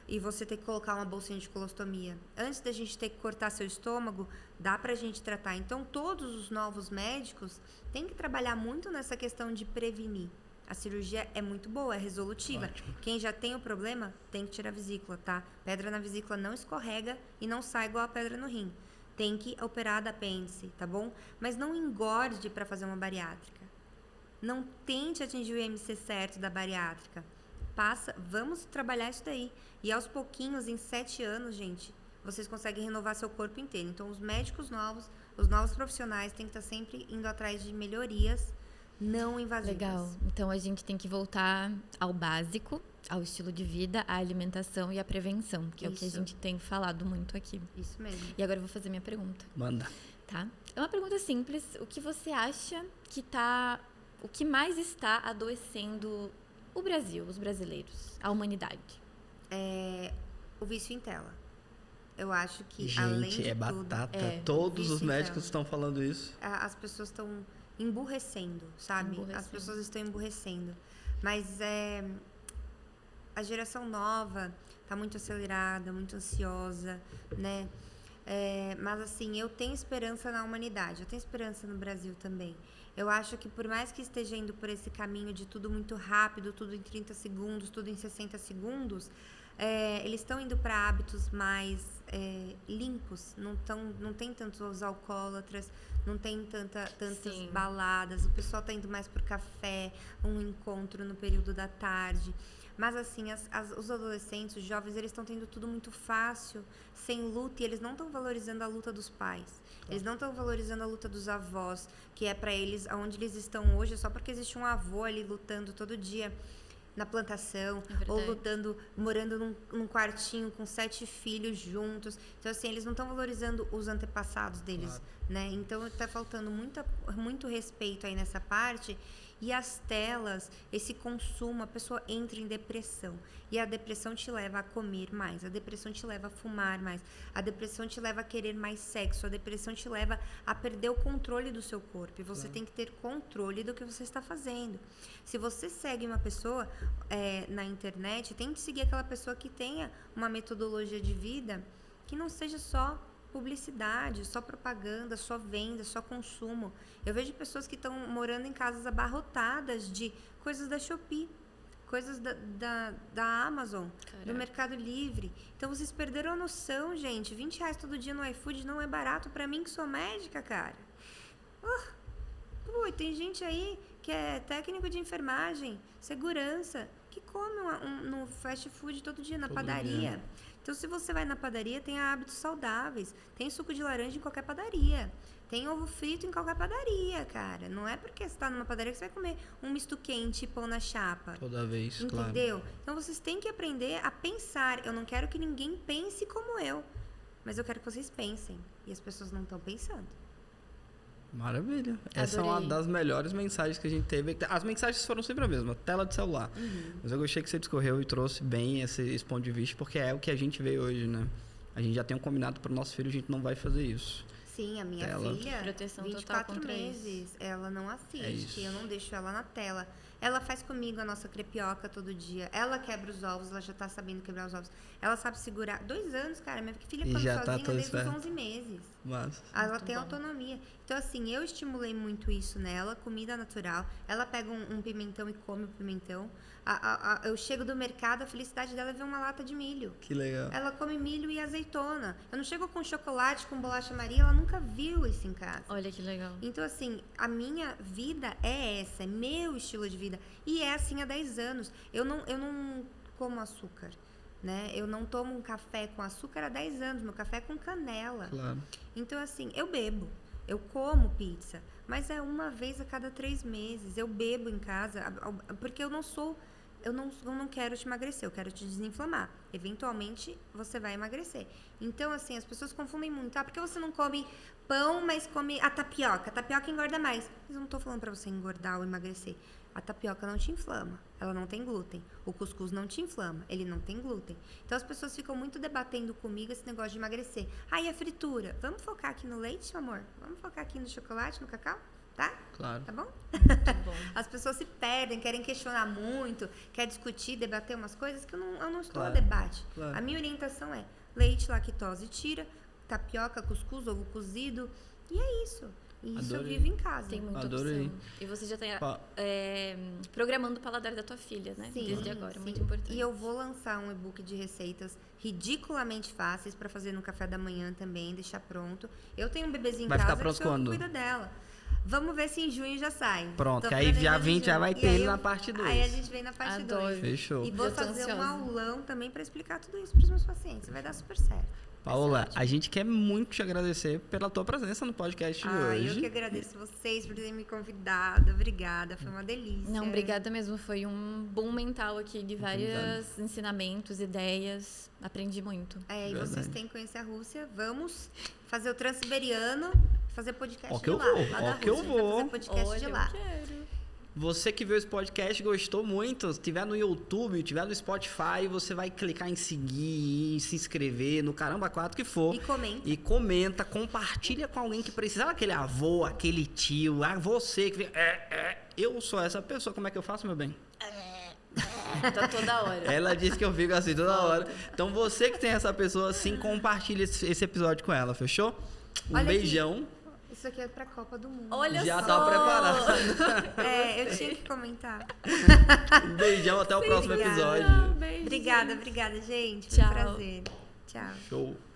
Speaker 1: e você ter que colocar uma bolsinha de colostomia. Antes da gente ter que cortar seu estômago, dá pra gente tratar. Então, todos os novos médicos têm que trabalhar muito nessa questão de prevenir. A cirurgia é muito boa, é resolutiva.
Speaker 2: Ótimo.
Speaker 1: Quem já tem o problema, tem que tirar a vesícula, tá? Pedra na vesícula não escorrega e não sai igual a pedra no rim. Tem que operar da apêndice, tá bom? Mas não engorde para fazer uma bariátrica. Não tente atingir o IMC certo da bariátrica. Vamos trabalhar isso daí. E aos pouquinhos, em 7 anos, gente, vocês conseguem renovar seu corpo inteiro. Então, os médicos novos, os novos profissionais têm que estar sempre indo atrás de melhorias não invasivas.
Speaker 3: Legal. Então, a gente tem que voltar ao básico, ao estilo de vida, à alimentação e à prevenção, que é o que a
Speaker 1: Isso.
Speaker 3: gente tem falado muito aqui.
Speaker 1: Isso mesmo.
Speaker 3: E agora eu vou fazer minha pergunta,
Speaker 2: Manda.
Speaker 3: tá? É uma pergunta simples. O que você acha o que mais está adoecendo o Brasil, os brasileiros, a humanidade?
Speaker 1: O vício em tela. Eu acho que, além
Speaker 2: Gente,
Speaker 1: de
Speaker 2: é
Speaker 1: tudo,
Speaker 2: batata.
Speaker 3: é,
Speaker 2: Todos
Speaker 1: vício
Speaker 2: os
Speaker 1: em
Speaker 2: médicos
Speaker 1: tela.
Speaker 2: estão falando isso.
Speaker 1: As pessoas estão emburrecendo, sabe?
Speaker 3: Emburrecendo.
Speaker 1: As pessoas estão emburrecendo. Mas a geração nova tá muito acelerada, muito ansiosa, né? Mas assim, eu tenho esperança na humanidade, eu tenho esperança no Brasil também. Eu acho que por mais que esteja indo por esse caminho de tudo muito rápido, tudo em 30 segundos, tudo em 60 segundos, eles estão indo para hábitos mais limpos. Não tem tantos alcoólatras, não tem tantas
Speaker 3: Sim.
Speaker 1: baladas. O pessoal tá indo mais por café, um encontro no período da tarde. Mas assim, os adolescentes, os jovens, eles estão tendo tudo muito fácil, sem luta, e eles não estão valorizando a luta dos pais. Eles não estão valorizando a luta dos avós, que é para eles, onde eles estão hoje, só porque existe um avô ali lutando todo dia na plantação,
Speaker 3: É
Speaker 1: ou
Speaker 3: verdade.
Speaker 1: lutando, morando num quartinho com 7 filhos juntos. Então, assim, eles não estão valorizando os antepassados deles,
Speaker 2: Claro.
Speaker 1: né? Então, tá faltando muito respeito aí nessa parte. E as telas, esse consumo, a pessoa entra em depressão. E a depressão te leva a comer mais, a depressão te leva a fumar mais, a depressão te leva a querer mais sexo, a depressão te leva a perder o controle do seu corpo. E você tem que ter controle do que você está fazendo. Se você segue uma pessoa na internet, tente seguir aquela pessoa que tenha uma metodologia de vida que não seja só publicidade, só propaganda, só venda, só consumo. Eu vejo pessoas que estão morando em casas abarrotadas de coisas da Shopee, coisas da Amazon,
Speaker 3: Caraca.
Speaker 1: do Mercado Livre. Então, vocês perderam a noção, gente. R$20 todo dia no iFood não é barato pra mim que sou médica, cara. Pô, tem gente aí que é técnico de enfermagem, segurança, que come no fast food todo dia, na
Speaker 2: Todo
Speaker 1: padaria.
Speaker 2: dia.
Speaker 1: Então, se você vai na padaria, tem hábitos saudáveis. Tem suco de laranja em qualquer padaria. Tem ovo frito em qualquer padaria, cara. Não é porque você tá numa padaria que você vai comer um misto quente e pão na chapa.
Speaker 2: Toda vez, claro.
Speaker 1: Entendeu? Então, vocês têm que aprender a pensar. Eu não quero que ninguém pense como eu. Mas eu quero que vocês pensem. E as pessoas não estão pensando.
Speaker 2: Maravilha. Essa é uma
Speaker 3: Adorei.
Speaker 2: das melhores mensagens que a gente teve. As mensagens foram sempre a mesma, tela de celular. Mas eu gostei que você discorreu e trouxe bem esse ponto de vista, porque é o que a gente vê hoje, né? A gente já tem um combinado para o nosso filho, a gente não vai fazer isso.
Speaker 1: Sim, a minha
Speaker 2: Tela.
Speaker 1: filha,
Speaker 3: Proteção total
Speaker 1: 24
Speaker 3: contra
Speaker 1: meses, ela não assiste,
Speaker 2: isso.
Speaker 1: eu não deixo ela na tela. Ela faz comigo a nossa crepioca todo dia. Ela quebra os ovos, ela já tá sabendo quebrar os ovos. Ela sabe segurar. 2 anos, cara, minha filha
Speaker 2: E
Speaker 1: come
Speaker 2: já tá
Speaker 1: sozinha
Speaker 2: toda
Speaker 1: desde os
Speaker 2: esperta.
Speaker 1: 11 meses.
Speaker 2: Mas
Speaker 1: Ela
Speaker 3: Muito
Speaker 1: tem
Speaker 3: bom.
Speaker 1: autonomia. Então, assim, eu estimulei muito isso nela, comida natural. Ela pega um pimentão e come o pimentão. Eu chego do mercado, a felicidade dela é ver uma lata de milho.
Speaker 2: que legal.
Speaker 1: Ela come milho e azeitona. Eu não chego com chocolate, com bolacha Maria, ela nunca viu isso em casa.
Speaker 3: Olha que legal.
Speaker 1: Então, assim, a minha vida é essa, é meu estilo de vida. E é assim há 10 anos. Eu não como açúcar, né? Eu não tomo um café com açúcar há 10 anos. Meu café é com canela.
Speaker 2: Claro.
Speaker 1: Então, assim, eu bebo. Eu como pizza, mas é uma vez a cada 3 meses. Eu bebo em casa, porque eu não quero te emagrecer, eu quero te desinflamar. Eventualmente, você vai emagrecer. Então, assim, as pessoas confundem muito. Ah, por que você não come pão, mas come a tapioca? A tapioca engorda mais. Mas eu não tô falando pra você engordar ou emagrecer. A tapioca não te inflama, ela não tem glúten. O cuscuz não te inflama, ele não tem glúten. Então, as pessoas ficam muito debatendo comigo esse negócio de emagrecer. Ah, e a fritura? Vamos focar aqui no leite, meu amor? Vamos focar aqui no chocolate, no cacau? Tá?
Speaker 2: Claro.
Speaker 1: Tá bom?
Speaker 3: Muito bom.
Speaker 1: As pessoas se perdem, querem questionar muito, querem discutir, debater umas coisas que eu não estou
Speaker 2: Claro,
Speaker 1: a debate.
Speaker 2: claro.
Speaker 1: A minha orientação é leite, lactose tira, tapioca, cuscuz, ovo cozido, e é isso. E isso eu
Speaker 2: Adorei.
Speaker 1: vivo em casa.
Speaker 3: Tem muita
Speaker 2: Adorei.
Speaker 3: opção. E você já está
Speaker 2: Pa-
Speaker 3: programando o paladar da tua filha, né?
Speaker 1: Sim,
Speaker 3: Desde agora,
Speaker 1: sim.
Speaker 3: muito importante.
Speaker 1: E eu vou lançar um e-book de receitas ridiculamente fáceis para fazer no café da manhã também, deixar pronto. Eu tenho um bebezinho em
Speaker 2: Vai
Speaker 1: casa
Speaker 2: ficar pronto
Speaker 1: que sou eu que
Speaker 2: quando?
Speaker 1: cuido dela. Vamos ver se em junho já sai.
Speaker 2: Pronto,
Speaker 1: Tô
Speaker 2: que aí já
Speaker 1: planejando em
Speaker 2: vem, já
Speaker 1: junho.
Speaker 2: vai
Speaker 1: E
Speaker 2: ter
Speaker 1: aí
Speaker 2: ele
Speaker 1: eu-
Speaker 2: na parte 2.
Speaker 1: Aí a gente vem na parte
Speaker 3: Adoro.
Speaker 1: 2.
Speaker 2: Fechou.
Speaker 1: E vou
Speaker 3: Já tô
Speaker 1: fazer um
Speaker 3: ansiosa.
Speaker 1: aulão também para explicar tudo isso para os meus pacientes. Vai dar super certo.
Speaker 2: Paola, a gente quer muito te agradecer pela tua presença no podcast de
Speaker 1: Eu
Speaker 2: hoje.
Speaker 1: que agradeço vocês por terem me convidado. Obrigada, foi uma delícia.
Speaker 3: Não, obrigada mesmo. Foi um boom mental aqui de vários ensinamentos, ideias. Aprendi muito.
Speaker 1: E
Speaker 2: Verdade.
Speaker 1: vocês têm que conhecer a Rússia. Vamos fazer o Transiberiano, fazer podcast
Speaker 2: Ó que
Speaker 1: de
Speaker 2: eu
Speaker 1: lá.
Speaker 2: vou,
Speaker 1: Lá
Speaker 2: ó
Speaker 1: da
Speaker 2: que eu
Speaker 1: Rússia, a gente vai
Speaker 2: vou.
Speaker 1: fazer podcast de lá.
Speaker 3: eu quero.
Speaker 2: Você que viu esse podcast gostou muito, se tiver no YouTube, se tiver no Spotify, você vai clicar em seguir, se inscrever no Caramba 4 que for.
Speaker 1: E comenta.
Speaker 2: E comenta, compartilha com alguém que precisa. Sabe aquele avô, aquele tio, você que fica, eu sou essa pessoa, como é que eu faço, meu bem?
Speaker 3: Tá toda hora.
Speaker 2: Ela disse que eu fico assim toda hora. Então você que tem essa pessoa assim, compartilha esse episódio com ela, fechou? Um
Speaker 1: Olha aqui.
Speaker 2: beijão.
Speaker 1: Isso aqui é pra Copa do Mundo.
Speaker 3: Olha
Speaker 2: Já
Speaker 3: só!
Speaker 2: tá preparado.
Speaker 1: Eu tinha que comentar.
Speaker 2: Um beijão, até o próximo
Speaker 1: Obrigada.
Speaker 2: episódio.
Speaker 3: Beijo.
Speaker 1: Obrigada, gente. Foi
Speaker 3: Tchau.
Speaker 1: um prazer. Tchau.
Speaker 2: Show.